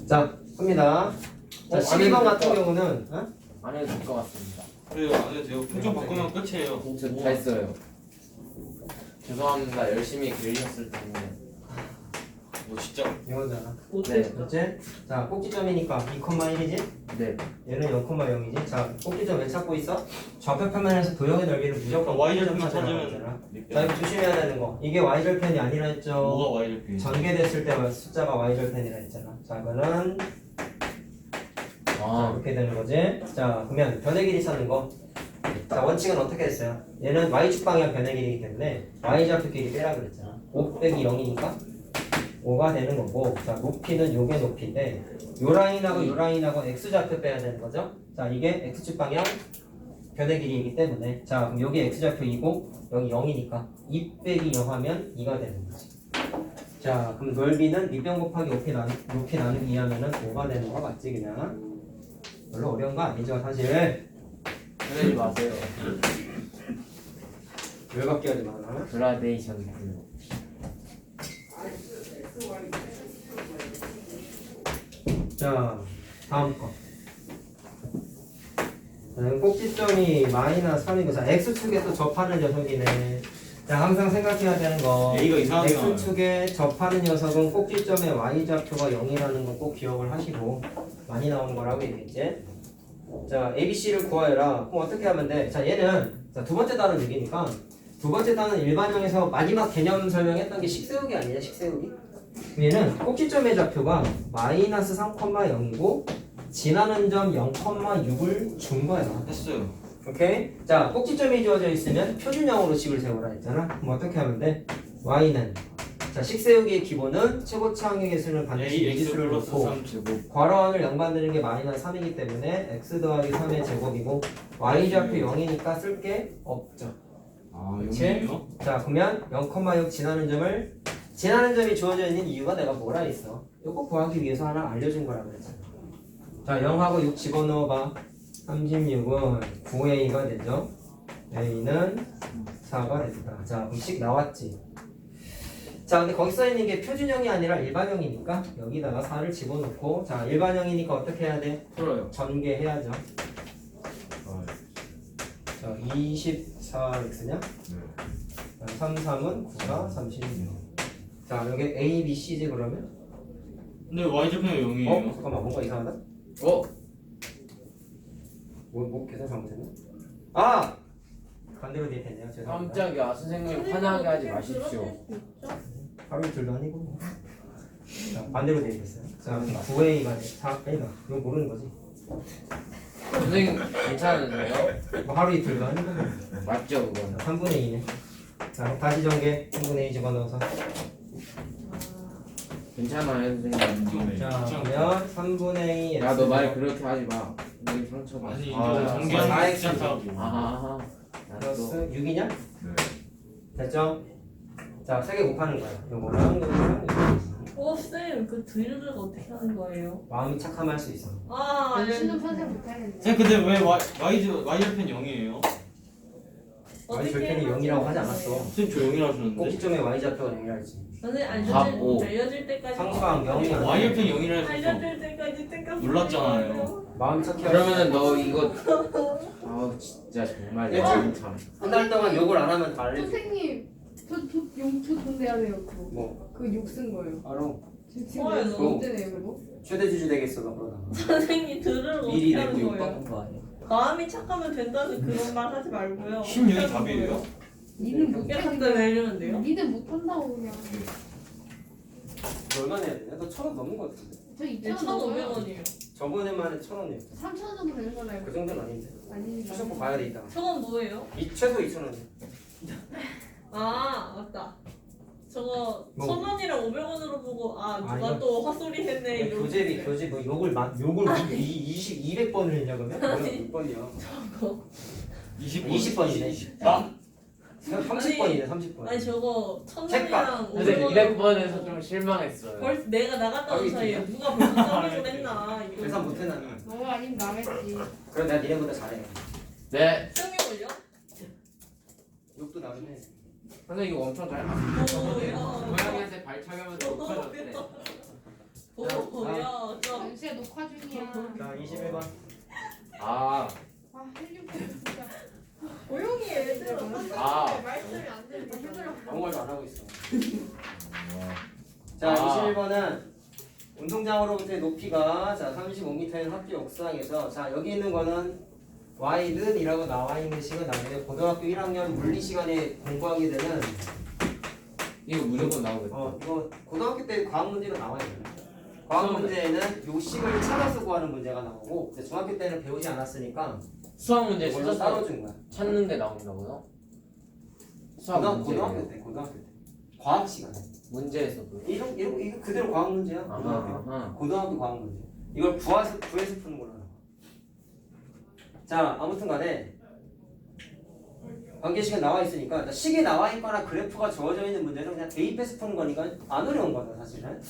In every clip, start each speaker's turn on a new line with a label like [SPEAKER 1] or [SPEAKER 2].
[SPEAKER 1] 자, 갑니다. 자, 12번 같은 경우는
[SPEAKER 2] 안 해도 될 것 같습니다.
[SPEAKER 3] 그래요, 안 해도 돼요. 풍점 바꾸면 끝이에요.
[SPEAKER 2] 저 다 했어요. 죄송합니다. 열심히 그리셨을 텐데.
[SPEAKER 3] 뭐 진짜
[SPEAKER 1] 이거잖아.
[SPEAKER 2] 네.
[SPEAKER 1] 그렇지? 자, 꼭지점이니까 2,1이지?
[SPEAKER 2] 네.
[SPEAKER 1] 얘는 0,0이지? 자, 꼭지점 왜 찾고 있어? 좌표 표면에서 도형의 넓이를 무조건
[SPEAKER 3] Y절편
[SPEAKER 1] 꼭지점
[SPEAKER 3] 찾으면
[SPEAKER 1] 찾아야 자, 이거 조심해야 되는 거. 이게 Y절편이 아니라 했죠?
[SPEAKER 3] 뭐가 Y절편이야?
[SPEAKER 1] 전개됐을 때 숫자가 Y절편이라 했잖아. 자, 이거는 자,
[SPEAKER 2] 아,
[SPEAKER 1] 이렇게 되는 거지. 자, 그러면 변의 길이 찾는 거. 자, 원칙은 어떻게 했어요? 얘는 Y축 방향 변의 길이기 때문에 Y좌표 길이 빼라 그랬잖아. 5 빼기 0이니까 5가 되는 거고, 자, 높이는 요게 높이인데 요 라인하고 요 라인하고 X좌표 빼야 되는 거죠. 자, 이게 X축 방향 변의 길이이기 때문에 자, 그럼 여기 X좌표이고 여기 0이니까 2 빼기 0 하면 2가 되는 거지. 자, 그럼 넓이는 밑변 곱하기 높이 나누기 2 하면은 5가 되는 거 맞지 그냥? 별로 어려운 거 아니죠 사실.
[SPEAKER 2] 그러지 마세요.
[SPEAKER 1] 열받게 하지 마라.
[SPEAKER 2] 그라데이션 블루.
[SPEAKER 1] 자, 다음 거. 꼭지점이 마이너스 3이고, 자, X축에 또 접하는 녀석이네. 자, 항상 생각해야 되는 거.
[SPEAKER 3] A가 이상하게 나와요.
[SPEAKER 1] X축에 접하는 녀석은 꼭지점의 Y좌표가 0이라는 거 꼭 기억을 하시고, 많이 나오는 거라고 얘기했지. 자, ABC를 구하여라. 그럼 어떻게 하면 돼? 자, 얘는, 자, 두 번째 단은 6이니까, 두 번째 단은 일반형에서 마지막 개념 설명했던 게 식세우기 아니냐, 식세우기? 얘는 꼭지점의 좌표가 마이너스 3,0이고 지나는 점 0,6을 준 거야.
[SPEAKER 3] 했어요.
[SPEAKER 1] 오케이? 자, 꼭지점이 주어져 있으면 표준형으로 식을 세우라 했잖아. 그럼 어떻게 하면 돼? y는 자, 식세우기의 기본은 최고차항의 수는 반드시
[SPEAKER 3] Ax
[SPEAKER 1] 미지수를
[SPEAKER 3] 플러스
[SPEAKER 1] 놓고
[SPEAKER 3] 3제곱.
[SPEAKER 1] 괄호항을 양반되는 게 마이너스 3이기 때문에 x 더하기 3의 제곱이고 y좌표 0이니까 쓸 게 없죠.
[SPEAKER 3] 아,
[SPEAKER 1] 그치?
[SPEAKER 3] 여기요?
[SPEAKER 1] 자, 그러면 0,6 지나는 점이 주어져 있는 이유가 내가 뭐라 했어? 이거 구하기 위해서 하나 알려준 거라 그랬잖아. 자, 0하고 6 집어넣어봐. 36은 9a가 되죠. a는 4가 됐다. 자, 그럼 식 나왔지. 자, 근데 거기 써있는 게 표준형이 아니라 일반형이니까 여기다가 4를 집어넣고, 자, 일반형이니까 어떻게 해야 돼?
[SPEAKER 2] 풀어요.
[SPEAKER 1] 전개해야죠. 자, 24x냐? 3, 3은 9가 36. 자, 여기 A, B, C지 그러면?
[SPEAKER 3] 근데 Y절편이 0이에요.
[SPEAKER 1] 잠깐만, 뭔가 이상하다?
[SPEAKER 2] 어?
[SPEAKER 1] 뭐 계산 잘못했나? 아! 반대로 대입했네요. 죄송합니다.
[SPEAKER 2] 깜짝이야. 선생님 화나게 하지 마십시오.
[SPEAKER 1] 하루 이틀도 아니고. 자, 반대로 대입했어요. 자, 9A가 4A가. 이거 모르는 거지.
[SPEAKER 2] 선생님 괜찮으세요?
[SPEAKER 1] 뭐 하루 이틀도 아니고.
[SPEAKER 2] 맞죠 그건?
[SPEAKER 1] 3분의 2네. 자, 다시 전개. 3분의 2 집어넣어서.
[SPEAKER 2] 괜찮아요 선생님.
[SPEAKER 1] 자, 그러면 3분의 2
[SPEAKER 2] 야 너 말 그렇게 하지 마. 선생님 상처 받아.
[SPEAKER 3] 아니,
[SPEAKER 1] 아,
[SPEAKER 3] 이거 전개하는 게
[SPEAKER 1] 4x
[SPEAKER 3] 귀찮다고.
[SPEAKER 2] 아하.
[SPEAKER 1] 플러스 6이냐? 됐죠? 자, 3개 곱하는 거야. 요거랑 요거랑
[SPEAKER 4] 쌤, 그 드릴을 어떻게 하는 거예요?
[SPEAKER 1] 마음이 착하면 할 수 있어.
[SPEAKER 4] 아,
[SPEAKER 5] 수능 선생 못하겠네.
[SPEAKER 3] 쌤, 근데 왜 Y절편 0이에요?
[SPEAKER 1] Y 절편이 0이라고 하지 않았어.
[SPEAKER 3] 쌤, 저 0이라 하셨는데?
[SPEAKER 1] 꼭지점에 Y 좌표가 0이라지.
[SPEAKER 4] 선생님
[SPEAKER 2] 밥 오.
[SPEAKER 4] 알려줄 때까지
[SPEAKER 1] 상수항 0이 아니야.
[SPEAKER 3] Y절편 0이라 했어.
[SPEAKER 4] 알려줄 때까지 생각.
[SPEAKER 3] 몰랐잖아요.
[SPEAKER 1] 마음이 착해.
[SPEAKER 2] 그러면은 너 이거 아우 진짜 정말 내 참.
[SPEAKER 1] 한달 동안 욕을 안 하면 다 알려줘.
[SPEAKER 5] 선생님, 저돈 내야 돼요. 그거.
[SPEAKER 1] 뭐?
[SPEAKER 5] 그욕 쓴 거예요.
[SPEAKER 1] 바로
[SPEAKER 5] 저 지금
[SPEAKER 4] 뭐예요,
[SPEAKER 5] 몇
[SPEAKER 4] 너?
[SPEAKER 5] 언제 내요, 그거?
[SPEAKER 1] 최대주주 되겠어 너 그러다가.
[SPEAKER 4] 선생님 드릴을
[SPEAKER 1] 미리
[SPEAKER 4] 어떻게
[SPEAKER 1] 내고
[SPEAKER 4] 하는
[SPEAKER 1] 욕
[SPEAKER 4] 거예요?
[SPEAKER 1] 받는 거 아니야.
[SPEAKER 4] 마음이 착하면 된다는 그런 말 하지 말고요.
[SPEAKER 3] 16이 답이에요?
[SPEAKER 5] 니는
[SPEAKER 4] 몇 개
[SPEAKER 5] 못해.
[SPEAKER 4] 갖다 내려면 돼요?
[SPEAKER 5] 니는 못한다고 그냥.
[SPEAKER 1] 너 얼마 내야 되냐? 너 1,000원 넘는 거 같은데.
[SPEAKER 5] 저
[SPEAKER 4] 네,
[SPEAKER 5] 2,000원 넘어요.
[SPEAKER 4] 1,500원이에요.
[SPEAKER 1] 저번에만 해 1,000원이야.
[SPEAKER 5] 3,000원 정도 되는 거나요?
[SPEAKER 1] 그 정도는 아닌데.
[SPEAKER 5] 아닙니다.
[SPEAKER 1] 수셔보 가야 돼 이따가.
[SPEAKER 4] 저건 뭐예요?
[SPEAKER 1] 최소 2,000원이야.
[SPEAKER 4] 아, 맞다. 저거
[SPEAKER 1] 뭐?
[SPEAKER 4] 1,000원이랑 500원으로 보고 아 누가
[SPEAKER 1] 아니요.
[SPEAKER 4] 또 헛소리 했네 이러고.
[SPEAKER 1] 교재비 교재 뭐 욕을 200번을 했냐 그러면? 몇 번이야? 20번이네.
[SPEAKER 3] 아!
[SPEAKER 1] 30번이네 30번.
[SPEAKER 4] 아니 저거
[SPEAKER 1] 책박.
[SPEAKER 4] 1,000원이랑
[SPEAKER 2] 선생님
[SPEAKER 4] 500원
[SPEAKER 2] 200번에서 좀 실망했어요.
[SPEAKER 4] 벌써 내가 나갔다 온
[SPEAKER 1] 아니,
[SPEAKER 4] 사이에 누가 벌써 서비스 했나 이러고.
[SPEAKER 1] 계산 못해 나는.
[SPEAKER 5] 너무 아니면 남했지.
[SPEAKER 1] 그럼 내가 니네보다 잘해.
[SPEAKER 2] 네.
[SPEAKER 4] 승이 올려?
[SPEAKER 1] 욕도 나중에.
[SPEAKER 2] 선생님 이거 엄청 잘.
[SPEAKER 4] 뭐야?
[SPEAKER 2] 고양이한테 발차기하면서 높아졌대.
[SPEAKER 4] 뭐야? 저
[SPEAKER 5] 진짜 녹화 중이야.
[SPEAKER 1] 자 21번.
[SPEAKER 2] 아,
[SPEAKER 5] 아 헬륨 진짜.
[SPEAKER 4] 조용히 해 얘들아.
[SPEAKER 2] 아.
[SPEAKER 4] 말씀이 안 들리잖아.
[SPEAKER 1] 아무 말도 안 하고 있어. 자
[SPEAKER 2] 아.
[SPEAKER 1] 21번은 운동장으로부터의 높이가 자 35m인 학교 옥상에서 자 여기 있는 거는 y는이라고 나와 있는 시간 나중에 고등학교 1학년 물리 시간에 공부하게 되는
[SPEAKER 2] 이거 무조건 나오겠다.
[SPEAKER 1] 이거 고등학교 때 과학 문제가 나와요. 과학 문제에는 요 식을 찾아서 구하는 문제가 나오고 이제 중학교 때는 배우지 않았으니까
[SPEAKER 2] 수학 문제
[SPEAKER 1] 이걸로 따로
[SPEAKER 2] 찾아서
[SPEAKER 1] 준 거야.
[SPEAKER 2] 찾는 게 나온다고요? 수학 문제
[SPEAKER 1] 고등학교 때 과학 시간에
[SPEAKER 2] 문제에서도.
[SPEAKER 1] 이거 그대로 과학 문제야. 고등학교.
[SPEAKER 2] 아하.
[SPEAKER 1] 고등학교 과학 문제. 이걸 구해서 푸는 걸로 나와. 자 아무튼간에 관계 시간 나와 있으니까 식이 나와 있거나 그래프가 주어져 있는 문제는 그냥 대입해서 푸는 거니까 안 어려운 거다 사실은.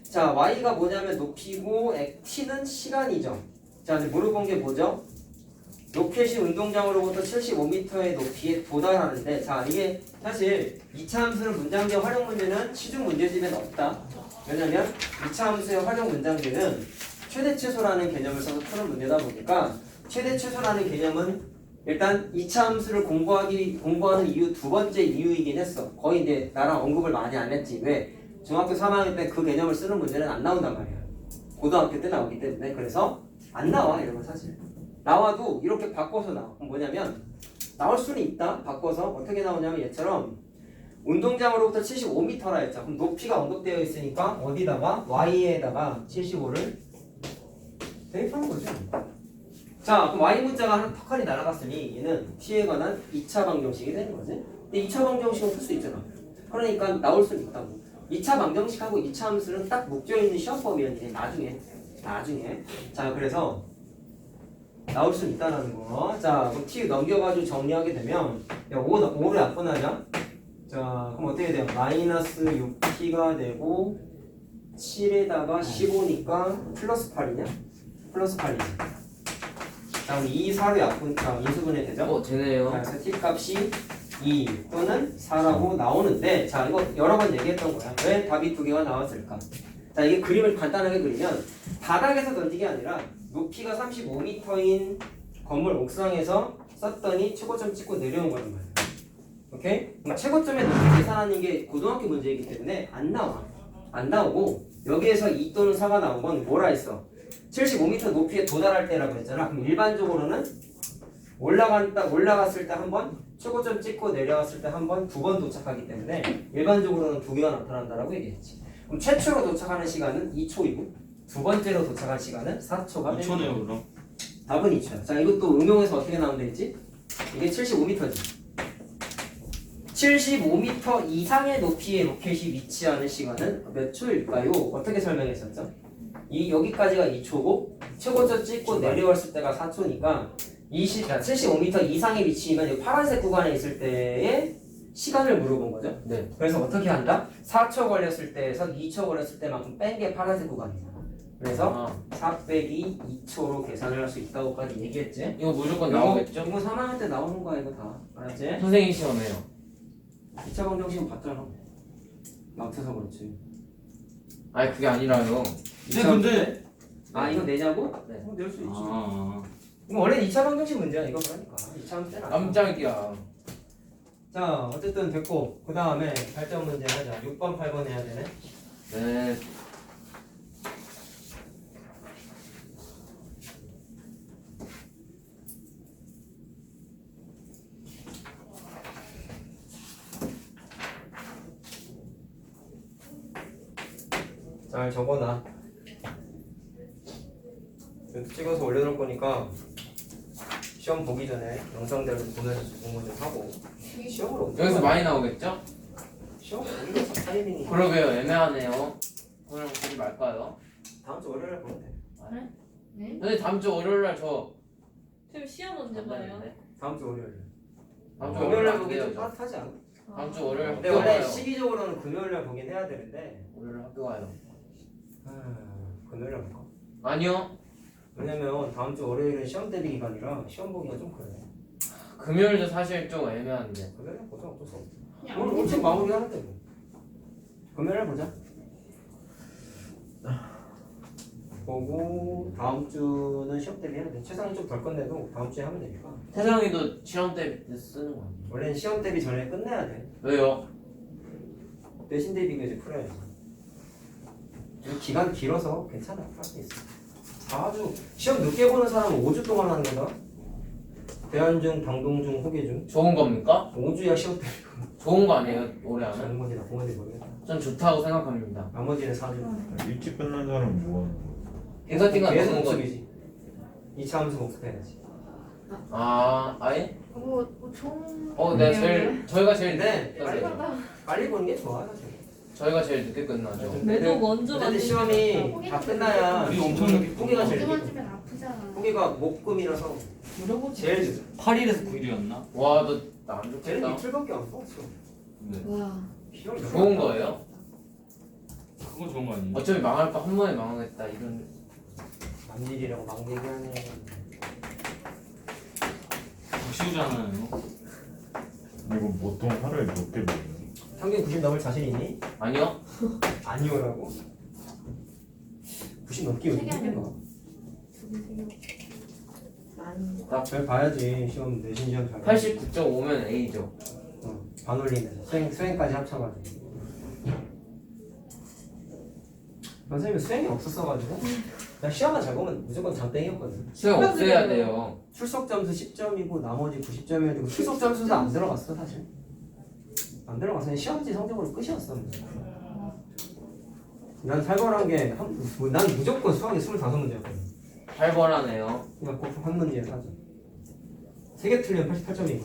[SPEAKER 1] 자 y가 뭐냐면 높이고 t는 시간이죠. 자 이제 물어본 게 뭐죠? 로켓이 운동장으로부터 75m의 높이에 도달하는데 자 이게 사실 2차 함수를 문장제 활용 문제는 시중 문제집에는 없다. 왜냐면 2차 함수의 활용 문장제는 최대 최소라는 개념을 써서 푸는 문제다 보니까 최대 최소라는 개념은 일단 2차 함수를 공부하는 이유 두 번째 이유이긴 했어. 거의 이제 나랑 언급을 많이 안 했지. 왜? 중학교 3학년 때 그 개념을 쓰는 문제는 안 나온단 말이야. 고등학교 때 나오기 때문에. 그래서 안 나와 이런 건 사실. 나와도 이렇게 바꿔서 나와. 그럼 뭐냐면 나올 수는 있다. 바꿔서 어떻게 나오냐면 얘처럼 운동장으로부터 75m라 했죠. 그럼 높이가 언급되어 있으니까 어디다가 y에다가 75를 대입하는 거죠. 자 그럼 y 문자가 한 턱하니 날아갔으니 얘는 t에 관한 2차 방정식이 되는 거지. 근데 2차 방정식은 풀 수 있잖아. 그러니까 나올 수는 있다고. 2차 방정식하고 2차 함수는 딱 묶여있는 시험법이었는데 나중에 자 그래서 나올 수 있다는 거. 자 그럼 t 넘겨가지고 정리하게 되면 야 5를 약분하자. 자 그럼 어떻게 돼요? 마이너스 6t가 되고 7에다가 15니까 플러스 8이냐? 플러스 8이지. 자 그럼 2, 4로 약분 인수분해 되죠?
[SPEAKER 2] 되네요.
[SPEAKER 1] 자, 그래서 t 값이 2 또는 4라고 나오는데 자 이거 여러 번 얘기했던 거야. 왜 답이 두 개가 나왔을까? 자 이게 그림을 간단하게 그리면 바닥에서 던지게 아니라 높이가 35m인 건물 옥상에서 썼더니 최고점 찍고 내려온 거란 말이야. 오케이? 그럼 최고점의 높이 계산하는 게 고등학교 문제이기 때문에 안 나오고 여기에서 2 또는 4가 나온 건 뭐라 했어? 75m 높이에 도달할 때라고 했잖아. 그럼 일반적으로는 올라갔을 때 한 번, 최고점 찍고 내려왔을 때 한 번, 두 번 도착하기 때문에 일반적으로는 두 개가 나타난다라고 얘기했지. 그럼 최초로 도착하는 시간은 2초이고 두 번째로 도착할 시간은 4초가
[SPEAKER 3] 2초네요 그럼.
[SPEAKER 1] 답은 2초야. 자 이것도 응용해서 어떻게 나온다 했지? 이게 75m지. 75m 이상의 높이의 로켓이 위치하는 시간은 몇 초일까요? 어떻게 설명했었죠? 여기까지가 2초고 최고점 찍고 내려왔을 때가 4초니까 75m 이상의 위치이면 이 파란색 구간에 있을 때의 시간을 물어본 거죠.
[SPEAKER 2] 네.
[SPEAKER 1] 그래서 어떻게 한다? 4초 걸렸을 때에서 2초 걸렸을 때만큼 뺀 게 파란색 구간이잖아. 그래서 4 빼기 2초로 계산을 할 수 있다고까지 얘기했지.
[SPEAKER 2] 이거 무조건 나오겠죠?
[SPEAKER 1] 이거 3학년 때 나오는 거야 이거 다. 알았지?
[SPEAKER 2] 선생님 시험에요.
[SPEAKER 1] 2차 방정식은 봤잖아. 막혀서 그렇지.
[SPEAKER 2] 아니 그게 아니라요.
[SPEAKER 3] 네 근데
[SPEAKER 1] 이거 내냐고?
[SPEAKER 2] 네.
[SPEAKER 1] 낼 수 있지.
[SPEAKER 3] 아
[SPEAKER 1] 원래 2차 방정식 문제야 이거 그러니까. 2차 함수 때는 아니야.
[SPEAKER 2] 깜짝이야.
[SPEAKER 1] 자 어쨌든 됐고 그 다음에 발전 문제 하자. 6번 8번 해야 되네.
[SPEAKER 2] 네.
[SPEAKER 1] 잘 적어놔. 찍어서 올려놓을 거니까 시험 보기 전에 영상대로 보내서 공부 좀 하고. 시험을 언제
[SPEAKER 2] 여기서
[SPEAKER 1] 봐?
[SPEAKER 2] 많이 나오겠죠?
[SPEAKER 1] 시험 우리가 타이밍이
[SPEAKER 2] 그러게요. 애매하네요. 오늘 보지 말까요?
[SPEAKER 1] 다음 주 월요일에 보면 돼.
[SPEAKER 5] 네?
[SPEAKER 2] 근데 다음 주 월요일 날저
[SPEAKER 4] 지금 시험 언제 봐요?
[SPEAKER 1] 다음 주 월요일.
[SPEAKER 2] 다음 주
[SPEAKER 1] 금요일
[SPEAKER 2] 월요일
[SPEAKER 1] 날
[SPEAKER 2] 안
[SPEAKER 1] 보기
[SPEAKER 2] 돼요.
[SPEAKER 1] 좀 따뜻하지 않아?
[SPEAKER 2] 다음 주 월요일
[SPEAKER 1] 근데
[SPEAKER 2] 학교
[SPEAKER 1] 원래
[SPEAKER 2] 가요.
[SPEAKER 1] 시기적으로는 금요일 날 보긴 해야 되는데
[SPEAKER 2] 월요일 학교 가요.
[SPEAKER 1] 금요일 날 볼까?
[SPEAKER 2] 아니요.
[SPEAKER 1] 왜냐면 다음 주 월요일은 시험 대비 기간이라 시험 보기가 좀 그래.
[SPEAKER 2] 금요일도 사실 좀 애매한데.
[SPEAKER 1] 금요일 날 보자 어쩔 수 없어.
[SPEAKER 5] 야,
[SPEAKER 1] 오늘 일찍 마무리하는데 뭐. 금요일 날 보자. 보고 다음 주는 시험 대비 해야 돼. 최상이 좀 덜 끝내도 다음 주에 하면 되니까.
[SPEAKER 2] 세상에도 시험 때 쓰는 거 아니에요?
[SPEAKER 1] 원래는 시험 대비 전에 끝내야 돼.
[SPEAKER 2] 왜요?
[SPEAKER 1] 내신 대비 이제 풀어야지. 그리고 기간 길어서 괜찮아. 할 수 있어. 아주 시험 늦게 보는 사람은 5주 동안 하는 거다. 대안중, 당동중, 호계중.
[SPEAKER 2] 좋은 겁니까?
[SPEAKER 1] 5주야 시험 대비.
[SPEAKER 2] 좋은 거 아니에요? 오래 하면?
[SPEAKER 1] 좋은 건지 나쁜 건지 모르겠다.
[SPEAKER 2] 전 좋다고 생각합니다.
[SPEAKER 1] 나머지는 4주.
[SPEAKER 6] 일찍 끝난 사람은 뭐 하는 거야?
[SPEAKER 2] 갱사팅가
[SPEAKER 1] 계속
[SPEAKER 2] 넣는 거.
[SPEAKER 1] 복습이지. 2차 함수 복습해야지.
[SPEAKER 2] 아, 아예?
[SPEAKER 5] 뭐 좋은.
[SPEAKER 2] 네, 저희가 제일
[SPEAKER 1] 근데
[SPEAKER 2] 늦게 끝나요.
[SPEAKER 1] 빨리 보는 게 좋아 사실.
[SPEAKER 2] 저희가 제일 늦게 끝나죠.
[SPEAKER 4] 매도 먼저
[SPEAKER 1] 근데
[SPEAKER 4] 만드는
[SPEAKER 1] 시험이 다 끝나야
[SPEAKER 3] 우리 엄청
[SPEAKER 1] 후기가 제일
[SPEAKER 5] 어깨만
[SPEAKER 1] 늦게.
[SPEAKER 5] 주면 아프잖아.
[SPEAKER 1] 후기가 목금이라서 제일 늦어.
[SPEAKER 3] 8일에서 9일이었나?
[SPEAKER 2] 와, 너 나 안
[SPEAKER 1] 쟤는
[SPEAKER 2] 좋겠다.
[SPEAKER 1] 이틀밖에 안 써왔어.
[SPEAKER 3] 네.
[SPEAKER 5] 와.
[SPEAKER 1] 시험
[SPEAKER 2] 좋은 거예요?
[SPEAKER 3] 그거 좋은 거 아니에요?
[SPEAKER 2] 어차피 망할 거 한 번에 망하겠다 이런.
[SPEAKER 1] 남일이라고 막 얘기하네.
[SPEAKER 3] 쉬우잖아요.
[SPEAKER 6] 이거 보통 하루에 몇 개 먹어요?
[SPEAKER 1] 평균 90 넘을 자신 있니?
[SPEAKER 2] 아니요?
[SPEAKER 1] 아니오라고? 90 넘기 왜
[SPEAKER 5] 세개
[SPEAKER 1] 힘든 거야?
[SPEAKER 5] 많이.
[SPEAKER 1] 잘 봐야지 시험 내신 시험 잘. 봐야지.
[SPEAKER 2] 89.5면 A죠.
[SPEAKER 1] 반올림에서 수행까지 합쳐가지고. 선생님은 수행이 없었어가지고 그냥 시험만 잘 보면 무조건 장땡이었거든.
[SPEAKER 2] 수영 없애야 돼요.
[SPEAKER 1] 출석 점수 10점이고 나머지 90점이어야 되고 출석 점수도 안 들어갔어 사실. 안 들어가서 시험지 성적으로 끝이었어. 난 살벌한 게 난 무조건 수학이 25문제였거든.
[SPEAKER 2] 8번하네요.
[SPEAKER 1] 그러니까 꼭 한 문제에 4점. 3개 틀리면 88점이거든.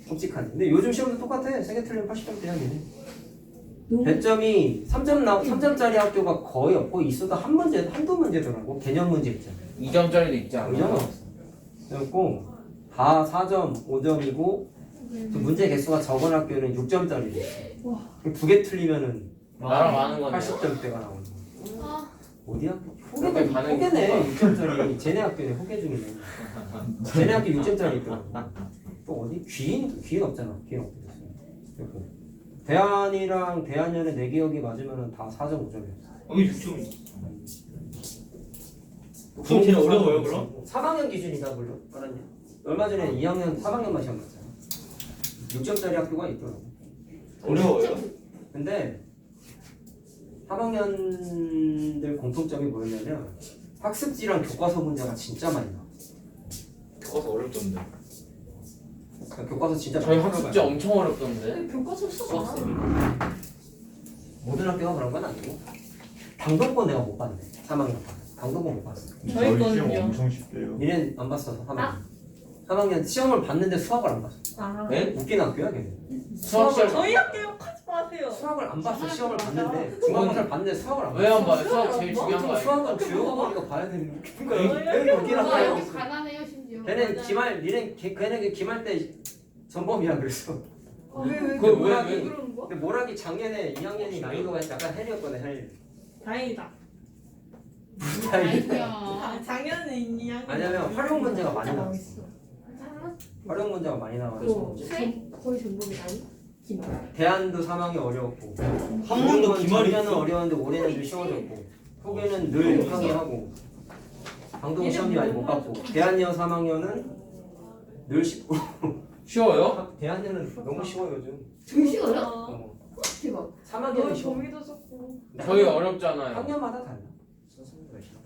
[SPEAKER 1] 끔찍하네. 근데 요즘 시험도 똑같아. 3개 틀리면 80점대야 얘네. 배점이 3점짜리 학교가 거의 없고 있어도 한두 문제더라고. 개념 문제 있잖아.
[SPEAKER 2] 2점짜리도 있지
[SPEAKER 1] 의견은
[SPEAKER 2] 않아요?
[SPEAKER 1] 없어. 그래갖고 다 4점, 5점이고 또 문제 개수가 적은 학교는 6점짜리. 두 개 틀리면은
[SPEAKER 2] 나랑 많은 건데요.
[SPEAKER 1] 80점대가 나오는 거야. 어디 학교?
[SPEAKER 2] 그렇게 반응이
[SPEAKER 1] 호계네. 6점짜리. 쟤네 학교네. 호계 중이네. 쟤네 학교 6점짜리 있더라고. 또 어디? 귀인 없잖아. 귀인 없고. 그리고 대안이랑 대안연의 내 기억이 맞으면 다 4.5점이었어.
[SPEAKER 3] 여기 6점. 그럼 제일 어려워요, 그럼?
[SPEAKER 1] 3학년 기준이다 물론. 알았냐? 얼마 전에 2학년 3학년만 시험 봤잖아. 6점짜리 학교가 있더라고.
[SPEAKER 3] 어려워요?
[SPEAKER 1] 근데 3학년들 공통점이 뭐였냐면 학습지랑 교과서 문제가 진짜 많이 나와.
[SPEAKER 3] 교과서 어렵던데.
[SPEAKER 1] 그러니까 교과서 진짜
[SPEAKER 2] 저희
[SPEAKER 1] 많이
[SPEAKER 2] 학습지
[SPEAKER 1] 풀어봐요.
[SPEAKER 2] 엄청 어렵던데.
[SPEAKER 4] 교과서 수업
[SPEAKER 1] 모든 학교가 그런 건 아니고 당도권 내가 못 봤네. 3학년 당도권 못 봤어.
[SPEAKER 4] 저희
[SPEAKER 6] 저희 시험
[SPEAKER 4] 거는요?
[SPEAKER 6] 엄청 쉽대요.
[SPEAKER 1] 니넨 안 봤어 3학년. 3학년 시험을 봤는데 수학을 안 봤어.
[SPEAKER 4] 아.
[SPEAKER 2] 네?
[SPEAKER 1] 웃긴 학교야 걔네.
[SPEAKER 2] 수학 시험
[SPEAKER 4] 저희 학교 욕하지 마세요.
[SPEAKER 1] 수학을 안 봤어. 시험을 봤는데 중간고사를 봤는데 수학을 안 봤어.
[SPEAKER 2] 왜안 봐요? 수학 제일 중요한 거
[SPEAKER 1] 보통
[SPEAKER 2] 아니에요?
[SPEAKER 1] 수학은 주요 과목이니까 봐야 되는 게 웃긴
[SPEAKER 4] 저희
[SPEAKER 1] 거야. 여기 웃긴
[SPEAKER 5] 와
[SPEAKER 1] 학교야.
[SPEAKER 5] 여기 가난해요 심지어.
[SPEAKER 1] 걔는 기말 니네 걔네 기말 때 전범이야 그랬어.
[SPEAKER 2] 그거 왜?
[SPEAKER 4] 그런 거?
[SPEAKER 1] 근데 모락이 작년에 2학년이 난이도가 약간 헬이었거든 헬.
[SPEAKER 4] 다행이다.
[SPEAKER 5] 아니야.
[SPEAKER 4] 작년에 2학년.
[SPEAKER 1] 왜냐면 활용 문제가 많이 나왔어. 활용 문제가 많이 나와서
[SPEAKER 5] 거의 전복이 아니?
[SPEAKER 1] 대안도 3학이 어려웠고
[SPEAKER 3] 학문도 기말이
[SPEAKER 1] 작년은
[SPEAKER 3] 있어?
[SPEAKER 1] 어려웠는데 올해는 좀 쉬워졌고 후기는 늘 6학이 하고 방동 시험이 많이 못 봤고 대안여 3학년은 늘 쉽고
[SPEAKER 2] 쉬워요?
[SPEAKER 1] 대안여는 너무 쉬워 요즘.
[SPEAKER 5] 되게 어려.
[SPEAKER 1] 어.
[SPEAKER 5] 대박.
[SPEAKER 1] 3학년이 쉬워.
[SPEAKER 4] 종이도 적고.
[SPEAKER 2] 저희 어렵잖아요.
[SPEAKER 1] 학년마다 달라.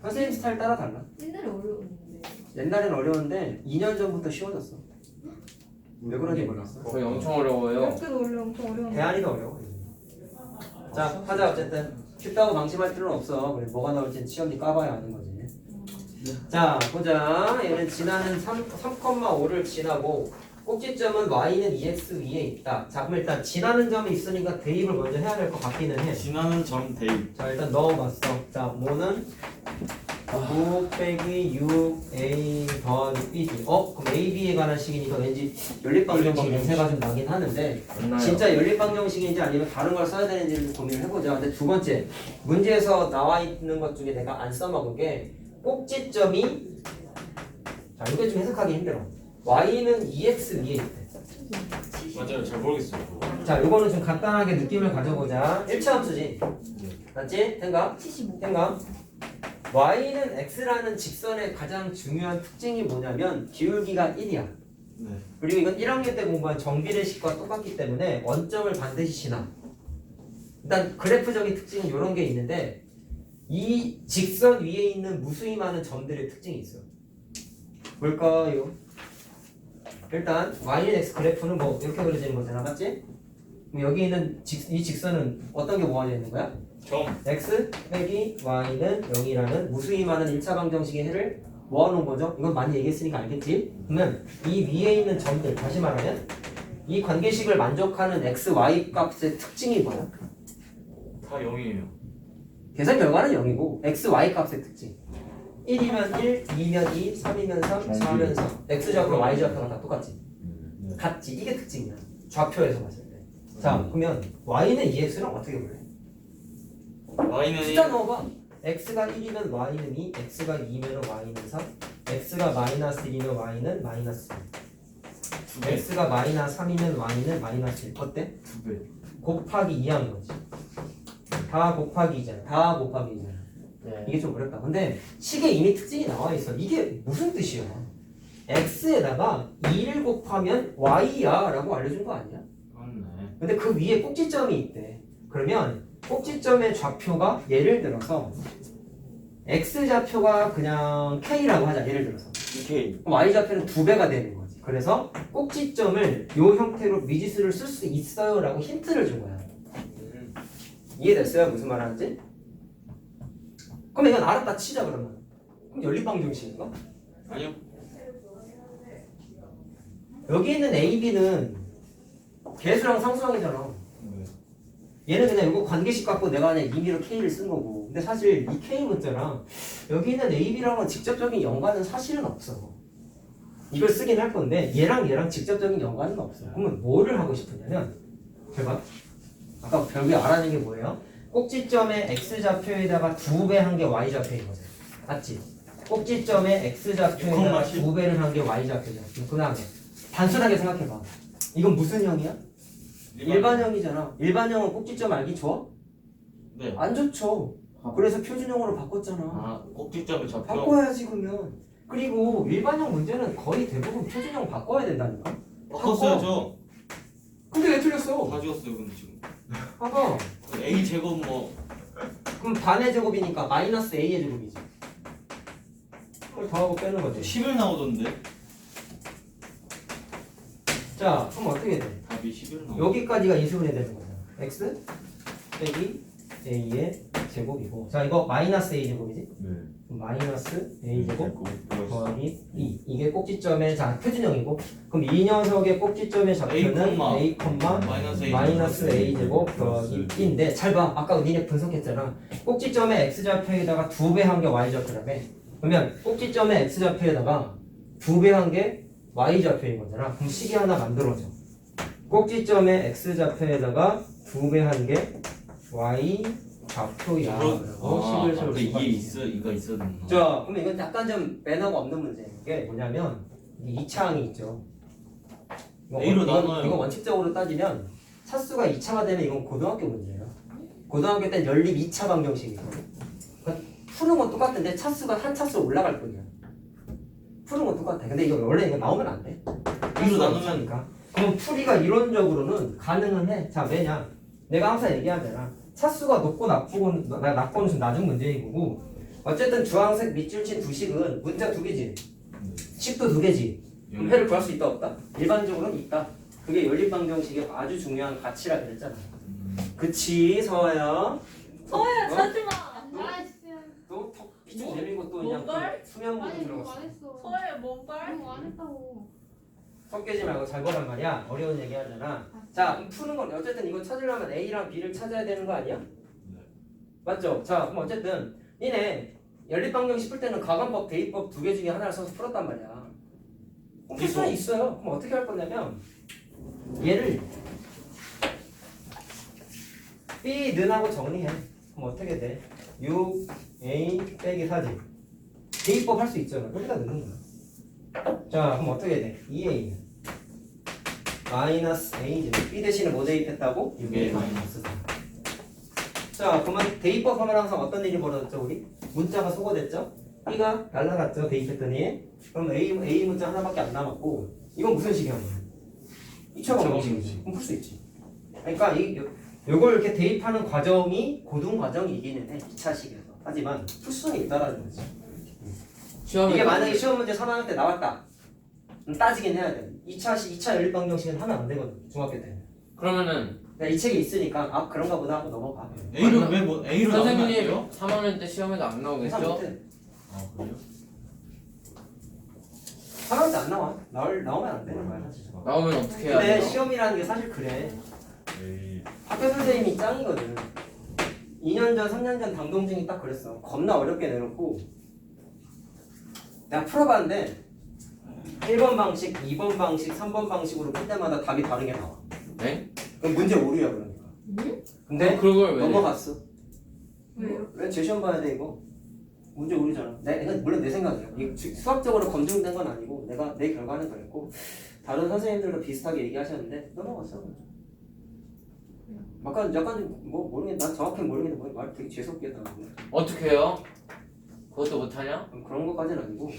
[SPEAKER 1] 선생님 스타일 따라 달라.
[SPEAKER 5] 옛날에 어려웠는데.
[SPEAKER 1] 옛날엔 어려웠는데 2년 전부터 쉬워졌어. 왜 그런지 몰랐어.
[SPEAKER 2] 저희 엄청 어려워요.
[SPEAKER 4] 학교도 원래 엄청 어려운데.
[SPEAKER 1] 대안이 더 어려워. 자, 하자 어쨌든 쉽다고 방심할 필요는 없어. 그래, 뭐가 나올지 시험지 까봐야 아는 거지. 자, 보자. 얘는 지나는 3,5를 지나고 꼭지점은 y는 2x 위에 있다. 자, 그럼 일단 지나는 점이 있으니까 대입을 먼저 해야 될 것 같기는 해.
[SPEAKER 3] 지나는 점 대입.
[SPEAKER 1] 자, 일단 넣어봤어. 자, 뭐는 9 빼기 6a 더하기 b지. 그럼 a, b에 관한 식이니까 왠지 연립방정식 냄새가 좀 나긴 하는데
[SPEAKER 2] 맞나요?
[SPEAKER 1] 진짜 연립방정식인지 아니면 다른 걸 써야 되는지를 고민을 해보자. 근데 두 번째, 문제에서 나와 있는 것 중에 내가 안 써먹은 게 꼭지점이 자, 이게 좀 해석하기 힘들어. y는 2x 위에 있대.
[SPEAKER 3] 맞아요. 잘 모르겠어요. 그거.
[SPEAKER 1] 자, 이거는 좀 간단하게 느낌을 가져보자. 1차 함수지. 맞지? 생각?
[SPEAKER 5] 75.
[SPEAKER 1] 생각? y는 x라는 직선의 가장 중요한 특징이 뭐냐면 기울기가 1이야.
[SPEAKER 3] 네.
[SPEAKER 1] 그리고 이건 1학년 때 공부한 정비례식과 똑같기 때문에 원점을 반드시 지나. 일단 그래프적인 특징은 이런 게 있는데 이 직선 위에 있는 무수히 많은 점들의 특징이 있어요. 뭘까요? 일단 y는 x 그래프는 뭐 이렇게 그려지는 거잖아, 맞지? 그럼 여기 있는 이 직선은 어떤 게 모아져 있는 거야?
[SPEAKER 3] 점.
[SPEAKER 1] x 빼기 y는 0이라는 무수히 많은 1차 방정식의 해를 모아놓은 거죠. 이건 많이 얘기했으니까 알겠지? 그러면 이 위에 있는 점들, 다시 말하면 이 관계식을 만족하는 x, y 값의 특징이 뭐야?
[SPEAKER 3] 다 0이에요.
[SPEAKER 1] 계산 결과는 0이고 x, y 값의 특징 1이면 1, 2면 2, 3이면 3, 4면 4 x좌표, y좌표가 다 똑같지? 같지? 이게 특징이야. 좌표에서 봤을 때. 자, 그러면 y는 2x랑 어떻게 볼래?
[SPEAKER 3] y는
[SPEAKER 1] 숫자 넣어봐. x가 1이면 y는 2, x가 2면 y는 3, x가 마이너스 1이면 y는 마이너스 1,
[SPEAKER 3] 2배.
[SPEAKER 1] x가 마이너스 3이면 y는 마이너스 1. 어때?
[SPEAKER 3] 2배.
[SPEAKER 1] 곱하기 2한 거지. 다 곱하기 2잖아. 다 곱하기 2잖아.
[SPEAKER 2] 네.
[SPEAKER 1] 이게 좀 어렵다. 근데 식에 이미 특징이 나와 있어. 이게 무슨 뜻이야? x에다가 2를 곱하면 y야 라고 알려준 거 아니야?
[SPEAKER 3] 맞네.
[SPEAKER 1] 근데 그 위에 꼭지점이 있대. 그러면 꼭지점의 좌표가 예를 들어서 x좌표가 그냥 k라고 하자. 예를 들어서
[SPEAKER 3] 2K.
[SPEAKER 1] 그럼 y좌표는 2배가 되는 거지. 그래서 꼭지점을 이 형태로 미지수를 쓸 수 있어요 라고 힌트를 준 거야. 이해됐어요? 무슨 말 하는지? 그럼 이건 알았다 치자 그러면. 그럼 연립방정식인가?
[SPEAKER 3] 아니요.
[SPEAKER 1] 여기 있는 A, B는 개수랑 상수항이잖아.
[SPEAKER 3] 네.
[SPEAKER 1] 얘는 그냥 이거 관계식 갖고 내가 그냥 임의로 K를 쓴 거고. 근데 사실 이 K 문자랑 여기 있는 A, B랑은 직접적인 연관은 사실은 없어. 이걸 쓰긴 할 건데 얘랑 직접적인 연관은 없어. 그러면 뭐를 하고 싶으냐면 제가 아까 결국에 알아낸 게 뭐예요? 꼭지점의 X좌표에다가 2배 한 게 Y좌표인 거죠. 맞지? 꼭지점의 X좌표에다가 2배를 한 게 Y좌표죠. 그 다음에 단순하게 생각해봐. 이건 무슨 형이야? 일반형이잖아. 일반형은 꼭지점 알기 좋아?
[SPEAKER 3] 네.
[SPEAKER 1] 안 좋죠. 그래서 표준형으로 바꿨잖아.
[SPEAKER 3] 아, 꼭지점을 잡혀.
[SPEAKER 1] 바꿔야지 그러면. 그리고 일반형 문제는 거의 대부분 표준형 바꿔야 된다니까.
[SPEAKER 3] 바꿨어야죠.
[SPEAKER 1] 근데 왜 틀렸어?
[SPEAKER 3] 다 죽었어요, 근데 지금.
[SPEAKER 1] 봐봐.
[SPEAKER 3] A 제곱 뭐
[SPEAKER 1] 그럼 반의 제곱이니까 마이너스 A의 제곱이지. 그걸 더하고 빼는 거지.
[SPEAKER 3] 10일 나오던데.
[SPEAKER 1] 자, 그럼 어떻게 돼?
[SPEAKER 3] 답이 10일 나오.
[SPEAKER 1] 여기까지가 이수분해 되는 거잖아. x 빼기 a의 제곱이고. 자, 이거 마이너스 a 제곱이지?
[SPEAKER 6] 네.
[SPEAKER 1] 그럼 마이너스 a 제곱
[SPEAKER 6] 플러스
[SPEAKER 1] 더하기 2. 이게 꼭지점의 자 표준형이고. 그럼 이 녀석의 꼭지점의 좌표는 a, 마이너스 a 제곱 더하기 b인데 잘 봐. 아까 니네 분석했잖아. 꼭지점의 x 좌표에다가 2배 한 게 y 좌표라며. 그러면 꼭지점의 x 좌표에다가 2배 한 게 y 좌표인 거잖아. 그럼 식이 하나 만들어져. 꼭지점의 x 좌표에다가 2배 한 게 y 좌표야. 라고 식을 세울 수가 있어.
[SPEAKER 3] 이거 있었네.
[SPEAKER 1] 자, 그럼 이건 약간 좀 매너가 없는 문제인 게 뭐냐면 이 2차항이 있죠.
[SPEAKER 3] A로 나눠요.
[SPEAKER 1] 이거 원칙적으로 따지면 차수가 2차가 되면 이건 고등학교 문제예요. 고등학교 때 연립 2차 방정식이거든. 그러니까 푸는 건 똑같은데 차수가 한 차수 올라갈 뿐이야. 푸는 건 똑같아. 근데 이거 원래 이거 나오면 안 돼.
[SPEAKER 3] A로 나누면
[SPEAKER 1] 없으니까. 그럼 풀이가 이론적으로는 가능은 해. 자, 왜냐? 내가 항상 얘기하잖아. 차수가 높고 낮고는 좀 낮은 문제인 거고. 어쨌든 주황색 밑줄 친 두 식은 문자 두 개지. 식도 두 개지. 그럼 해를 구할 수 있다 없다? 일반적으로는 있다. 그게 연립방정식의 아주 중요한 가치라 그랬잖아. 그치 서아야?
[SPEAKER 4] 서야 찾지마.
[SPEAKER 5] 아 진짜.
[SPEAKER 1] 또 피좀 내밀고 또 그냥
[SPEAKER 4] 뭔걸?
[SPEAKER 1] 수면 모드
[SPEAKER 5] 아니 그거
[SPEAKER 1] 들어갔어.
[SPEAKER 5] 안 했어.
[SPEAKER 4] 서야 뭔발?
[SPEAKER 5] 그거 안 했다고.
[SPEAKER 1] 섞이지 말고 잘 보란 말이야. 어려운 얘기 하잖아. 자, 그럼 푸는 건 어쨌든 이거 찾으려면 A랑 B를 찾아야 되는 거 아니야? 맞죠? 자, 그럼 어쨌든 니네 연립방정식 풀 때는 가관법, 대입법 두 개 중에 하나를 써서 풀었단 말이야. 풀 수는 있어요. 그럼 어떻게 할 거냐면 얘를 B 는하고 정리해. 그럼 어떻게 돼? 6A 빼기 4지. 대입법 할 수 있잖아. 여기다 넣는 거야. 자, 그럼 어떻게 돼? 2A 마이너스 A 제곱. B 대신에 뭐 대입했다고? 6A 마이너스 4. 자, 그러면 대입법 하면 항상 어떤 일이 벌어졌죠, 우리? 문자가 소거됐죠? B가 날라갔죠, 대입했더니. 그럼 A 문자 하나밖에 안 남았고, 이건 무슨 식이야? 2차 방정식. 그럼 풀 수 있지. 그러니까 요걸 이렇게 대입하는 과정이 고등 과정이기는 해, 2차식에서. 하지만 풀 수는 있다라는 거지.
[SPEAKER 2] 시험에
[SPEAKER 1] 이게 만약에 시험 문제 3학년 때 나왔다. 그럼 따지긴 해야 돼. 2차 연립 방정식은 하면 안 되거든, 중학교 때는.
[SPEAKER 2] 그러면
[SPEAKER 1] 이 책에 있으니까 아 그런가 보다 하고 넘어가.
[SPEAKER 3] A로 왜뭐 A로 나오면 안
[SPEAKER 2] 선생님
[SPEAKER 3] 돼요?
[SPEAKER 2] 3학년 때 시험에도 안 나오겠죠?
[SPEAKER 3] 아 그래요?
[SPEAKER 1] 3학년 때 안 나와. 나오면 안 되는 거야 사실.
[SPEAKER 2] 나오면 어떻게 해야
[SPEAKER 1] 근데
[SPEAKER 2] 돼요?
[SPEAKER 1] 시험이라는 게 사실 그래.
[SPEAKER 6] 에이
[SPEAKER 1] 학교 선생님이 짱이거든. 2년 전, 3년 전 당동중이 딱 그랬어. 겁나 어렵게 내놓고 내가 풀어봤는데 1번 방식, 2번 방식, 3번 방식으로 풀 때마다 답이 다르게 나와.
[SPEAKER 2] 네?
[SPEAKER 1] 그럼 문제 오류야 그러니까. 근데
[SPEAKER 2] 그걸 왜?
[SPEAKER 1] 넘어갔어.
[SPEAKER 4] 왜요?
[SPEAKER 1] 왜 재시험 봐야 돼 이거? 문제 오류잖아. 이건 물론 내 생각이야. 이거 수학적으로 검증된 건 아니고 내가 내 결과는 그랬고 다른 선생님들도 비슷하게 얘기하셨는데 넘어갔어. 약간 뭐 모르겠. 난 정확히 모르겠는데 말 되게 재수없게 했다는데.
[SPEAKER 2] 어떻게 해요? 그것도 못하냐?
[SPEAKER 1] 그런 것까지는 아니고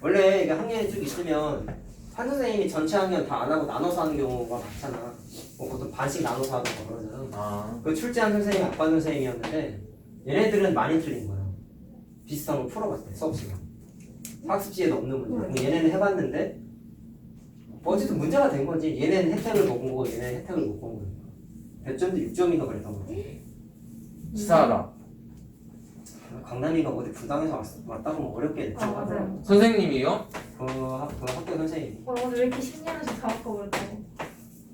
[SPEAKER 1] 원래 이게 학년이 쭉 있으면 한 선생님이 전체 학년 다 안 하고 나눠서 하는 경우가 많잖아. 뭐 보통 반씩 나눠서 하고 그러잖아.
[SPEAKER 2] 아
[SPEAKER 1] 그 출제한 선생님이 아빠 선생님이었는데 얘네들은 많이 틀린 거야. 비슷한 거 풀어봤을 때 수업 시간. 학습지에도 없는 문제. 그럼 얘네는 해봤는데 어쨌든 문제가 된 거지. 얘네는 혜택을 못 본 거고 얘네는 혜택을 못 본 거니까. 배점도 6점인가 그랬던 거.
[SPEAKER 2] 치사하다.
[SPEAKER 1] 강남이가 어디 부당해서 왔다고 하면 어렵게 냈죠.
[SPEAKER 4] 아 맞아요.
[SPEAKER 2] 선생님이요?
[SPEAKER 1] 그 학교 선생님.
[SPEAKER 4] 오늘 왜 이렇게 심리하면서 다 바꿔버렸다고?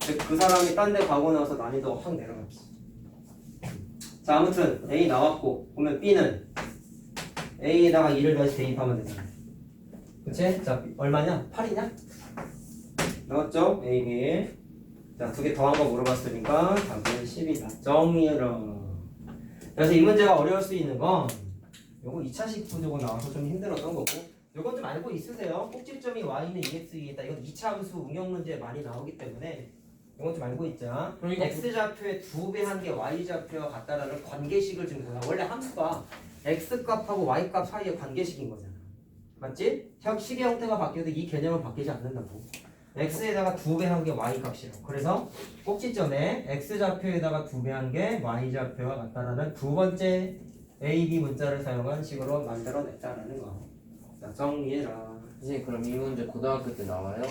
[SPEAKER 1] 근데 그 사람이 딴 데 가고 나서 난이도가 확 내려갔어. 자 아무튼 A 나왔고 보면 B는 A에다가 2를 다시 대입하면 되잖아. 그치? 자 얼마냐? 8이냐? 나왔죠? A, B. 자 두 개 더한 거 물어봤으니까 답은 10이다. 정리해라. 그래서 이 문제가 어려울 수 있는 건 요거 2차식 부족은 나와서 좀 힘들었던 거고 요건 좀 알고 있으세요. 꼭지점이 y는 2x 있다. 이건 2차 함수 응용 문제에 많이 나오기 때문에 이건 좀 알고 있자.
[SPEAKER 2] 그럼 이거
[SPEAKER 1] x좌표의 2배 한 게 y좌표와 같다라는 관계식을 지금 보자. 원래 함수가 x값하고 y값 사이의 관계식인 거잖아. 맞지? 식의 형태가 바뀌어도 이 개념은 바뀌지 않는다고. x에다가 2배 한 게 y값이라고. 그래서 꼭지점에 x좌표에다가 2배 한 게 y좌표와 같다라는 두 번째 a, b 문자를 사용한 식으로 만들어냈다라는 거. 자, 정리해라.
[SPEAKER 2] 선생님 그럼 이 문제 고등학교 때 나와요?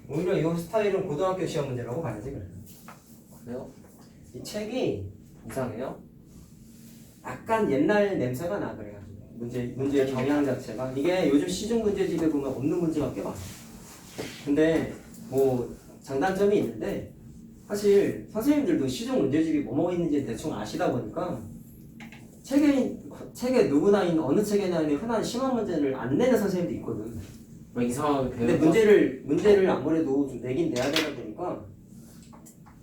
[SPEAKER 1] 오히려 이 스타일은 고등학교 시험 문제라고 봐야지 그래.
[SPEAKER 2] 그래요?
[SPEAKER 1] 이 책이
[SPEAKER 2] 이상해요?
[SPEAKER 1] 약간 옛날 냄새가 나 그래가지고 문제의 경향 자체가 이게 요즘 시중 문제집에 보면 없는 문제가 꽤 많아. 근데 뭐 장단점이 있는데 사실 선생님들도 시중 문제집이 뭐뭐 있는지 대충 아시다 보니까 책에 누구나 있는 어느 책에나 있는 흔한 심화 문제를 안 내는 선생님도 있거든.
[SPEAKER 2] 막 이상하게
[SPEAKER 1] 근데
[SPEAKER 2] 배워서
[SPEAKER 1] 문제를 아무래도 좀 내긴 내야 되다 보니까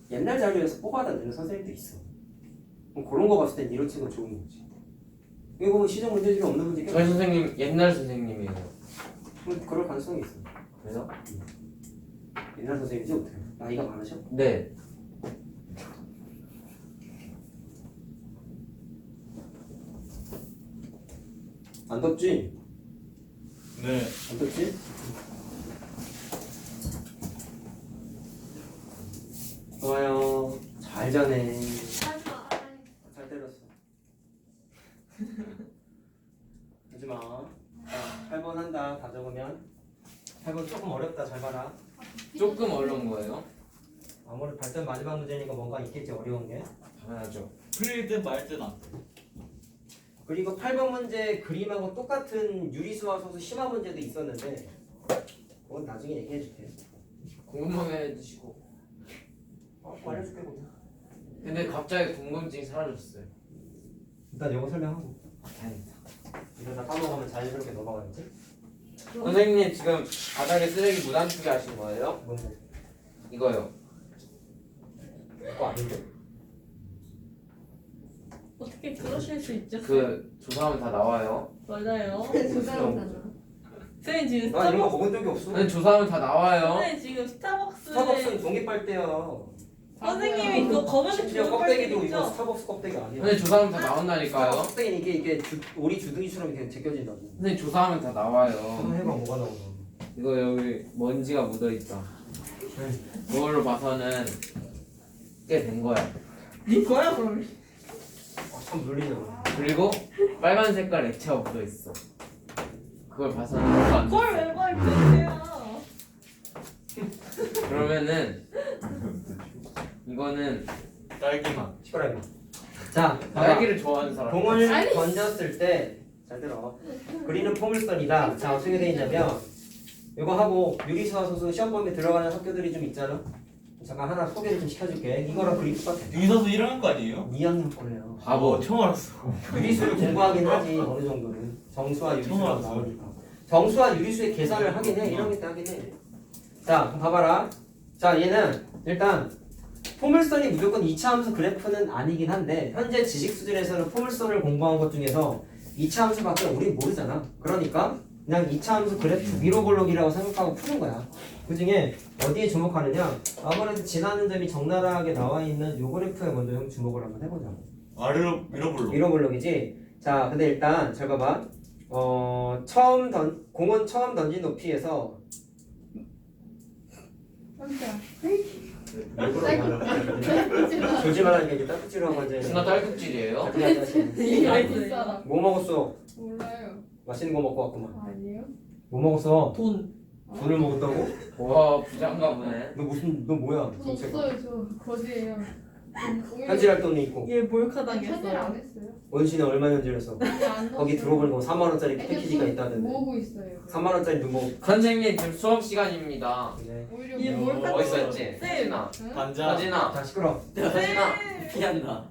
[SPEAKER 1] 옛날 자료에서 뽑아다 내는 선생님도 있어. 그럼 그런 거 봤을 땐 이런 책은 좋은 거지. 이거 보면 시중 문제집이 없는 문제 꽤
[SPEAKER 2] 저희 선생님 옛날 선생님이에요.
[SPEAKER 1] 그럴 가능성이 있어.
[SPEAKER 2] 그래서?
[SPEAKER 1] 옛날 선생님이지 어떻게? 나이가 많으셔?
[SPEAKER 2] 네.
[SPEAKER 1] 안 덥지?
[SPEAKER 3] 네.
[SPEAKER 1] 안 덥지? 좋아요. 잘 자네.
[SPEAKER 5] 하지마.
[SPEAKER 1] 잘 때렸어. 하지마. 자, 8번 한다. 다 적으면. 8번 조금 어렵다. 잘 봐라.
[SPEAKER 2] 조금 어려운 거예요?
[SPEAKER 1] 아무래도 발전 마지막 문제니까 뭔가 있겠지. 어려운 게.
[SPEAKER 2] 당연하죠.
[SPEAKER 3] 풀릴 땐 말 땐 안 돼.
[SPEAKER 1] 그리고 8번 문제 그림하고 똑같은 유리수와 소수 심화 문제도 있었는데 그건 나중에 얘기해 줄게.
[SPEAKER 2] 궁금하게 해주시고.
[SPEAKER 1] 말해줄게 그냥.
[SPEAKER 2] 근데 갑자기 궁금증이 사라졌어요.
[SPEAKER 1] 일단 이거 설명하고. 다행이다. 이러다 까먹으면 자연스럽게 넘어가야지.
[SPEAKER 2] 선생님 지금 바닥에 쓰레기 무단 투기하신 거예요?
[SPEAKER 1] 뭔데?
[SPEAKER 2] 이거요.
[SPEAKER 1] 그거 아닌데?
[SPEAKER 4] 어떻게 그러실 수 있죠?
[SPEAKER 2] 그 조사하면 다 나와요.
[SPEAKER 4] 맞아요.
[SPEAKER 5] 부담이잖아.
[SPEAKER 4] 선생님 지금
[SPEAKER 1] 나 이런 거
[SPEAKER 4] 스타벅스
[SPEAKER 1] 먹은 적이 없어.
[SPEAKER 2] 근데 조사하면 다 나와요.
[SPEAKER 4] 선생님 지금 스타벅스에
[SPEAKER 1] 스타벅스는 종이 빨대야.
[SPEAKER 4] 선생님이 그거 검은색
[SPEAKER 1] 심지어
[SPEAKER 4] 주먹
[SPEAKER 1] 껍데기도
[SPEAKER 4] 빨대
[SPEAKER 1] 이거
[SPEAKER 4] 있죠?
[SPEAKER 1] 스타벅스 껍데기 아니야.
[SPEAKER 2] 근데 조사하면 다 나온다니까요.
[SPEAKER 1] 껍데기는 이게 오리 주둥이처럼 이렇게 제껴진다고.
[SPEAKER 2] 선생님 조사하면 다 나와요.
[SPEAKER 1] 한번 해봐 뭐가 나오나.
[SPEAKER 2] 이거 여기 먼지가 묻어있다. 그걸로 봐서는 꽤 된 거야.
[SPEAKER 4] 네 거야 그럼.
[SPEAKER 1] 참 놀리네.
[SPEAKER 2] 그리고 빨간 색깔 액체가 묻어있어. 그걸 봐서는 별로 안
[SPEAKER 4] 그걸
[SPEAKER 2] 됐어.
[SPEAKER 4] 왜 봐, 이렇게.
[SPEAKER 2] 그러면은 이거는
[SPEAKER 3] 딸기맛.
[SPEAKER 1] 시끄러워. 자, 봐봐.
[SPEAKER 2] 딸기를 좋아하는 사람.
[SPEAKER 1] 공을 던졌을 때 잘 들어. 그리는 포물선이다. 자, 어떻게 돼 있냐면 이거 하고 유리수와 소수 시험 범위 들어가는 학교들이 좀 있잖아. 잠깐 하나 소개를 좀 시켜줄게. 이거랑 그림 똑같아.
[SPEAKER 3] 유서도 1학년 거 아니에요?
[SPEAKER 1] 2학년 거래요.
[SPEAKER 2] 바보.
[SPEAKER 3] 처음 알았어.
[SPEAKER 1] 유리수를 공부하긴 하지 어느 정도는. 정수와 유리수가
[SPEAKER 3] 처음 알았어.
[SPEAKER 1] 나오니까. 정수와 유리수의 계산을 하긴 해. 1학년 때 하긴 해. 자, 그럼 봐봐라. 자, 얘는 일단 포물선이 무조건 2차 함수 그래프는 아니긴 한데 현재 지식 수준에서는 포물선을 공부한 것 중에서 2차 함수밖에 우리 모르잖아. 그러니까 그냥 2차 함수 그래프 위로 볼록이라고 생각하고 푸는 거야. 그 중에 어디에 주목하느냐? 아무래도 지나는 점이 적나라하게 나와 있는 요 그래프에 먼저 형 주목을 한번 해보자.
[SPEAKER 3] 아래로 밀어볼로.
[SPEAKER 1] 위로 볼록이지. 자, 근데 일단 잘 봐봐. 공은 처음 던진 높이에서 조지만 하니까 이제 따뜻지로 하고 이제
[SPEAKER 2] 누나 딸꾹질이에요?
[SPEAKER 4] 비싸다.
[SPEAKER 1] 뭐 먹었어?
[SPEAKER 5] 몰라요.
[SPEAKER 1] 맛있는 거 먹고 왔구만.
[SPEAKER 5] 아니에요?
[SPEAKER 1] 뭐 먹었어?
[SPEAKER 4] 돈.
[SPEAKER 1] 돈을 먹었다고?
[SPEAKER 2] 와 부장가 보네.
[SPEAKER 1] 너 뭐야?
[SPEAKER 5] 돈 없어요. 저 거지예요.
[SPEAKER 1] 현질할 돈이 있고
[SPEAKER 4] 얘 몰카
[SPEAKER 5] 현질 안
[SPEAKER 4] 당했어.
[SPEAKER 5] 했어요.
[SPEAKER 1] 원신은 얼마 현질했어? 거기 들어보니까 3만 원짜리 패키지가 있다던데.
[SPEAKER 5] 모으고 있어요.
[SPEAKER 1] 3만 원짜리 누구?
[SPEAKER 2] 선생님 지금 수업 시간입니다.
[SPEAKER 1] 그래.
[SPEAKER 5] 오히려
[SPEAKER 4] 얘
[SPEAKER 5] 모으고
[SPEAKER 4] 몰카
[SPEAKER 2] 뭐 있었지?
[SPEAKER 4] 쌤.
[SPEAKER 2] 서진아.
[SPEAKER 3] 반자.
[SPEAKER 2] 서진아.
[SPEAKER 1] 자 시끄러.
[SPEAKER 2] 서진아.
[SPEAKER 7] 피한다.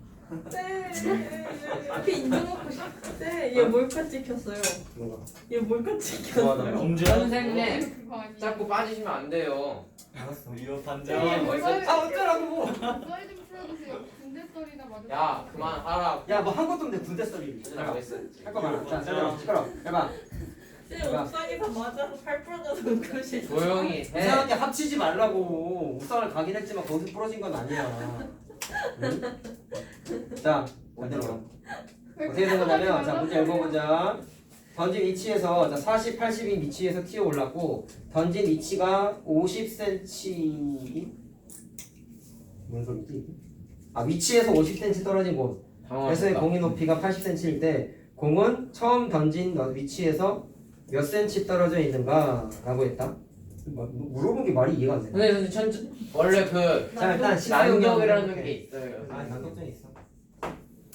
[SPEAKER 4] 앞에 인정하고 싶대. 얘 몰카 찍혔어요.
[SPEAKER 1] 뭐가?
[SPEAKER 4] 얘 몰카 찍혔어.
[SPEAKER 1] 좋아하나?
[SPEAKER 3] 범죄.
[SPEAKER 2] 선생님
[SPEAKER 5] 그거 아니에요.
[SPEAKER 2] 자꾸 빠지시면 안 돼요.
[SPEAKER 1] 알았어.
[SPEAKER 3] 이거
[SPEAKER 4] 얘
[SPEAKER 3] 반자.
[SPEAKER 4] 몰카
[SPEAKER 1] 아 어쩌라고?
[SPEAKER 5] 썰 좀 풀어주세요. 군대 썰이나 맞아.
[SPEAKER 2] 야 그만하라.
[SPEAKER 1] 야 뭐 한 것도 없는데 군대 썰이.
[SPEAKER 2] 서진아 뭐 있어?
[SPEAKER 1] 할거 많아. 자 시끄러. 해봐.
[SPEAKER 4] 쌤 옥상에서 맞아서 팔 부러져서 그러시.
[SPEAKER 2] 조용히 해.
[SPEAKER 1] 이상하게 합치지 말라고. 옥상을 가긴 했지만 거기서 부러진 건 아니야. 응? 자, 반대로. 어떻게 된 거냐면, 자, 문제 읽어보자. 던진 위치에서, 자, 40, 80인 위치에서 튀어 올랐고, 던진 위치가 50cm. 뭔 소리지? 아, 위치에서 50cm 떨어진 곳. 그래서 공의 높이가 80cm일 때, 공은 처음 던진 위치에서 몇 cm 떨어져 있는가? 라고 했다. 물어본 게 말이 이해가 안 돼.
[SPEAKER 2] 선생님 원래 그
[SPEAKER 1] 자, 일단
[SPEAKER 2] 난격이라는 게 있어요.
[SPEAKER 1] 아, 난독증 있어.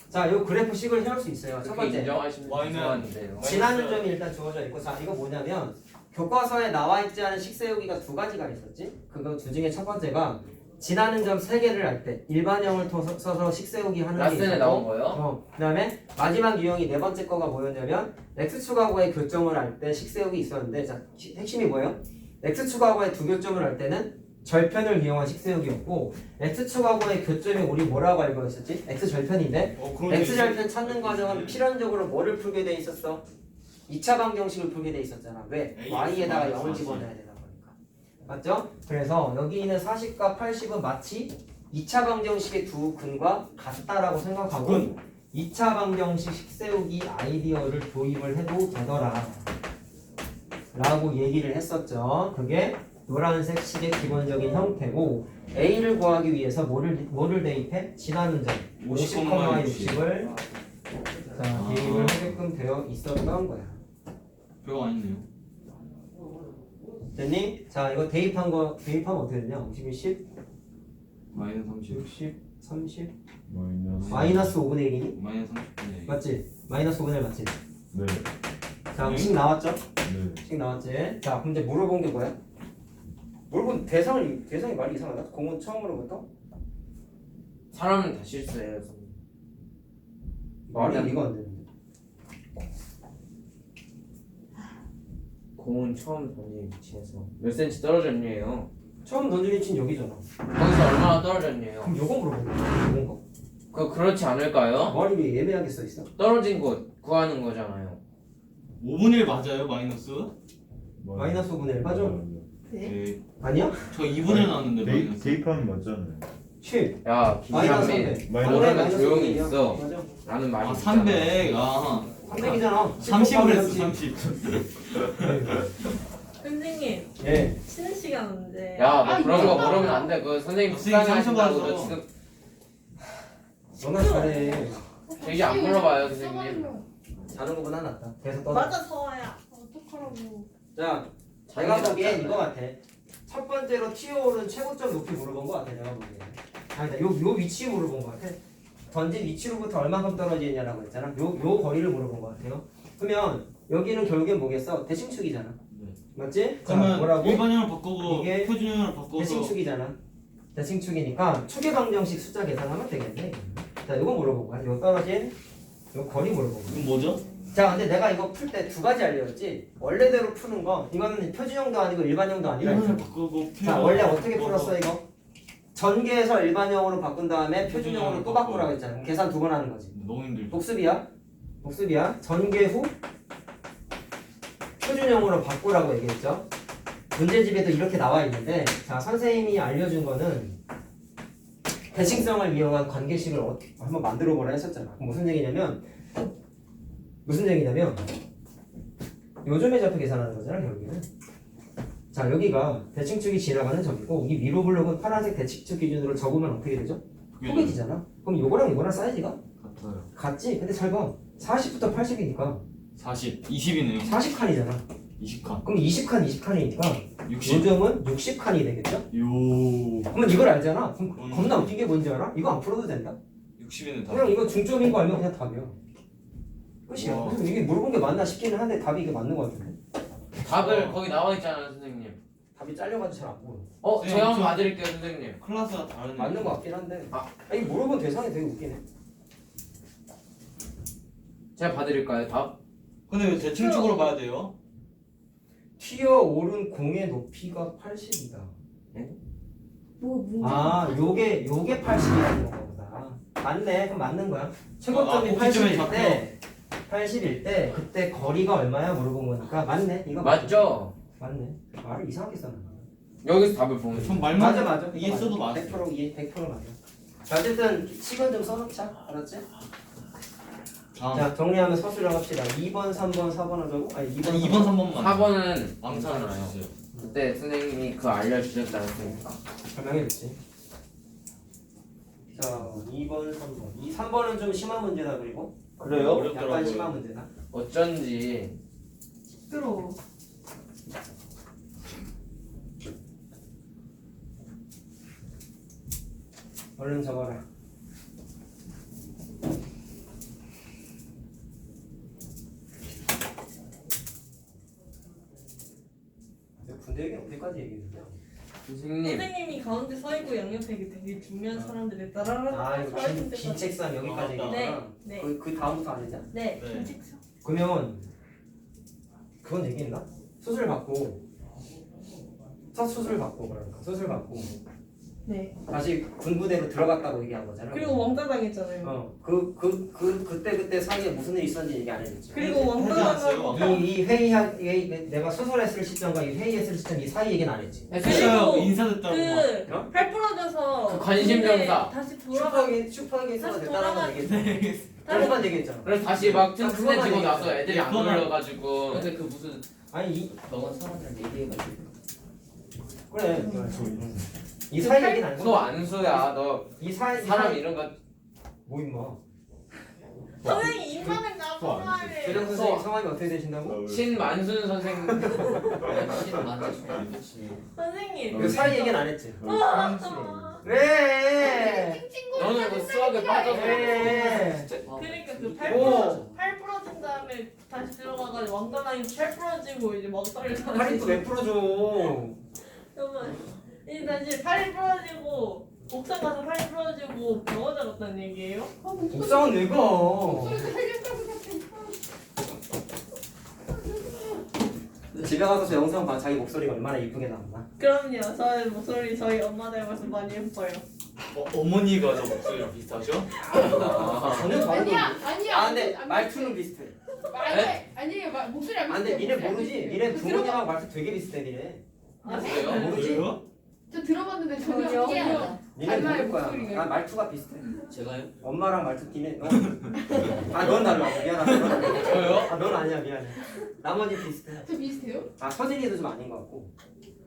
[SPEAKER 1] 자, 요 그래프식을 해올 수 있어요. 첫
[SPEAKER 2] 그렇게
[SPEAKER 1] 번째.
[SPEAKER 2] 인정하시면
[SPEAKER 3] 와인은-
[SPEAKER 2] 죄송한데요.
[SPEAKER 1] 지나는 점이 일단 주어져 있고, 자, 이거 뭐냐면 교과서에 나와 있지 않은 식세우기가 두 가지가 있었지. 그거 두 중에 첫 번째가 지나는 점 세 개를 할 때 일반형을 써서 식세우기 하는 게
[SPEAKER 2] 라센에
[SPEAKER 1] 있었고,
[SPEAKER 2] 나온 거요?
[SPEAKER 1] 그다음에 마지막 유형이 네 번째 거가 뭐였냐면 x축하고의 교점을 할 때 식세우기 있었는데, 자, 핵심이 뭐예요? x축하고의 두 교점을 할 때는 절편을 이용한 식세우기였고, x축하고의 교점이 우리 뭐라고 알고 있었지? x절편인데 x절편 찾는 과정은 필연적으로 뭐를 풀게 돼 있었어? 2차 방정식을 풀게 돼 있었잖아. 왜? y에다가 0을 집어넣어야 되다 보니까. 맞죠? 그래서 여기 있는 40과 80은 마치 2차 방정식의 두 근과 같다라고 생각하고 2차 방정식 식세우기 아이디어를 도입을 해도 되더라 라고 얘기를 했었죠. 그게 노란색 식의 기본적인 형태고, A를 구하기 위해서 뭐를 대입해? 지나는 점 50,60을 대입을 하게끔 되어 있었던 거야.
[SPEAKER 3] 별거 아니네요.
[SPEAKER 1] 됐니? 자, 이거 대입하면 어떻게 되냐? 50, 10,
[SPEAKER 3] 마이너스 30.
[SPEAKER 1] 60, 30
[SPEAKER 6] 마이너스.
[SPEAKER 1] 마이너스 5분의 1이니?
[SPEAKER 3] 마이너스 30분의
[SPEAKER 1] 맞지? 마이너스 5분의 1 맞지?
[SPEAKER 6] 네.
[SPEAKER 1] 자, 식 나왔죠?
[SPEAKER 6] 네.
[SPEAKER 1] 식 나왔지? 자, 그럼 이제 물어본 게 뭐야? 물어본 대상이 말이 이상하다? 공은 처음으로부터?
[SPEAKER 2] 사람은 다 실수해요. 선생님.
[SPEAKER 1] 말이 이해가 안 되는데.
[SPEAKER 2] 공은 처음 던진 위치에서 몇 센치 떨어졌냐요?
[SPEAKER 1] 처음 던진 위치는 여기잖아.
[SPEAKER 2] 거기서 얼마나 떨어졌냐요?
[SPEAKER 1] 그럼 요거 물어본 거야. 요건 거.
[SPEAKER 2] 그렇지 않을까요?
[SPEAKER 1] 말이 왜 애매하게 써 있어?
[SPEAKER 2] 떨어진 곳 구하는 거잖아요.
[SPEAKER 3] 5분의 1 맞아요 마이너스?
[SPEAKER 1] 마이너스 5분의 1 맞아?
[SPEAKER 3] 네.
[SPEAKER 1] 아니야?
[SPEAKER 3] 저 2분의 1 나왔는데 마이너스.
[SPEAKER 6] 대입하면 맞잖아요.
[SPEAKER 1] 10
[SPEAKER 2] 야
[SPEAKER 1] 마이너스
[SPEAKER 2] 김현민
[SPEAKER 1] 300
[SPEAKER 6] 마이너스
[SPEAKER 2] 그러면 조용히
[SPEAKER 1] 300이야.
[SPEAKER 2] 있어.
[SPEAKER 1] 맞아.
[SPEAKER 2] 나는 말이
[SPEAKER 3] 아 300. 아
[SPEAKER 1] 300이잖아
[SPEAKER 3] 30을 했어 30.
[SPEAKER 4] 선생님
[SPEAKER 1] 예
[SPEAKER 4] 쉬는 시간 언제?
[SPEAKER 2] 야너 그런 거
[SPEAKER 5] 이거
[SPEAKER 2] 물으면 안 돼. 그 선생님
[SPEAKER 3] 선생님
[SPEAKER 2] 불쌍해하신다고 너
[SPEAKER 3] 상처받아서.
[SPEAKER 2] 지금
[SPEAKER 1] 너나 잘해
[SPEAKER 2] 되게 안 물어봐요 선생님.
[SPEAKER 5] 써가지고.
[SPEAKER 1] 자는 거보다 낫다 그래서 떠
[SPEAKER 4] 맞아 서아야.
[SPEAKER 5] 어떡하라고.
[SPEAKER 1] 자 내가 보기엔 이거 같아 첫 번째로 튀어오른 최고점 높이 물어본 거 같아 내가 보기엔 아니다 요 위치 물어본 거 같아 던진 위치로부터 얼마큼 떨어지느냐라고 했잖아 요 거리를 물어본 거 같아요 그러면 여기는 결국엔 뭐겠어 대칭축이잖아
[SPEAKER 3] 네.
[SPEAKER 1] 맞지? 자
[SPEAKER 3] 그러면
[SPEAKER 1] 뭐라고?
[SPEAKER 3] 일반형을 바꾸고
[SPEAKER 1] 이게
[SPEAKER 3] 표준형을 바꿔서
[SPEAKER 1] 대칭축이잖아 대칭축이니까 축의 방정식 숫자 계산하면 되겠네 자 이거 물어본 거야 요 떨어진 요 거리 물어본 거야
[SPEAKER 3] 이건 뭐죠?
[SPEAKER 1] 자 근데 내가 이거 풀 때 두 가지 알려줬지 원래대로 푸는 거 이거는 표준형도 아니고 일반형도 아니라
[SPEAKER 3] 일반형
[SPEAKER 1] 했어.
[SPEAKER 3] 바꾸고
[SPEAKER 1] 자 원래 어떻게 풀었어 이거? 전개해서 일반형으로 바꾼 다음에 표준형으로 또 바꾸라고 했잖아 그럼 계산 두 번 하는 거지
[SPEAKER 3] 너무 힘들죠.
[SPEAKER 1] 복습이야 전개 후 표준형으로 바꾸라고 얘기했죠 문제집에도 이렇게 나와 있는데 자 선생님이 알려준 거는 대칭성을 이용한 관계식을 한번 만들어 보라 했었잖아 그럼 무슨 얘기냐면 요점의 좌표 계산하는 거잖아 결국에는 자 여기가 대칭축이 지나가는 점이고 이 위로 블록은 파란색 대칭축 기준으로 접으면 어떻게 되죠? 포개지잖아 그럼 요거랑 이거랑 사이즈가
[SPEAKER 3] 같아요.
[SPEAKER 1] 같지? 근데 잘 봐 40부터 80이니까
[SPEAKER 3] 40, 20이네요.
[SPEAKER 1] 40칸이잖아
[SPEAKER 3] 20칸.
[SPEAKER 1] 그럼 20칸이니까
[SPEAKER 3] 60.
[SPEAKER 1] 요점은 60칸이 되겠죠?
[SPEAKER 3] 요.
[SPEAKER 1] 그러면 이걸 알잖아 그럼 겁나 웃긴 게 뭔지 알아? 이거 안 풀어도 된다
[SPEAKER 3] 60이는 다.
[SPEAKER 1] 그냥 이거 중점인 거 알면 그냥 답이야 끝이야
[SPEAKER 3] 와.
[SPEAKER 1] 그래서 이게 물어본 게 맞나 싶기는 한데 답이 이게 맞는 거 같은데
[SPEAKER 2] 답을 거기 나와 있잖아요 선생님.
[SPEAKER 1] 답이 잘려가지고 잘 안 보여
[SPEAKER 2] 제가
[SPEAKER 3] 선생님,
[SPEAKER 2] 한번 봐드릴게요 선생님.
[SPEAKER 3] 클래스가 다른.
[SPEAKER 1] 맞는 거 같긴 한데
[SPEAKER 2] 아.
[SPEAKER 1] 이 물어본 대상이 되게 웃기네
[SPEAKER 2] 제가 봐드릴까요 답?
[SPEAKER 3] 근데 왜 대칭축으로 봐야 돼요?
[SPEAKER 1] 튀어오른 공의 높이가 80이다
[SPEAKER 5] 뭐 문제?
[SPEAKER 1] 아 요게 80이라는 거보다 맞네 그럼 맞는 거야 최고점이
[SPEAKER 3] 꼭지점에
[SPEAKER 1] 80일 때 그때 거리가 얼마야 물어본 거니까 맞네 이거
[SPEAKER 2] 맞죠?
[SPEAKER 1] 맞네 말을 이상하게 썼나 봐
[SPEAKER 2] 여기서 답을 보면
[SPEAKER 3] 전 말만
[SPEAKER 1] 맞아
[SPEAKER 3] 이해했어도 맞아.
[SPEAKER 1] 100% 맞아 자, 어쨌든 시간 좀 써놓자 알았지?
[SPEAKER 3] 아,
[SPEAKER 1] 자 정리하면 서술을 합시다 2번 3번 4번 하자고? 아니 2번
[SPEAKER 3] 2번 3번만.
[SPEAKER 2] 4번은
[SPEAKER 3] 암산을
[SPEAKER 2] 괜찮아요.
[SPEAKER 3] 주세요.
[SPEAKER 2] 그때 선생님이 그거 알려주셨다 했으니까.
[SPEAKER 1] 설명해줬지 자 2번 3번 3번은 좀 심한 문제다 그리고
[SPEAKER 3] 그래요?
[SPEAKER 1] 약간
[SPEAKER 3] 어렵더라고요.
[SPEAKER 1] 심한 문제다
[SPEAKER 2] 어쩐지
[SPEAKER 5] 들어.
[SPEAKER 1] 얼른 적어라 군대 얘기는 어디까지 얘기했는데?
[SPEAKER 2] 선생님
[SPEAKER 4] 선생님이 가운데 서 있고 양옆에 되게 중요한 사람들을 따라라라
[SPEAKER 1] 아 이거
[SPEAKER 4] 서있는
[SPEAKER 1] 긴
[SPEAKER 4] 데까지.
[SPEAKER 1] 책상 여기까지
[SPEAKER 3] 아,
[SPEAKER 1] 얘기했구나
[SPEAKER 4] 네.
[SPEAKER 1] 그 다음부터 안 되냐?
[SPEAKER 4] 네.
[SPEAKER 3] 네.
[SPEAKER 4] 긴 책상.
[SPEAKER 1] 그러면 그건 얘기했나? 수술 받고 첫 수술 받고 그러니까 수술 받고
[SPEAKER 4] 네.
[SPEAKER 1] 다시 군부대로 들어갔다고 얘기한 거잖아
[SPEAKER 4] 그리고 왕따 당했잖아요.
[SPEAKER 1] 그때 사이에 무슨 일이 있었는지 얘기 안 해줬지
[SPEAKER 4] 그리고
[SPEAKER 3] 하지
[SPEAKER 4] 왕따
[SPEAKER 3] 않았어요?
[SPEAKER 4] 당하고
[SPEAKER 1] 이 내가 수술했을 시점과 이 회의했을 시점 이 사이 얘기는 안 했지
[SPEAKER 3] 했어요.
[SPEAKER 4] 그리고
[SPEAKER 3] 인사됐다고.
[SPEAKER 1] 어?
[SPEAKER 4] 팔 부러져서
[SPEAKER 2] 그 관심
[SPEAKER 4] 군대
[SPEAKER 2] 병사.
[SPEAKER 4] 다시 돌아가
[SPEAKER 1] 슈퍼하게 있어가
[SPEAKER 4] 다시
[SPEAKER 1] 됐다라고
[SPEAKER 4] 돌아가-
[SPEAKER 1] 얘기했어 그것만 얘기했잖아
[SPEAKER 2] 그래서 다시 막
[SPEAKER 1] 그거만
[SPEAKER 2] 튼튼해지고 나서
[SPEAKER 1] 얘기했어.
[SPEAKER 2] 애들이 안
[SPEAKER 3] 그거만-
[SPEAKER 2] 놀려가지고
[SPEAKER 7] 근데 그 무슨
[SPEAKER 1] 아니
[SPEAKER 7] 너가 사람이랑 얘기해가지고
[SPEAKER 1] 그래 이 사이 얘기는 안
[SPEAKER 2] 소
[SPEAKER 1] 했어
[SPEAKER 2] 안수야 너
[SPEAKER 1] 이 사이
[SPEAKER 2] 사람 이런 거
[SPEAKER 1] 뭐 임마
[SPEAKER 4] 선생님 인간은 나무라래.
[SPEAKER 1] 재정 선생님 성함이 어떻게 되신다고?
[SPEAKER 2] 신만순 선생님
[SPEAKER 7] 시간 많아서 그렇지.
[SPEAKER 4] 선생님.
[SPEAKER 1] 그 사이 얘기는 안 했지
[SPEAKER 4] 아,
[SPEAKER 1] 왜?
[SPEAKER 2] 너는 그 수학에 빠져서
[SPEAKER 1] 왜?
[SPEAKER 4] 그러니까 그
[SPEAKER 1] 오.
[SPEAKER 4] 팔 부러진 다음에 다시 들어가가지고 왕따 당해서 팔 부러지고 이제 왕따를
[SPEAKER 1] 팔이 또 왜 풀어줘?
[SPEAKER 4] 잠깐만. 이 다시 팔이 부러지고 옥상 가서 팔이 부러지고 병원에 갔다는 얘기예요?
[SPEAKER 1] 옥상은 왜 가? 집에 가서 저 영상 봐. 자기 목소리가 얼마나 이쁘게 나왔나?
[SPEAKER 4] 그럼요. 저의 목소리 저희 엄마 닮아서 많이 예뻐요.
[SPEAKER 3] 어머니가 저 목소리랑 비슷하죠?
[SPEAKER 1] 전혀 다른
[SPEAKER 5] 아니야
[SPEAKER 1] 건데.
[SPEAKER 5] 아니야.
[SPEAKER 1] 아 근데
[SPEAKER 5] 안
[SPEAKER 1] 말투는 비슷해.
[SPEAKER 5] 아니에요 목소리 안
[SPEAKER 1] 아 근데
[SPEAKER 5] 비슷해요.
[SPEAKER 1] 니네 모르지? 니네 부모님하고 말투 되게 비슷해 니네.
[SPEAKER 4] 아,
[SPEAKER 2] 그래요?
[SPEAKER 1] 모르지?
[SPEAKER 3] 왜요?
[SPEAKER 5] 저 들어봤는데 전혀
[SPEAKER 4] 전혀.
[SPEAKER 5] 아니야.
[SPEAKER 1] 니네
[SPEAKER 5] 엄마의
[SPEAKER 1] 모를 거야.
[SPEAKER 5] 목소리가.
[SPEAKER 1] 난 말투가 비슷해.
[SPEAKER 3] 제가요?
[SPEAKER 1] 엄마랑 말투 티네. 넌 달라. 미안하다.
[SPEAKER 3] 저요?
[SPEAKER 1] 넌 아니야 미안해. 나머지 비슷해.
[SPEAKER 5] 저 비슷해요?
[SPEAKER 1] 서진이도 좀 아닌 것 같고.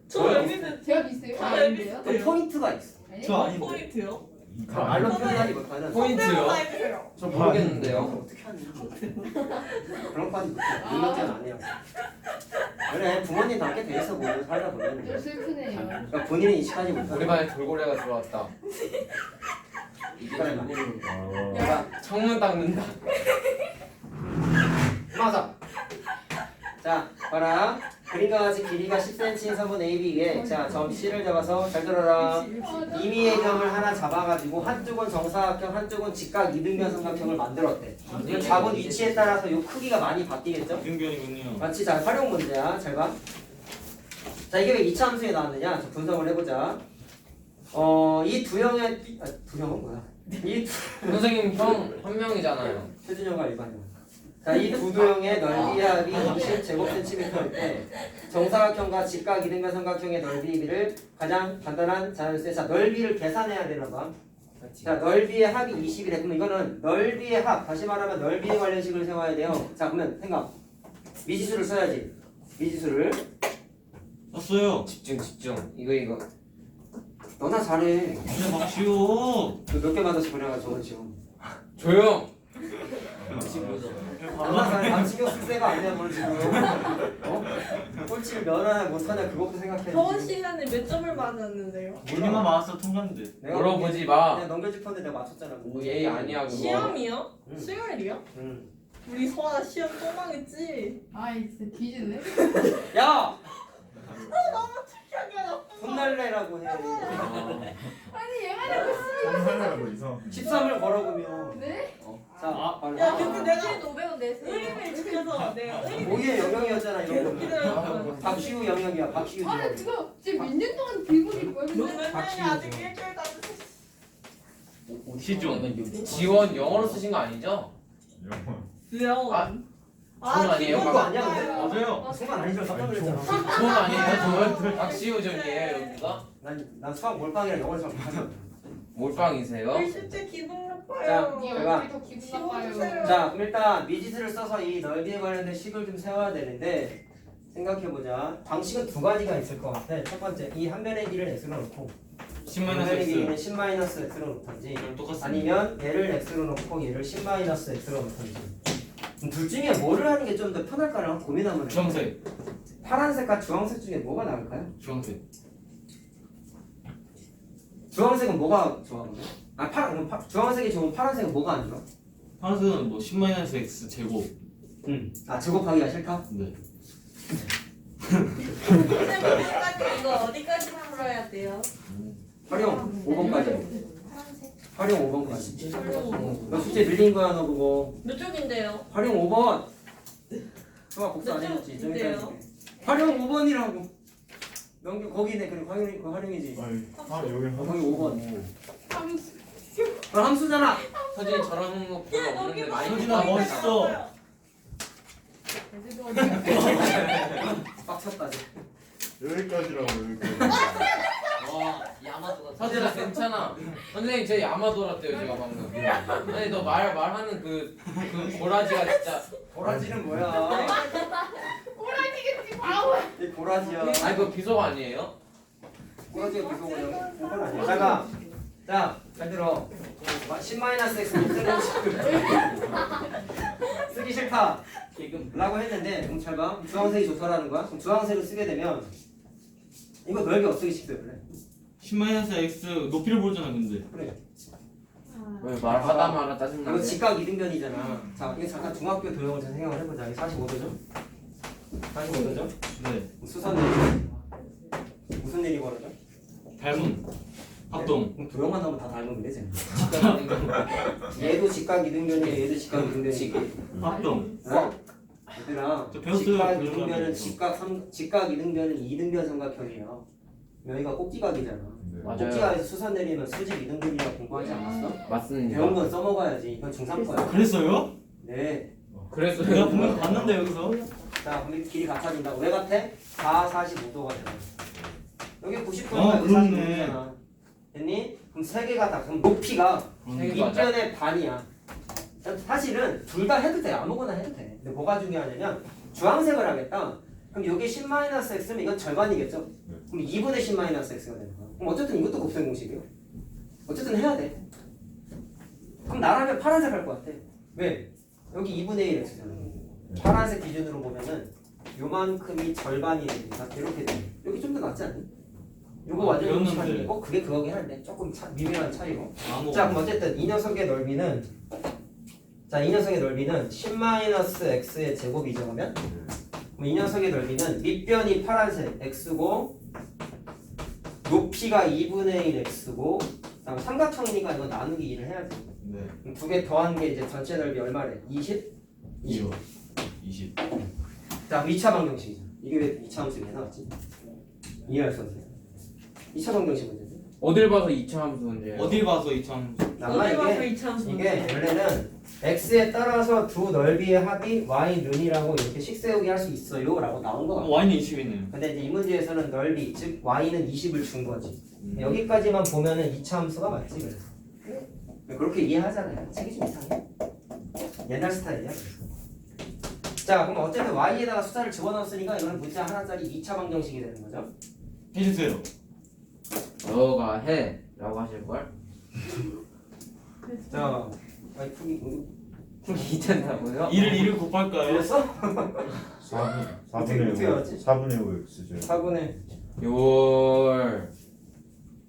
[SPEAKER 4] 저 여기는
[SPEAKER 5] 제가 비슷해요?
[SPEAKER 4] 저
[SPEAKER 5] 아닌데요?
[SPEAKER 1] 좀
[SPEAKER 4] 비슷해요.
[SPEAKER 1] 포인트가 있어.
[SPEAKER 5] 아니?
[SPEAKER 3] 저 아닌데.
[SPEAKER 4] 포인트요?
[SPEAKER 1] 말로 표현하지 못하는.
[SPEAKER 2] 포인트요?
[SPEAKER 4] 해주세요.
[SPEAKER 2] 저 모르겠는데요.
[SPEAKER 1] 어떻게 하냐? 그런 거까지 못해. 능력자는 아니야. 그래 부모님답게 돼 있어 보여 살다 보면.
[SPEAKER 5] 좀 슬프네요.
[SPEAKER 1] 그러니까 본인이 인식하지
[SPEAKER 2] 우리
[SPEAKER 1] 못하는.
[SPEAKER 2] 반에 돌고래가 들어왔다.
[SPEAKER 7] 이게
[SPEAKER 1] 그래,
[SPEAKER 7] 누구를
[SPEAKER 1] 야,
[SPEAKER 2] 창문 닦는다.
[SPEAKER 1] 맞아. 자, 봐라. 그림과 같이 길이가 10cm인 선분 AB에 자, 점 C를 잡아서 잘 들어라. 임의의 점을 하나 잡아가지고 한쪽은 정사각형, 한쪽은 직각 이등변 삼각형을 만들었대. 이거 잡은 위치에 따라서 이 크기가 많이 바뀌겠죠?
[SPEAKER 3] 이등변이군요.
[SPEAKER 1] 마치 자, 활용 문제야. 잘 봐. 자, 이게 왜 2차 함수에 나왔느냐? 자, 분석을 해보자. 이 두 형의 두 형은 뭐야? 이
[SPEAKER 2] 선생님 형 한 명이잖아요.
[SPEAKER 1] 표준형과 일반형. 자, 이 두 도형의 넓이의 합이 20제곱센티미터일 때 정사각형과 직각 이등변 삼각형의 넓이를 가장 간단한 자연수의 자 넓이를 계산해야 되나 봐. 자, 넓이의 합이 20이래. 그럼 이거는 넓이의 합, 다시 말하면 넓이의 관련식을 세워야 돼요. 자, 그러면 생각. 미지수를 써야지. 미지수를.
[SPEAKER 3] 왔어요.
[SPEAKER 2] 집중. 이거.
[SPEAKER 1] 너나 잘해.
[SPEAKER 3] 그냥 막 쉬워.
[SPEAKER 1] 너 몇 개 맞아서 그래가 저거 지금.
[SPEAKER 2] 조용.
[SPEAKER 1] 너나 잘해. 남 신경 쓸 새가 아니야, 뭘 지금. 꼴찌를 면하냐 못하냐 그것도 생각해.
[SPEAKER 4] 저번 시간에 몇 점을 맞았는데요?
[SPEAKER 3] 본인만 맞았어 통과인데.
[SPEAKER 2] 물어보지 마.
[SPEAKER 1] 그냥 넘겨줄 뻔데 내가 맞췄잖아.
[SPEAKER 2] 뭐 예의 아니야 그거.
[SPEAKER 4] 시험이요?
[SPEAKER 1] 응.
[SPEAKER 4] 수요일이요?
[SPEAKER 1] 응.
[SPEAKER 4] 우리 소아 시험 또 망했지?
[SPEAKER 5] 아이 진짜 뒤지네.
[SPEAKER 1] 야!
[SPEAKER 4] 특이하게
[SPEAKER 1] 혼날래라고 해.
[SPEAKER 5] 아니 얘가 자꾸
[SPEAKER 6] 하나가 더 이상.
[SPEAKER 1] 13을 걸어보면.
[SPEAKER 5] 네?
[SPEAKER 1] 자, 바로.
[SPEAKER 4] 야 근데 내가
[SPEAKER 5] 500원 내세요.
[SPEAKER 4] 의림을 지켜서 내가 의림을
[SPEAKER 1] 오히려 영역이었잖아, 이런
[SPEAKER 4] 계속
[SPEAKER 1] 거.
[SPEAKER 4] 기다렸거든.
[SPEAKER 1] 박시우 영역이야, 박시우
[SPEAKER 5] 아니
[SPEAKER 1] 영역.
[SPEAKER 5] 그거 지금 몇 년 동안 들고 있을 거예요?
[SPEAKER 4] 너
[SPEAKER 5] 근데?
[SPEAKER 4] 맨날이 아직 일주일도 안 됐어.
[SPEAKER 3] 시중.
[SPEAKER 2] 지원 영어로 쓰신 거 아니죠?
[SPEAKER 6] 영원.
[SPEAKER 2] 아,
[SPEAKER 4] 아,
[SPEAKER 2] 그건 아니에요?
[SPEAKER 1] 그거 아니야, 근데?
[SPEAKER 3] 맞아요.
[SPEAKER 1] 수만 아니죠, 깜짝 놀랐잖아.
[SPEAKER 2] 지원 아니에요? 지원? 박시우전이에요 여기가?
[SPEAKER 1] 난 수학 몰빵이랑 영어를 잘 못하잖아.
[SPEAKER 2] 몰빵이세요?
[SPEAKER 4] 우리 실제 기분
[SPEAKER 1] 자,
[SPEAKER 4] 나빠요.
[SPEAKER 5] 네
[SPEAKER 1] 제가-
[SPEAKER 5] 얼굴이 더 기분 나빠요.
[SPEAKER 4] 지워주세요.
[SPEAKER 1] 자, 그럼 일단 미지수를 써서 이 넓이에 관련된 식을 좀 세워야 되는데 생각해보자. 방식은 두 가지가 있을 것 같아. 첫 번째, 이 한 변의 길을 x로 놓고
[SPEAKER 3] 10
[SPEAKER 1] 한 변의 길이는
[SPEAKER 3] X.
[SPEAKER 1] 10-x로 놓던지
[SPEAKER 3] 똑같습니다.
[SPEAKER 1] 아니면 얘를 x로 놓고 얘를 10-x로 놓던지 둘 중에 뭐를 하는 게 좀 더 편할까를 한번 고민 한번 해요.
[SPEAKER 3] 주황색.
[SPEAKER 1] 파란색과 주황색 중에 뭐가 나을까요?
[SPEAKER 3] 주황색.
[SPEAKER 1] 주황색은 뭐가 좋아? 주황색이 좋으면 파란색은 뭐가 안 좋아?
[SPEAKER 3] 파란색은 뭐 10 X 제곱.
[SPEAKER 1] 아 제곱하기가 싫다?
[SPEAKER 3] 네.
[SPEAKER 4] 선생님 이거 어디까지 풀어야 돼요?
[SPEAKER 1] 활용 5번까지 활용 5번까지 너 숙제 밀린 거야 너 그거
[SPEAKER 4] 몇 쪽인데요?
[SPEAKER 1] 활용 5번 수학 복수 안
[SPEAKER 4] 몇
[SPEAKER 1] 해줬지 좀
[SPEAKER 4] 쪽인데요?
[SPEAKER 1] 이따 해줄게. 활용 5번이라고 명규 거기네 그리고 활용이 그 활용이지
[SPEAKER 6] 여기
[SPEAKER 1] 거기 5번
[SPEAKER 5] 함수.
[SPEAKER 1] 그럼 함수잖아
[SPEAKER 2] 서진이 저런 거 별로 없는데 많이
[SPEAKER 3] 서진아, 멋있어.
[SPEAKER 5] 애들도 어디
[SPEAKER 1] 빡쳤다
[SPEAKER 6] 여기까지라고 여기까지.
[SPEAKER 7] 와 야마토가
[SPEAKER 2] 서진아 괜찮아. 선생님 제 야마도라떼요 제가 방금. 아니 너 말하는 그 고라지가 진짜.
[SPEAKER 1] 고라지는 뭐야
[SPEAKER 5] 꼬라지겠지 바보.
[SPEAKER 1] 이 고라지야
[SPEAKER 2] 아니 그거 비속 아니에요?
[SPEAKER 1] 고라지가 비속어요 그건 아니야 자잘 들어 10-x는 쓰는 식을 쓰기 싫다 라고 했는데 그럼 잘 봐. 주황색이 좋다라는 거야. 그럼 주황색을 쓰게 되면 이거 넓이 어떻게 식별을 해?
[SPEAKER 3] 10 X 높이를 보잖아 근데.
[SPEAKER 1] 그래.
[SPEAKER 2] 왜 말하다 말아
[SPEAKER 1] 이거
[SPEAKER 2] 짜증나네.
[SPEAKER 1] 직각 이등변이잖아. 자, 이게 잠깐 중학교 도형을 좀 생각을 해보자. 이게 45도죠? 45도죠?
[SPEAKER 3] 네.
[SPEAKER 1] 수선 내리 무슨 일이 벌어져?
[SPEAKER 3] 닮은. 합동.
[SPEAKER 1] 그럼 도형만 나오면 다 닮으면 되지. 얘도 직각 이등변이야. 얘도 직각 이등변이야.
[SPEAKER 3] 합동.
[SPEAKER 1] 얘들아,
[SPEAKER 3] 저 배웠어요.
[SPEAKER 1] 직각
[SPEAKER 3] 그
[SPEAKER 1] 이등변은
[SPEAKER 3] 정도면.
[SPEAKER 1] 직각 이등변은 이등변 삼각형이야. 여기가 꼭지각이잖아.
[SPEAKER 2] 맞아요.
[SPEAKER 1] 꼭지각에서 수선 내리면 수직 이등분이라고 공부하지 않았어?
[SPEAKER 2] 맞습니다.
[SPEAKER 1] 배운 건 써먹어야지. 이건 중3거야.
[SPEAKER 3] 그랬어요?
[SPEAKER 1] 네.
[SPEAKER 2] 그래서
[SPEAKER 3] 내가 분명 봤는데 여기서.
[SPEAKER 1] 자, 그럼 길이 같아진다고. 왜 같아? 4, 45도가 되잖아. 여기 90도니까
[SPEAKER 3] 아,
[SPEAKER 1] 여기
[SPEAKER 3] 그렇네.
[SPEAKER 1] 45도잖아. 됐니? 그럼 세 개가 다 그럼 높이가
[SPEAKER 2] 세 개 맞아?
[SPEAKER 1] 밑변의 반이야. 사실은 둘 다 해도 돼. 아무거나 해도 돼. 근데 뭐가 중요하냐면 주황색을 하겠다. 그럼 여기 10-x면 이건 절반이겠죠?
[SPEAKER 6] 네.
[SPEAKER 1] 그럼 2분의 10-x가 되는 거야. 그럼 어쨌든 이것도 곱셈 공식이에요. 어쨌든 해야 돼. 그럼 나라면 파란색 할 것 같아. 왜? 여기 2분의 1x잖아. 파란색 기준으로 보면은 요만큼이 절반이 되니까 이렇게 돼. 여기 좀 더 낫지 않니? 요거 완전
[SPEAKER 3] 배웠는데.
[SPEAKER 1] 공식이고 그게 그거긴 한데 조금 미묘한 차이로.
[SPEAKER 3] 아무.
[SPEAKER 1] 자 그럼 어쨌든 이 녀석의 넓이는 이 녀석의 넓이는 10-x의 제곱이죠 그러면? 그럼 이 녀석의 넓이는 밑변이 파란색 x고 높이가 2분의 1 x고 그다음 삼각형이니까 이거 나누기 2를 해야지.
[SPEAKER 3] 네.
[SPEAKER 1] 두 개 더한 게 이제 전체 넓이 얼마래? 20?
[SPEAKER 3] 20. 20.
[SPEAKER 1] 자 2차 방정식이죠. 이게 왜 2차 함수에 나왔지? 이해할 수 없어요. 2차 방정식 문제죠.
[SPEAKER 2] 어딜 봐서 2차 함수 문제예요?
[SPEAKER 3] 어딜 봐서 이 참.
[SPEAKER 1] 아마
[SPEAKER 4] 어디 봐서
[SPEAKER 1] 이게
[SPEAKER 4] 이창수
[SPEAKER 1] 이게 원래는 x에 따라서 두 넓이의 합이 y는이라고 이렇게 식세우기 할 수 있어요 라고 나온 거 같아요.
[SPEAKER 3] 와인이 20이네요.
[SPEAKER 1] 근데 이제 이 문제에서는 넓이 즉 y는 20을 준 거지. 여기까지만 보면은 2차 함수가 맞지 그래서 그렇게 이해하잖아요. 책이 좀 이상해. 옛날 스타일이야. 그래서. 자 그럼 어쨌든 y에다가 숫자를 집어넣었으니까 이거는 문자 하나짜리 2차 방정식이 되는 거죠.
[SPEAKER 3] 해주세요.
[SPEAKER 2] 너가 해 라고 하실걸?
[SPEAKER 1] 자 아니 풀기
[SPEAKER 2] 이텐다고요?
[SPEAKER 3] 1을 곱할까요?
[SPEAKER 1] 들렸어?
[SPEAKER 6] 4분의
[SPEAKER 1] 어떻게 알았지?
[SPEAKER 6] 5 4분의 5 x죠.
[SPEAKER 1] 4분의
[SPEAKER 2] 열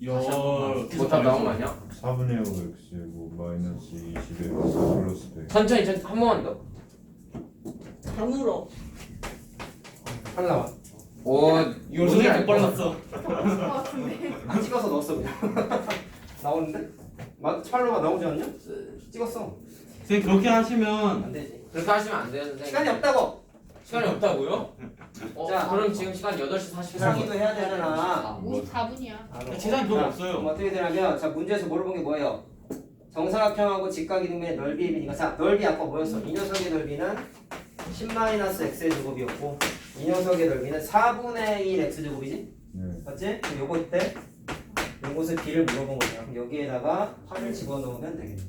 [SPEAKER 3] 열.
[SPEAKER 2] 뭐다 나온 거 아니야?
[SPEAKER 6] 4분의 5 x고 마이너스 20 x 플러스 100.
[SPEAKER 2] 천천히 한 번만 더.
[SPEAKER 4] 다 물어.
[SPEAKER 1] 하려와.
[SPEAKER 2] 오
[SPEAKER 3] 이거 선생님 못 빨랐어.
[SPEAKER 1] 찍어서 넣었어 그냥. 나오는데? 팔로가 나오지 않냐? 찍었어.
[SPEAKER 3] 선생님 그렇게 하시면
[SPEAKER 1] 안 되지.
[SPEAKER 2] 그렇게 하시면 안 돼요 선생님.
[SPEAKER 1] 시간이 없다고.
[SPEAKER 2] 시간이 없다고요?
[SPEAKER 1] 자,
[SPEAKER 2] 그럼 지금 시간 8시 44분.
[SPEAKER 1] 계산기도 해야 되잖아.
[SPEAKER 5] 54분이야.
[SPEAKER 3] 계산이 별로 없어요.
[SPEAKER 1] 그럼 어떻게 되냐면 자 문제에서 물어본 게 뭐예요? 정사각형하고 직각이동의 넓이의 비니까 자 넓이 아까 뭐였어? 이 녀석의 넓이는 10-x의 제곱이었고 이 녀석의 넓이는 4분의 1 x 제곱이지?
[SPEAKER 6] 네.
[SPEAKER 1] 맞지? 그럼 요거 때 요것을 b를 물어본 거야. 그럼 여기에다가 8을 집어넣으면 되겠네.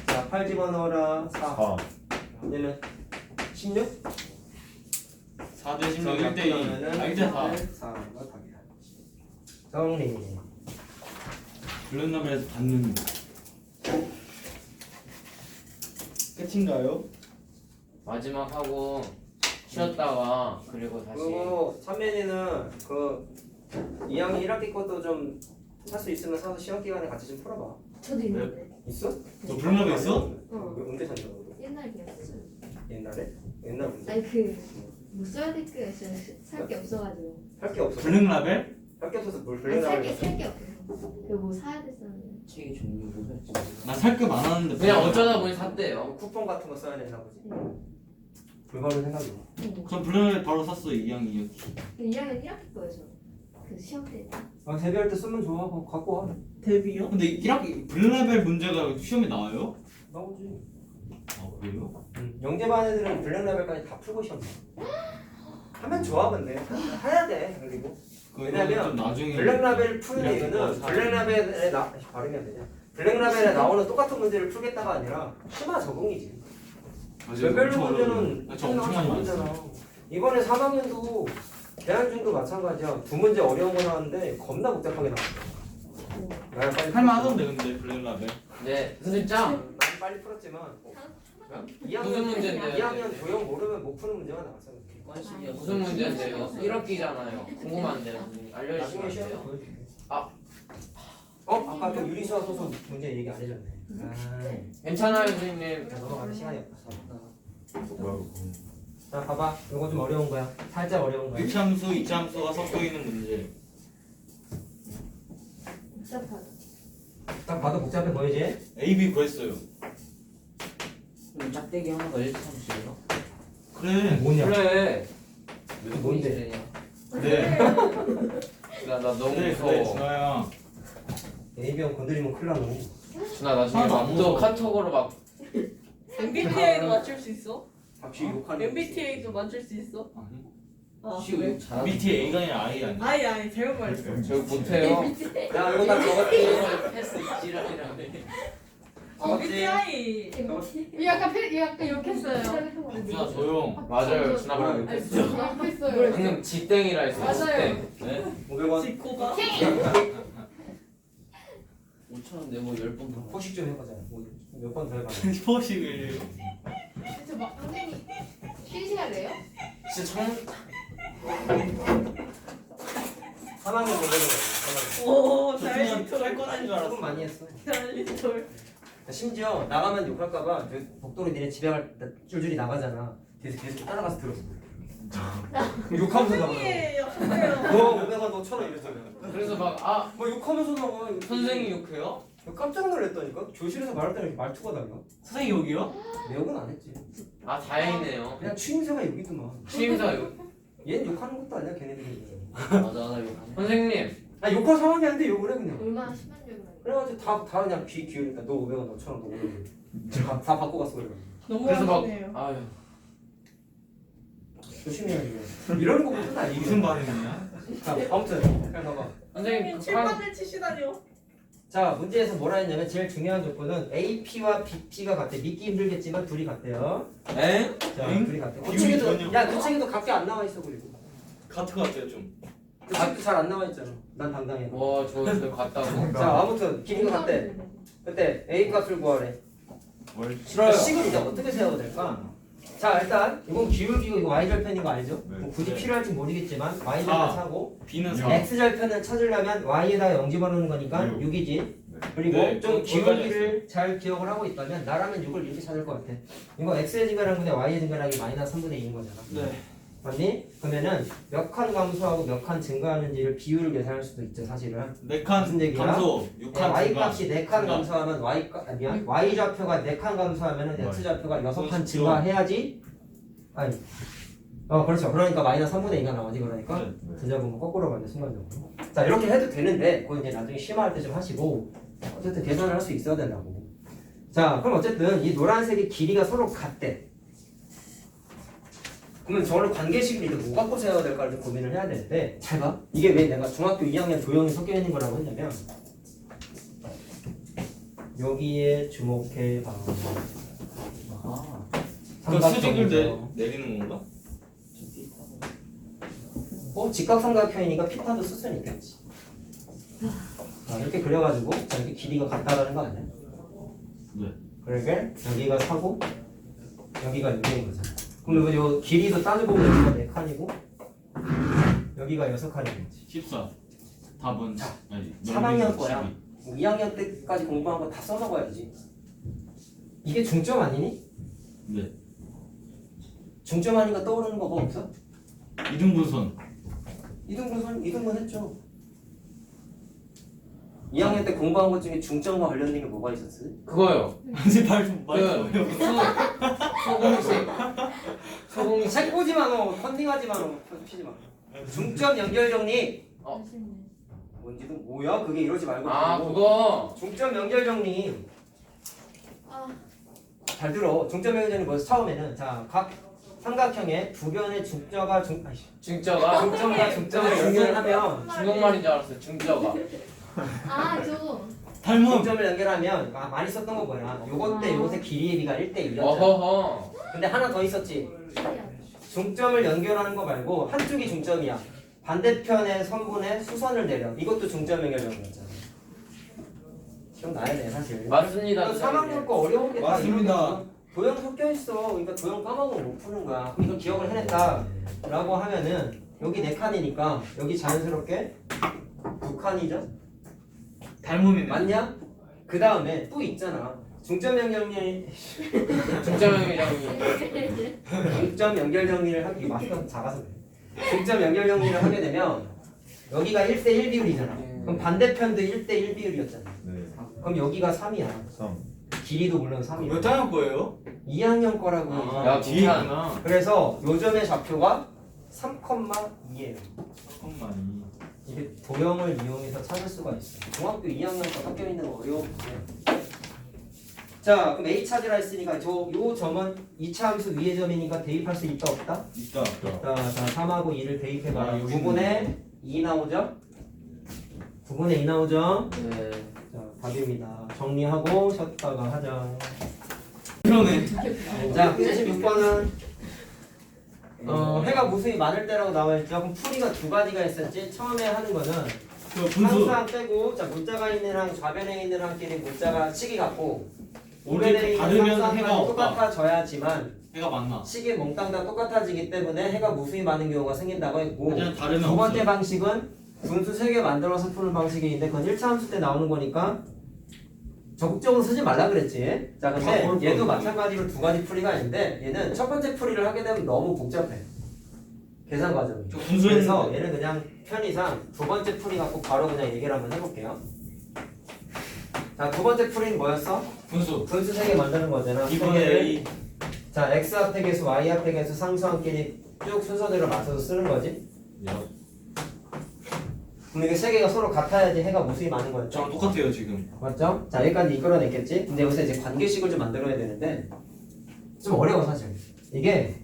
[SPEAKER 1] 자 8 집어넣어라. 4
[SPEAKER 6] 4.
[SPEAKER 1] 얘는 16?
[SPEAKER 3] 4대 16 1대 2. 1대 4.
[SPEAKER 1] 4가 답이야. 정리.
[SPEAKER 3] 블랙라벨에서 받는. 끝인가요?
[SPEAKER 2] 마지막 하고 쉬었다가 그리고 다시.
[SPEAKER 1] 그리고 찬민이는 그 2학년 1학기 것도 좀 살 수 있으면 사서 시험 기간에 같이 좀 풀어봐.
[SPEAKER 5] 저도 있는데.
[SPEAKER 1] 있어?
[SPEAKER 3] 너 블랙라벨 있어?
[SPEAKER 1] 언제 샀냐 너도?
[SPEAKER 5] 옛날에 그랬어.
[SPEAKER 1] 옛날에? 옛날 문제?
[SPEAKER 5] 아니 그뭐 써야 될 게 있어요. 살게 없어가지고.
[SPEAKER 1] 할 게 없어.
[SPEAKER 3] 블랙라벨?
[SPEAKER 1] 할 게 없어서 뭘
[SPEAKER 5] 아니
[SPEAKER 1] 블랙라벨
[SPEAKER 5] 살게 없어서. 그뭐 사야 됐었는데.
[SPEAKER 7] 책이 종류고
[SPEAKER 3] 나 살급 안 하는데.
[SPEAKER 2] 그냥 어쩌다 보니 샀대요.
[SPEAKER 1] 쿠폰 같은 거 써야 되나 보지. 그거를 생각해.
[SPEAKER 3] 전 블랙라벨 바로 샀어 2학년 2학기.
[SPEAKER 5] 2학년 1학기 거에서 그 시험 때.
[SPEAKER 1] 아 데뷔할 때 쓰면 좋아. 그거 갖고 와.
[SPEAKER 4] 데뷔요?
[SPEAKER 3] 근데 1학기 블랙라벨 문제가 시험에 나와요?
[SPEAKER 1] 나오지.
[SPEAKER 3] 아 그래요?
[SPEAKER 1] 영재반 애들은 블랙라벨까지 다 풀고 시험 봐. 하면 좋아 근데 해야 돼. 그리고 왜냐면
[SPEAKER 3] 좀 나중에
[SPEAKER 1] 블랙라벨 푸는
[SPEAKER 3] 그냥
[SPEAKER 1] 이유는
[SPEAKER 3] 그거 사야
[SPEAKER 1] 블랙라벨에 발음이 안 되냐? 블랙라벨에 나오는 똑같은 문제를 풀겠다가 아니라 심화 적응이지. 레벨로 문제는
[SPEAKER 3] 저 엄청 많이
[SPEAKER 1] 문제잖아.
[SPEAKER 3] 맞았어.
[SPEAKER 1] 이번에 3학년도 대한중도 마찬가지야. 두 문제 어려운 거 나왔는데 겁나 복잡하게 나왔어. 나야 빨리
[SPEAKER 3] 할만하던데 근데 블랙라벨.
[SPEAKER 2] 네 선생님 짱.
[SPEAKER 1] 난 빨리 풀었지만
[SPEAKER 2] 무슨
[SPEAKER 1] 2학년
[SPEAKER 2] 문제인데요?
[SPEAKER 1] 2학년 도형 모르면 못 푸는 문제가 나왔어.
[SPEAKER 7] 객관식이야.
[SPEAKER 2] 무슨 문제인데요? 1학기잖아요. 궁금한데요. 선생님. 알려주시면
[SPEAKER 1] 나중에
[SPEAKER 2] 안
[SPEAKER 1] 시험에
[SPEAKER 2] 돼요?
[SPEAKER 1] 보여줄게.
[SPEAKER 2] 아.
[SPEAKER 1] 아까 그 유리수와 소수 문제 얘기 안 해줬네.
[SPEAKER 2] 괜찮아요 선생님.
[SPEAKER 1] 넘어가는 시간이 없어.
[SPEAKER 6] 뭐라고?
[SPEAKER 1] 자 봐봐. 이거 좀 어려운 거야. 살짝 어려운 거야.
[SPEAKER 3] 1차함수, 2차함수가 섞여 있는 문제.
[SPEAKER 5] 복잡하다.
[SPEAKER 1] 딱 봐도 복잡해 보이지?
[SPEAKER 3] A, B 구했어요.
[SPEAKER 7] 그럼 짝대기 하나가 1-3수예요?
[SPEAKER 3] 그래.
[SPEAKER 1] 뭐냐?
[SPEAKER 2] 그래.
[SPEAKER 1] 뭔데?
[SPEAKER 3] 네.
[SPEAKER 2] 나 너무
[SPEAKER 3] 그래
[SPEAKER 2] 무서워.
[SPEAKER 3] 준아야.
[SPEAKER 1] A병 건드리면 큰일 나노.
[SPEAKER 2] 준아 나중에
[SPEAKER 3] 하나도 안
[SPEAKER 2] 또
[SPEAKER 3] 무서워.
[SPEAKER 2] 카톡으로 막
[SPEAKER 4] MBTI도 맞출 수 있어?
[SPEAKER 1] 박쥐 욕하는.
[SPEAKER 4] MBTI도 맞출 수 있어?
[SPEAKER 3] 아니.
[SPEAKER 4] 아,
[SPEAKER 7] 시우
[SPEAKER 4] 그래?
[SPEAKER 7] 이거 잘하는
[SPEAKER 3] 밑에 A가 아니라 I 아니야?
[SPEAKER 4] 아니 잘못 말했어.
[SPEAKER 2] 저 못해요.
[SPEAKER 1] 야 이거 다 적었지.
[SPEAKER 7] 패스 지랄이라네.
[SPEAKER 4] 밑에 아이.
[SPEAKER 5] 약간 이렇게 했어요.
[SPEAKER 3] 준아 조용.
[SPEAKER 2] 맞아요. 지나가라.
[SPEAKER 5] 아니, 이렇게 했어요.
[SPEAKER 2] 방금 지땡이라 했어.
[SPEAKER 5] 맞아요.
[SPEAKER 2] 지땡.
[SPEAKER 3] 네?
[SPEAKER 1] 500원.
[SPEAKER 4] 지코가.
[SPEAKER 7] 5,000원 내고 10번 더.
[SPEAKER 1] 포식 좀 해보자. 몇 번 더 해봐.
[SPEAKER 3] 포식을.
[SPEAKER 5] 진짜 막 선생님 쉬는 시간이에요?
[SPEAKER 2] 진짜 청
[SPEAKER 1] 3학년 500원.
[SPEAKER 4] 오,
[SPEAKER 3] 저
[SPEAKER 4] 잘
[SPEAKER 3] 준아
[SPEAKER 4] 리톨.
[SPEAKER 3] 할 거라는 줄 알았어.
[SPEAKER 1] 조금 많이 했어.
[SPEAKER 4] 잘 리톨.
[SPEAKER 1] 심지어 나가면 욕할까봐 복도로 니네 집에 갈 때 줄줄이 나가잖아. 뒤에서 계속 따라가서 들었어. 욕하면서 나가.
[SPEAKER 4] 선생님 약속해요.
[SPEAKER 1] 너 500원 너 1000원 이랬잖아.
[SPEAKER 2] 그래서 막
[SPEAKER 1] 뭐 욕하면서 나가.
[SPEAKER 2] 선생님 욕해요?
[SPEAKER 1] 깜짝 놀랐다니까. 교실에서 말할 때는 이렇게 말투가 달라.
[SPEAKER 3] 선생님 여기요?
[SPEAKER 1] 내 욕은 안 했지.
[SPEAKER 2] 아 다행이네요.
[SPEAKER 1] 그냥 추임새가 욕이더만.
[SPEAKER 2] 취임사 욕.
[SPEAKER 1] 얘는 욕하는 것도 아니야 걔네들이.
[SPEAKER 7] 맞아 나 이거 가네.
[SPEAKER 2] 선생님.
[SPEAKER 1] 아 욕할 상황이 아닌데 욕을 해 그냥.
[SPEAKER 5] 얼마나 심한 적을 해요?
[SPEAKER 1] 그래가지고 다 그냥 귀 기울이니까 너 500원 너 1000원 너 500원 다 받고 갔어 그래.
[SPEAKER 4] 너무
[SPEAKER 2] 그래서 막
[SPEAKER 4] 하시네요.
[SPEAKER 2] 아유.
[SPEAKER 1] 조심해야 돼. 이러는 거 보면 아니
[SPEAKER 3] 무슨 반응이냐?
[SPEAKER 1] 자 아무튼 그냥 봐봐.
[SPEAKER 2] 선생님
[SPEAKER 4] 선생님
[SPEAKER 2] 급한
[SPEAKER 4] 칠판을 치시다니요.
[SPEAKER 1] 자 문제에서 뭐라 했냐면 제일 중요한 조건은 AP와 BP가 같대. 믿기 힘들겠지만 둘이 같대요.
[SPEAKER 3] 에?
[SPEAKER 1] 자
[SPEAKER 3] 응?
[SPEAKER 1] 둘이 같대. 그
[SPEAKER 3] 비율이
[SPEAKER 1] 책에도
[SPEAKER 3] 전혀
[SPEAKER 1] 야그 책에도 각기 안 나와 있어 그리고.
[SPEAKER 3] 같은 것 같아요 좀.
[SPEAKER 1] 그 책도 잘 안 나와 있잖아. 난 당당해.
[SPEAKER 2] 와저 갔다고.
[SPEAKER 1] 자 아무튼 길이가 같대. 그때 A 값을 구하래.
[SPEAKER 6] 뭘
[SPEAKER 2] 싫어요.
[SPEAKER 1] 식을 이제 어떻게 세워야 될까? 자 일단 이건 기울기고 이거 Y절편인 거 알죠?
[SPEAKER 6] 네.
[SPEAKER 1] 뭐 굳이
[SPEAKER 3] 네.
[SPEAKER 1] 필요할지 모르겠지만 Y절편
[SPEAKER 3] 아.
[SPEAKER 1] 사고
[SPEAKER 3] B는
[SPEAKER 6] 네.
[SPEAKER 3] 4.
[SPEAKER 1] X절편을 찾으려면 Y에다가 0 집어넣는 거니까
[SPEAKER 6] 육.
[SPEAKER 1] 6이지.
[SPEAKER 6] 네.
[SPEAKER 1] 그리고
[SPEAKER 3] 네,
[SPEAKER 1] 좀
[SPEAKER 3] 좀 거기까지
[SPEAKER 1] 기울기를 잘 기억을 하고 있다면 나라면 6을 이렇게 찾을 것 같아. 이거 X의 증가량분의 Y의 증가량이 마이너스 3분의 2인 거잖아.
[SPEAKER 3] 네.
[SPEAKER 1] 맞니? 그러면은 몇 칸 감소하고 몇 칸 증가하는지를 비율을 계산할 수도 있죠 사실은.
[SPEAKER 3] 4칸
[SPEAKER 1] 무슨 얘기야?
[SPEAKER 3] 감소,
[SPEAKER 1] 네,
[SPEAKER 3] 6칸
[SPEAKER 1] Y
[SPEAKER 3] 증가.
[SPEAKER 1] 값이 4칸 감소하면 Y 좌표가 4칸 감소하면은 X 좌표가 6칸 증가해야지. 아니. 그렇죠. 그러니까 마이너스 3분의 2가 나오지 그러니까.
[SPEAKER 3] 네.
[SPEAKER 1] 전자분모 거꾸로 가네 순간적으로. 자 이렇게 해도 되는데 그건 이제 나중에 심화할 때 좀 하시고 어쨌든 계산을 할 수 있어야 된다고. 자 그럼 어쨌든 이 노란색의 길이가 서로 같대. 그러면 저를 관계식을 이제 뭐 갖고 세워야 될까를 좀 고민을 해야 되는데 잘 봐. 이게 왜 내가 중학교 2학년 도형이 섞여 있는 거라고 했냐면 여기에 주목해 봐.
[SPEAKER 7] 아.
[SPEAKER 3] 그 수직을 내리는 건가?
[SPEAKER 1] 직각삼각형이니까 피타도 쓸 수는 있겠지. 이렇게 그려가지고 자, 이렇게 길이가 같다라는 거 아니야?
[SPEAKER 3] 네.
[SPEAKER 1] 그러게 여기가 4고 여기가 6인 거잖아. 그럼 요 길이도 따져보면 여기가 4칸이고 여기가 6칸이겠지.
[SPEAKER 3] 14. 답은 아니
[SPEAKER 1] 3학년 거야. 2학년 때까지 공부한 거 다 써먹어야지. 이게 중점 아니니?
[SPEAKER 3] 네.
[SPEAKER 1] 중점 아닌가 떠오르는 거 뭐 없어?
[SPEAKER 3] 이등분선.
[SPEAKER 1] 이등분 했죠. 2학년 때 공부한 것 중에 중점과 관련된 게 뭐가 있었어요?
[SPEAKER 2] 그거요.
[SPEAKER 3] 이제 발좀
[SPEAKER 2] 그
[SPEAKER 3] 말해요.
[SPEAKER 2] 소공식.
[SPEAKER 1] 책 보지 마, 너. 컨닝하지 마, 너. 피지 마. 중점 연결 정리.
[SPEAKER 5] 아쉽네.
[SPEAKER 1] 뭔지도 뭐야? 그게 이러지 말고.
[SPEAKER 2] 아
[SPEAKER 1] 그거.
[SPEAKER 2] 그거.
[SPEAKER 1] 중점 연결 정리.
[SPEAKER 5] 아,
[SPEAKER 1] 잘 들어. 중점 연결 정리 뭐였어? 처음에는 자, 각 삼각형의 두 변의 중점과 중점과 중점을 연결하면
[SPEAKER 2] 중국말인 줄 알았어요. 중저가.
[SPEAKER 5] 저
[SPEAKER 3] 닮음.
[SPEAKER 1] 중점을 연결하면 많이 썼던 거 뭐야? 요것 때 요것의 길이의 비가 1대 1이었잖아.
[SPEAKER 2] 어허허.
[SPEAKER 1] 근데 하나 더 있었지. 중점을 연결하는 거 말고 한쪽이 중점이야. 반대편의 선분의 수선을 내려. 이것도 중점 연결 정리였잖아. 기억나야 돼 사실.
[SPEAKER 2] 맞습니다.
[SPEAKER 1] 3학년 거 어려운 게다
[SPEAKER 3] 맞습니다.
[SPEAKER 1] 도형 섞여 있어. 그러니까 도형 까먹으면 못 푸는 거야. 그럼 이거 기억을 해냈다라고 하면은 여기 4칸이니까 여기 자연스럽게 2칸이죠.
[SPEAKER 3] 닮음이네.
[SPEAKER 1] 맞냐? 그 다음에 또 있잖아. 중점 연결 중점 연결 정리를 하기 마스크가 작아서 그래. 중점 연결 정리를 하게 되면 여기가 1대1 비율이잖아. 그럼 반대편도 1대1 비율이었잖아.
[SPEAKER 6] 네.
[SPEAKER 1] 그럼 여기가 3이야.
[SPEAKER 6] 3.
[SPEAKER 1] 길이도 물론 3이야.
[SPEAKER 3] 몇 학년 거예요?
[SPEAKER 1] 2학년 거라고.
[SPEAKER 2] 야,
[SPEAKER 3] 뒤에 있구나.
[SPEAKER 1] 그래서 요점의 좌표가 3,2예요.
[SPEAKER 3] 잠깐만.
[SPEAKER 1] 이게 도형을 이용해서 찾을 수가 있어. 중학교 2학년 거 섞여 있는 거 어려워. 자 그럼 A 찾으라 했으니까 요 점은 2차 함수 위의 점이니까 대입할 수 있다 없다?
[SPEAKER 3] 있다.
[SPEAKER 1] 자 3하고 2를 대입해봐라.
[SPEAKER 3] 아, 여기
[SPEAKER 1] 9분의 2 나오죠? 9분의 2 나오죠?
[SPEAKER 7] 네.
[SPEAKER 1] 자 답입니다. 정리하고 쉬었다가 하자.
[SPEAKER 3] 그러네.
[SPEAKER 1] 자 76번은 해가 무수히 많을 때라고 나와있죠. 그럼 풀이가 두 가지가 있었지. 처음에 하는 거는
[SPEAKER 3] 그 분수.
[SPEAKER 1] 항상 빼고 자 문자가 있는 항 좌변에 있는 항끼리 문자가 식이 같고
[SPEAKER 3] 우리
[SPEAKER 1] 우변에 있는
[SPEAKER 3] 다르면
[SPEAKER 1] 항상까지
[SPEAKER 3] 해가 없다.
[SPEAKER 1] 똑같아져야지만
[SPEAKER 3] 해가 많나?
[SPEAKER 1] 식이 몽땅 다 똑같아지기 때문에 해가 무수히 많은 경우가 생긴다고 했고
[SPEAKER 3] 하지만 다르면
[SPEAKER 1] 두 번째
[SPEAKER 3] 없어.
[SPEAKER 1] 방식은 분수 3개 만들어서 푸는 방식인데 그건 1차 함수 때 나오는 거니까 적극적으로 쓰지 말라 그랬지. 자 근데 얘도 마찬가지로 두 가지 풀이가 있는데 얘는 첫 번째 풀이를 하게 되면 너무 복잡해. 계산 과정이.
[SPEAKER 3] 저 분수에서
[SPEAKER 1] 그래서 얘는 그냥 편의상 두 번째 풀이 갖고 바로 그냥 얘기를 한번 해볼게요. 자 두 번째 풀이는 뭐였어?
[SPEAKER 3] 분수.
[SPEAKER 1] 분수 3개 만드는 거잖아.
[SPEAKER 3] 2분의 A.
[SPEAKER 1] 자 x 앞에 개수, y 앞에 개수, 상수함끼리 쭉 순서대로 맞춰서 쓰는 거지. 그럼 이게 3개가 서로 같아야지 해가 무수히 많은 거였죠.
[SPEAKER 3] 저랑 똑같아요 지금.
[SPEAKER 1] 맞죠? 자 여기까지 이끌어냈겠지? 근데 여기서 이제 관계식을 좀 만들어야 되는데 좀 어려워 사실. 이게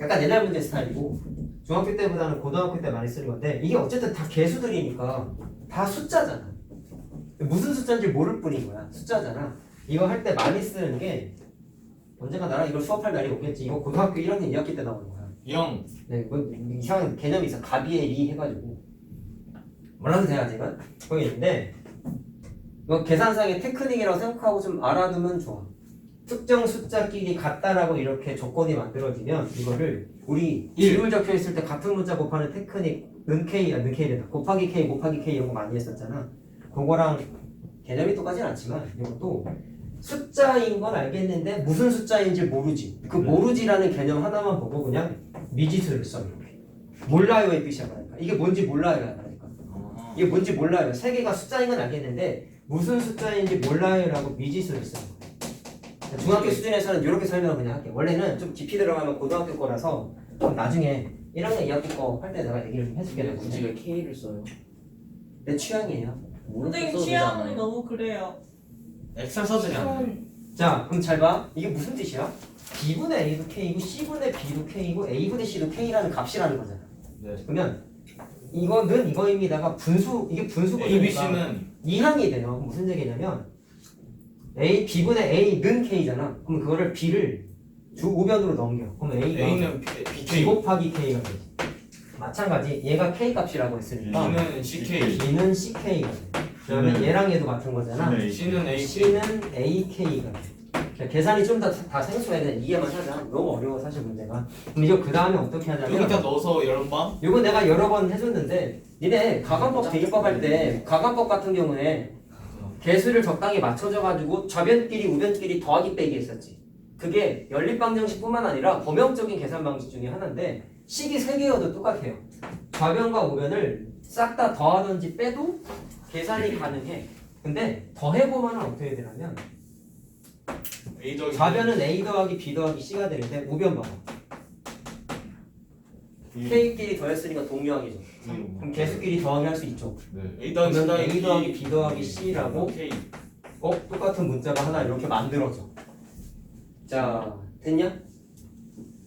[SPEAKER 1] 약간 옛날 문제 스타일이고 중학교 때보다는 고등학교 때 많이 쓰는 건데 이게 어쨌든 다 개수들이니까 다 숫자잖아. 무슨 숫자인지 모를 뿐인 거야. 숫자잖아. 이거 할 때 많이 쓰는 게 언젠가 나랑 이걸 수업할 날이 오겠지. 이거 고등학교 1학년 2학기 때 나오는 거야.
[SPEAKER 3] 0.
[SPEAKER 1] 네, 뭐 이상한 개념이 있어. 가비의 리 해가지고 몰라도 돼야지 이건. 거기 있는데 이거 계산상의 테크닉이라고 생각하고 좀 알아두면 좋아. 특정 숫자끼리 같다라고 이렇게 조건이 만들어지면 이거를 우리 지울 적혀 있을 때 같은 문자 곱하는 테크닉 는K된다. 곱하기 K 곱하기 K 이런 거 많이 했었잖아. 그거랑 개념이 똑같진 않지만 이것도 숫자인 건 알겠는데 무슨 숫자인지 모르지. 그 모르지라는 개념 하나만 보고 그냥 미지수를 써 이렇게. 몰라요의 뜻이야 그러니까. 이게 뭔지 몰라요야 그러니까. 이게 뭔지 몰라요. 3개가 숫자인 건 알겠는데 무슨 숫자인지 몰라요라고 미지수를 쓰는 거예요. 중학교 수준에서는 이렇게 설명을 그냥 할게요. 원래는 좀 깊이 들어가면 고등학교 거라서 나중에 1학년 2학기 거 할 때 내가 얘기를 좀 해줄게.
[SPEAKER 7] 근데 굳이 왜 K를 써요?
[SPEAKER 1] 내 취향이에요.
[SPEAKER 4] 선생님 취향이 너무 그래요.
[SPEAKER 3] 엑셀 써주지 않아요.
[SPEAKER 1] 자 그럼 잘 봐. 이게 무슨 뜻이야? B분의 A도 K이고 C분의 B도 K이고 A분의 C도 K라는 값이라는 거잖아.
[SPEAKER 3] 네.
[SPEAKER 1] 그러면 이거는 이거입니다가 분수 이게 분수거니까
[SPEAKER 3] A, B, C는
[SPEAKER 1] 2항이 돼요. 그럼 무슨 얘기냐면 A B분의 A는 K잖아. 그럼 그거를 B를 주 우변으로 넘겨. 그럼 A가
[SPEAKER 3] A는
[SPEAKER 1] B
[SPEAKER 3] BK.
[SPEAKER 1] 곱하기 K가 되지. 마찬가지 얘가 K 값이라고 했으니까
[SPEAKER 3] B는 CK.
[SPEAKER 1] B는 CK가 돼. 그러면 얘랑 얘도 같은 거잖아.
[SPEAKER 3] C는 AK.
[SPEAKER 1] C는 AK가 돼. 계산이 좀 다 생소해. 그냥 이해만 하자. 너무 어려워 사실 문제가. 그럼 이거 그 다음에 어떻게 하냐면
[SPEAKER 3] 여기다 넣어서 열번.
[SPEAKER 1] 이거 내가 여러 번 해줬는데 니네 가관법 대입법 할 때 가관법 같은 경우에 개수를 적당히 맞춰줘가지고 좌변끼리 우변끼리 더하기 빼기 했었지. 그게 연립방정식뿐만 아니라 범용적인 계산 방식 중에 하나인데 식이 3개여도 똑같아요. 좌변과 우변을 싹 다 더하든지 빼도 계산이 가능해. 근데 더해보면 어떻게 되냐면
[SPEAKER 3] A 더하기
[SPEAKER 1] 좌변은 A 더하기 B 더하기 C가 되는데 우변 봐봐. K끼리 더했으니까 동류항이죠. 그럼 개수끼리 더하기 할 수 있죠.
[SPEAKER 3] A 더하기 C
[SPEAKER 1] 그러면
[SPEAKER 3] 더하기
[SPEAKER 1] A 더하기 B 더하기 C라고
[SPEAKER 3] K.
[SPEAKER 1] 똑같은 문자가 하나 이렇게 만들어져. 자 됐냐?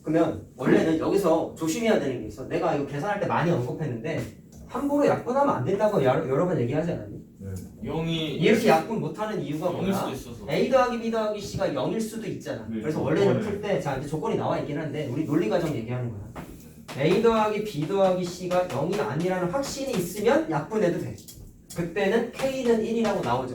[SPEAKER 1] 그러면 원래는 여기서 조심해야 되는 게 있어. 내가 이거 계산할 때 많이 언급했는데 함부로 약분하면 안 된다고 여러 번 얘기하지 않았니?
[SPEAKER 3] 0이
[SPEAKER 1] 이렇게 약분 못하는 이유가
[SPEAKER 3] 0일 수도
[SPEAKER 1] 뭐야?
[SPEAKER 3] 있어서.
[SPEAKER 1] A 더하기 B 더하기 C가 0일 수도 있잖아.
[SPEAKER 6] 네,
[SPEAKER 1] 그래서 원래는
[SPEAKER 6] 조건에.
[SPEAKER 1] 풀 때 자 이제 조건이 나와 있긴 한데 우리 논리과정 얘기하는 거야. A 더하기 B 더하기 C가 0이 아니라는 확신이 있으면 약분해도 돼. 그때는 K는 1이라고 나오죠.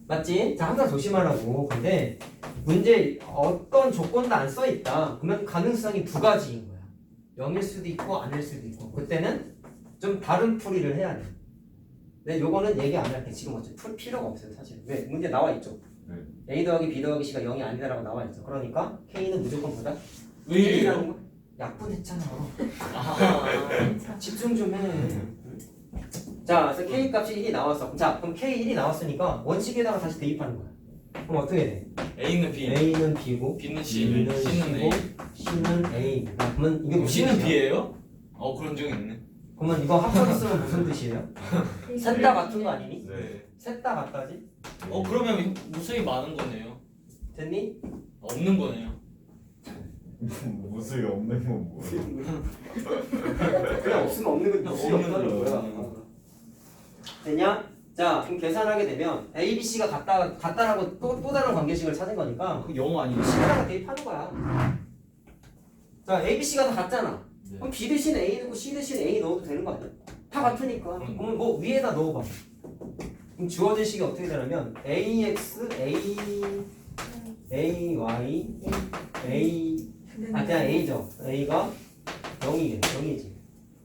[SPEAKER 1] 맞지? 자 항상 조심하라고. 근데 문제 어떤 조건도 안 써 있다. 그러면 가능성이 두 가지인 거야. 0일 수도 있고 아닐 수도 있고. 그때는 좀 다른 풀이를 해야 돼. 근데 요거는 얘기 안 할게. 지금 어차피 풀 필요가 없어요 사실. 왜? 문제 나와 있죠.
[SPEAKER 6] 네.
[SPEAKER 1] A 더하기 B 더하기 C가 0이 아니다라고 나와 있어. 그러니까 K는 무조건 보다
[SPEAKER 3] 왜 이래요?
[SPEAKER 1] 1이라는 거 약분했잖아.
[SPEAKER 3] 아,
[SPEAKER 1] 집중 좀 해. 자, 그래서 K 값이 1이 나왔어. 자, 그럼 K 1이 나왔으니까 원칙에다가 다시 대입하는 거야. 그럼 어떻게 돼?
[SPEAKER 3] A는 B,
[SPEAKER 1] A는 B고
[SPEAKER 3] B는 C,
[SPEAKER 1] B는
[SPEAKER 3] C는
[SPEAKER 1] C고
[SPEAKER 3] A.
[SPEAKER 1] C는 A입니다. 그러면 이게 무슨
[SPEAKER 3] C는
[SPEAKER 1] 뜻이야?
[SPEAKER 3] B예요? 그런 적이 있네.
[SPEAKER 1] 그러면 이거 합쳐서 쓰면 무슨 뜻이에요? 셋 다 같은 거 아니니?
[SPEAKER 6] 네.
[SPEAKER 1] 셋 다 같다지?
[SPEAKER 3] 그러면 무수히 많은 거네요.
[SPEAKER 1] 됐니?
[SPEAKER 3] 없는 거네요.
[SPEAKER 6] 무수히 없는 건 뭐예요?
[SPEAKER 1] 그냥 없으면 없는 건 무수히
[SPEAKER 3] 없는
[SPEAKER 1] 없다는
[SPEAKER 3] 거예요.
[SPEAKER 1] 거야. 되냐? 자 그럼 계산하게 되면 A, B, C가 같다라고 또 다른 관계식을 찾은 거니까
[SPEAKER 3] 그 영어 아니에요?
[SPEAKER 1] C에다가 대입하는 거야. 자 A, B, C가 다 같잖아.
[SPEAKER 3] 네.
[SPEAKER 1] 그럼 B 대신 A 넣고 C 대신 A 넣어도 되는 거 아니야? 다 같으니까. 그러면 뭐 위에다 넣어봐. 그럼 주어진 식이 어떻게 되냐면 AX, AY, 그냥 A죠. A가 0이지.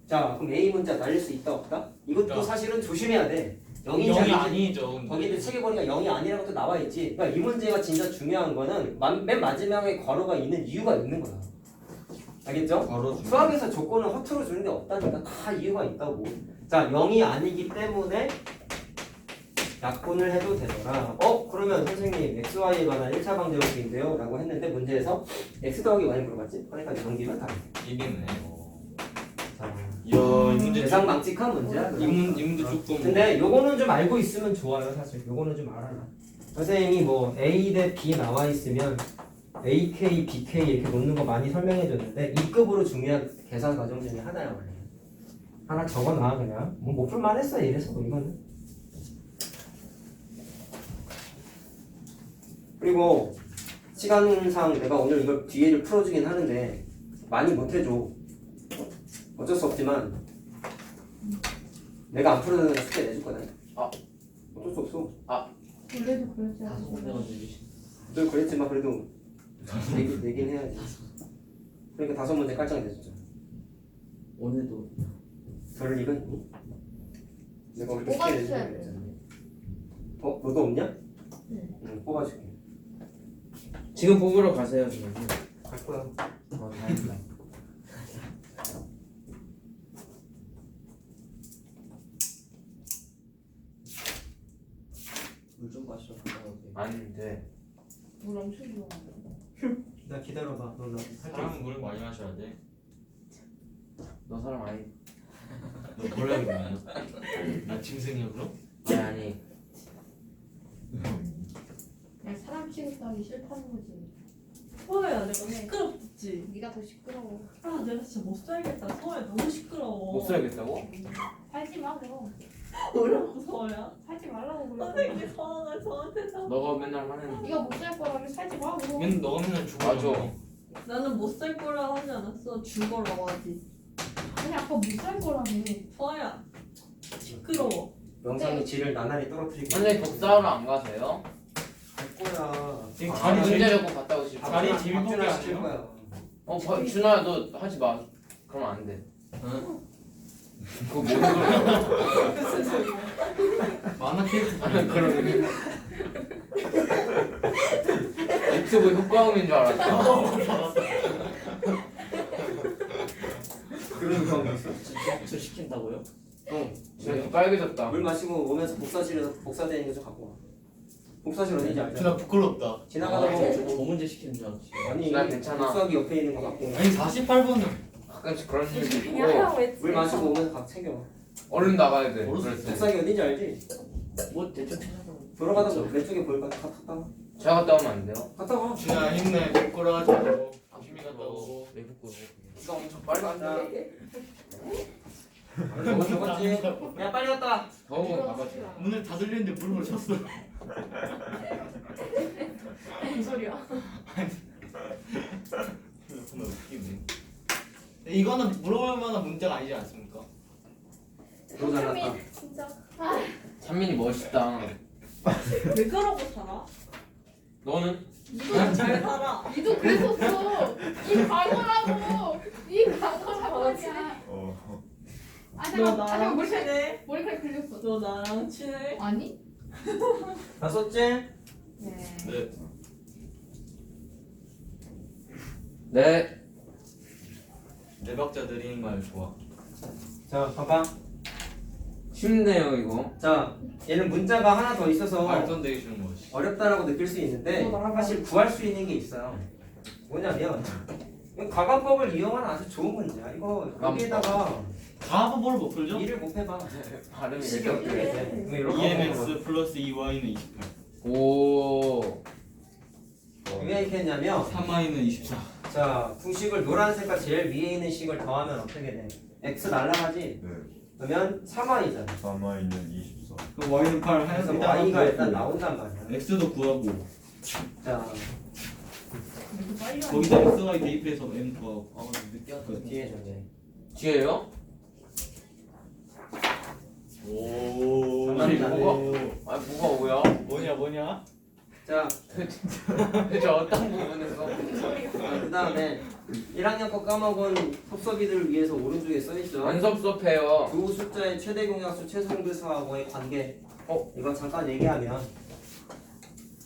[SPEAKER 1] 자, 그럼 A 문자 날릴 수 있다 없다? 이것도
[SPEAKER 3] 있다.
[SPEAKER 1] 사실은 조심해야 돼. 0인지
[SPEAKER 3] 영이
[SPEAKER 1] 아닌지.
[SPEAKER 3] 아니죠. 근데.
[SPEAKER 1] 거기는 체계보니까 0이 아니라고 또 나와 있지. 그러니까 이 문제가 진짜 중요한 거는 맨 마지막에 괄호가 있는 이유가 있는 거야. 알겠죠?
[SPEAKER 3] 바로
[SPEAKER 1] 수학에서 조건을 허투루 주는 게 없다니까 다 이유가 있다고. 자, 0이 아니기 때문에 약분을 해도 되더라. 그러면 선생님 XY에 관한 1차 방정식인데요 라고 했는데 문제에서 X 더하기 Y를 물어봤지? 그러니까 넘기면 다 돼.
[SPEAKER 3] 이기네.
[SPEAKER 1] 자,
[SPEAKER 3] 이야, 이 문제
[SPEAKER 1] 세상 망측한 문제야.
[SPEAKER 3] 이 문제 조금.
[SPEAKER 1] 근데 요거는 좀 알고 있으면 좋아요. 사실 요거는 좀 알아라. 선생님이 뭐 A 대 B 나와 있으면 AK, BK 이렇게 놓는 거 많이 설명해 줬는데 2급으로 중요한 계산 과정 중에 하나야 원래. 하나 적어놔 그냥. 못 풀만 했어 이래서 뭐 이거는. 그리고 시간상 내가 오늘 이걸 뒤에를 풀어주긴 하는데 많이 못해줘. 어쩔 수 없지만 내가 안 풀어도 숙제 내줄 거다. 어쩔 수 없어.
[SPEAKER 5] 원래도 그러지
[SPEAKER 7] 다
[SPEAKER 5] 않아.
[SPEAKER 7] 손해가지고.
[SPEAKER 1] 늘 그랬지만 그래도 내긴 해야지. 그러니까 5문제 깔짝 내줬죠.
[SPEAKER 7] 오늘도
[SPEAKER 1] 별 이거 있니? 내가 오늘 숙제
[SPEAKER 5] 뽑아주셔야
[SPEAKER 1] 내주려고
[SPEAKER 5] 돼요.
[SPEAKER 1] 했잖아. 너도 없냐?
[SPEAKER 5] 네.
[SPEAKER 1] 응, 뽑아줄게.
[SPEAKER 2] 지금 뽑으러 가세요 지금.
[SPEAKER 1] 갈 거야.
[SPEAKER 2] 다행이다.
[SPEAKER 7] 물 좀 마셔.
[SPEAKER 2] 아닌데.
[SPEAKER 4] 물 엄청 좋아.
[SPEAKER 1] 나 기다려봐. 너 할게.
[SPEAKER 3] 사람은 물 많이 마셔야 돼.
[SPEAKER 2] 너 사람 아니?
[SPEAKER 3] 너 뭐라 그러냐? 나 짐승이야 그럼?
[SPEAKER 2] 아니.
[SPEAKER 5] 그냥 사람 취급하기 싫다는 거지.
[SPEAKER 4] 소아야 내가 시끄럽지.
[SPEAKER 5] 네가 더 시끄러워.
[SPEAKER 4] 아 내가 진짜 못 살겠다. 소아야 너무 시끄러워.
[SPEAKER 2] 못 살겠다고?
[SPEAKER 5] 살지 마 그럼.
[SPEAKER 4] 뭐라고 소아야?
[SPEAKER 5] 살지 말라고 그래.
[SPEAKER 4] 선생님 소아가 저한테 다.
[SPEAKER 2] 너가 맨날 하는.
[SPEAKER 5] 네가 못 살 거라면 살지 마 그럼.
[SPEAKER 3] 맨 너가 맨날 죽어.
[SPEAKER 2] 맞아.
[SPEAKER 4] 나는 못 살 거라 하지 않았어. 죽어라고 하지.
[SPEAKER 5] 아니 아까 못 살 거라며.
[SPEAKER 4] 소아야 시끄러워.
[SPEAKER 1] 영상이 질을 나날이 떨어뜨리고.
[SPEAKER 2] 선생님 복사하러 안 가세요?
[SPEAKER 1] 갈 거야.
[SPEAKER 3] 지금
[SPEAKER 2] 아,
[SPEAKER 3] 자리
[SPEAKER 2] 문제
[SPEAKER 3] 제일
[SPEAKER 2] 적고 갔다 오실 거야?
[SPEAKER 3] 자리 재밌게
[SPEAKER 1] 박준아
[SPEAKER 3] 안
[SPEAKER 1] 시킬
[SPEAKER 3] 해요?
[SPEAKER 1] 거야.
[SPEAKER 2] 준아야 너 하지 마. 그러면 안 돼.
[SPEAKER 3] 응?
[SPEAKER 2] 그거 뭔 소리야?
[SPEAKER 4] 무슨 소리야?
[SPEAKER 3] 만화 캐릭터.
[SPEAKER 2] 그러네. 유튜브 효과음인 줄 알았어.
[SPEAKER 1] 그런 경우 있어.
[SPEAKER 7] 저 시킨다고요?
[SPEAKER 2] 진짜 빨개졌다.
[SPEAKER 1] 물 마시고 오면서 복사실에서 복사되는 거 좀 갖고 와. 복사실 어딘지 알죠?
[SPEAKER 3] 나 부끄럽다.
[SPEAKER 1] 지나가다 보면
[SPEAKER 7] 저 문제 시키는 줄 알았지.
[SPEAKER 1] 아니
[SPEAKER 2] 나 괜찮아.
[SPEAKER 1] 복사기 옆에 있는 거 갖고 와.
[SPEAKER 3] 아니 48번은
[SPEAKER 2] 가끔씩 그런 일도 있고.
[SPEAKER 1] 물 마시고 오면서 각 챙겨.
[SPEAKER 2] 얼른 나가야 돼.
[SPEAKER 7] 모르겠어.
[SPEAKER 2] 그럴 때.
[SPEAKER 1] 복사기 어딘지 알지?
[SPEAKER 7] 뭐 대충 찾아봐.
[SPEAKER 1] 돌아가다 보면 왼쪽에 보일까? 갔다 와.
[SPEAKER 2] 제가 갔다 오면 안 돼요?
[SPEAKER 1] 갔다 와.
[SPEAKER 3] 준아 힘내. 부끄러워하지 말고. 조심히 갔다 오고.
[SPEAKER 7] 외국 거.
[SPEAKER 2] 이거 엄청 빨리 간다.
[SPEAKER 1] 저거 적었지? 야 빨리 갔다 와.
[SPEAKER 2] 더우면 가봐줘.
[SPEAKER 3] 문을 다 들리는데 물을 쳤어.
[SPEAKER 4] 무슨 소리야?
[SPEAKER 3] 정말 웃기네. 이거는 물어볼 만한 문제가 아니지 않습니까?
[SPEAKER 1] 너 잘났다.
[SPEAKER 5] 진짜.
[SPEAKER 2] 찬민이 멋있다.
[SPEAKER 4] 왜 그러고 살아?
[SPEAKER 2] 너는?
[SPEAKER 4] 난 잘 살아.
[SPEAKER 5] 니도 그랬었어. 이 과거라고. 이 과거라고 하냐. 아
[SPEAKER 4] 너
[SPEAKER 5] 잠깐
[SPEAKER 4] 나랑
[SPEAKER 5] 머리카락
[SPEAKER 4] 친해?
[SPEAKER 5] 머리카락 걸렸어.
[SPEAKER 4] 너 나랑 친해?
[SPEAKER 5] 아니?
[SPEAKER 1] 다 썼지?
[SPEAKER 5] 네.
[SPEAKER 3] 네.
[SPEAKER 2] 네.
[SPEAKER 3] 네 박자 느리는 말 좋아.
[SPEAKER 1] 자 봐봐.
[SPEAKER 2] 쉽네요 이거.
[SPEAKER 1] 자 얘는 문자가 하나 더 있어서
[SPEAKER 3] 말도 안 되게 쉬운 거지.
[SPEAKER 1] 어렵다라고 느낄 수 있는데
[SPEAKER 4] 너 나랑
[SPEAKER 1] 사실 구할 수 있는 게 있어요. 뭐냐면 이건 가관법을 이용한 아주 좋은 문제야. 이거 여기에다가
[SPEAKER 3] 가법으로 못 풀죠?
[SPEAKER 1] 일을 못 해봐.
[SPEAKER 2] 발음이
[SPEAKER 1] 식이 어떻게 돼? 그럼 이렇게
[SPEAKER 3] EMX 플러스 2Y는 28
[SPEAKER 2] 오.
[SPEAKER 1] 왜 이렇게 했냐면
[SPEAKER 3] 3Y는 24
[SPEAKER 1] 자, 두 식을 노란색과 제일 위에 있는 식을 더하면 어떻게 돼? x 날라가지?
[SPEAKER 6] 네.
[SPEAKER 1] 그러면 3y잖아.
[SPEAKER 6] 3Y는 24.
[SPEAKER 3] 그럼 Y는 8
[SPEAKER 1] 그래서
[SPEAKER 3] 일단
[SPEAKER 1] y가 일단
[SPEAKER 3] 구하고
[SPEAKER 1] 나온단 말이야.
[SPEAKER 3] X도 구하고
[SPEAKER 1] 자,
[SPEAKER 3] 거기다 XY 대입해서 M 구하고
[SPEAKER 2] 아 늦게 왔다.
[SPEAKER 1] 그 뒤에 저게.
[SPEAKER 2] 뒤에요?
[SPEAKER 3] 오
[SPEAKER 1] 아니,
[SPEAKER 2] 아 뭐가 5야?
[SPEAKER 3] 뭐냐?
[SPEAKER 1] 자,
[SPEAKER 2] 저 어떤 부분에서?
[SPEAKER 1] 그 다음에 1학년 거 까먹은 섭섭이들을 위해서 오른쪽에 써있죠.
[SPEAKER 2] 안 섭섭해요.
[SPEAKER 1] 두 숫자의 최대 공약수 최소 공배수하고의 관계. 이거 잠깐 얘기하면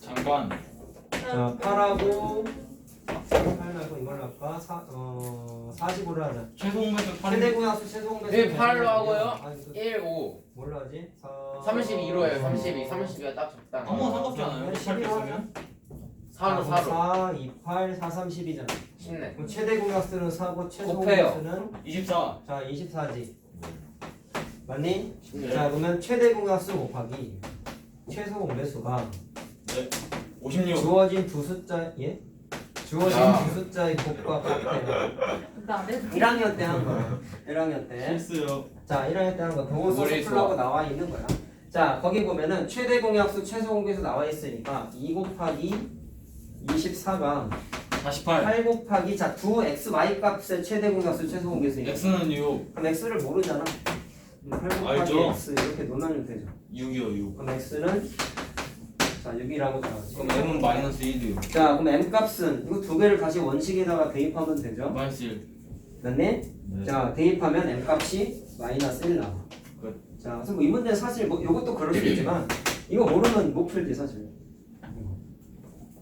[SPEAKER 3] 잠깐
[SPEAKER 1] 자, 8하고 8 말고 이걸로 할까? 45를 하자.
[SPEAKER 3] 최소 공배수 8
[SPEAKER 1] 최대 공약수 최소 공배수.
[SPEAKER 2] 네, 8로 하고요.
[SPEAKER 1] 아니,
[SPEAKER 2] 1, 5.
[SPEAKER 1] 뭘로 하지?
[SPEAKER 2] 32로 해요. 32. 32가 딱 적당.
[SPEAKER 3] 아무 상관없지 않아요? 8 있으면?
[SPEAKER 2] 4로 4로.
[SPEAKER 1] 4, 2, 8, 4, 32잖아.
[SPEAKER 2] 쉽네.
[SPEAKER 1] 그럼 최대 공약수는 4고 최소
[SPEAKER 2] 곱해요.
[SPEAKER 1] 공약수는
[SPEAKER 3] 24
[SPEAKER 1] 자 24지. 맞니?
[SPEAKER 2] 쉽네.
[SPEAKER 1] 자 그러면 최대 공약수 곱하기 최소 공배수가
[SPEAKER 3] 56
[SPEAKER 1] 주어진 두 숫자 예? 주어진
[SPEAKER 2] 야.
[SPEAKER 1] 두 숫자의 곱과 같아요.
[SPEAKER 5] 나내
[SPEAKER 1] 1학년 때 한 거. 1학년 때.
[SPEAKER 3] 실수요
[SPEAKER 1] 자 1학년 때 한 거. 도고서
[SPEAKER 2] 머리
[SPEAKER 1] 풀라고
[SPEAKER 2] 좋아.
[SPEAKER 1] 나와 있는 거야. 자 거기 보면은 최대 공약수 최소 공배수 나와 있으니까 2 곱하기 24가
[SPEAKER 3] 48
[SPEAKER 1] 8 곱하기 자 두 x, y 값의 최대 공약수 최소 공배수니까
[SPEAKER 3] X는 6
[SPEAKER 1] 그럼 x를 모르잖아. 8 곱하기
[SPEAKER 3] 알죠.
[SPEAKER 1] x 이렇게 놓으면 되죠.
[SPEAKER 3] 6이요 6
[SPEAKER 1] 그럼 x는 자 6이라고 나오지.
[SPEAKER 3] 그럼 M은 마이너스 1이요
[SPEAKER 1] 자 그럼 m 값은 이거 두 개를 다시 원식에다가 대입하면 되죠.
[SPEAKER 3] 마이너스 1
[SPEAKER 1] 맞니?
[SPEAKER 6] 네.
[SPEAKER 1] 자 대입하면 m 값이 마이너스 1 나와. 자 그래서 뭐 이 문제는 사실 뭐 이것도 그럴 수 있지만 이거 모르면 못 풀지 사실.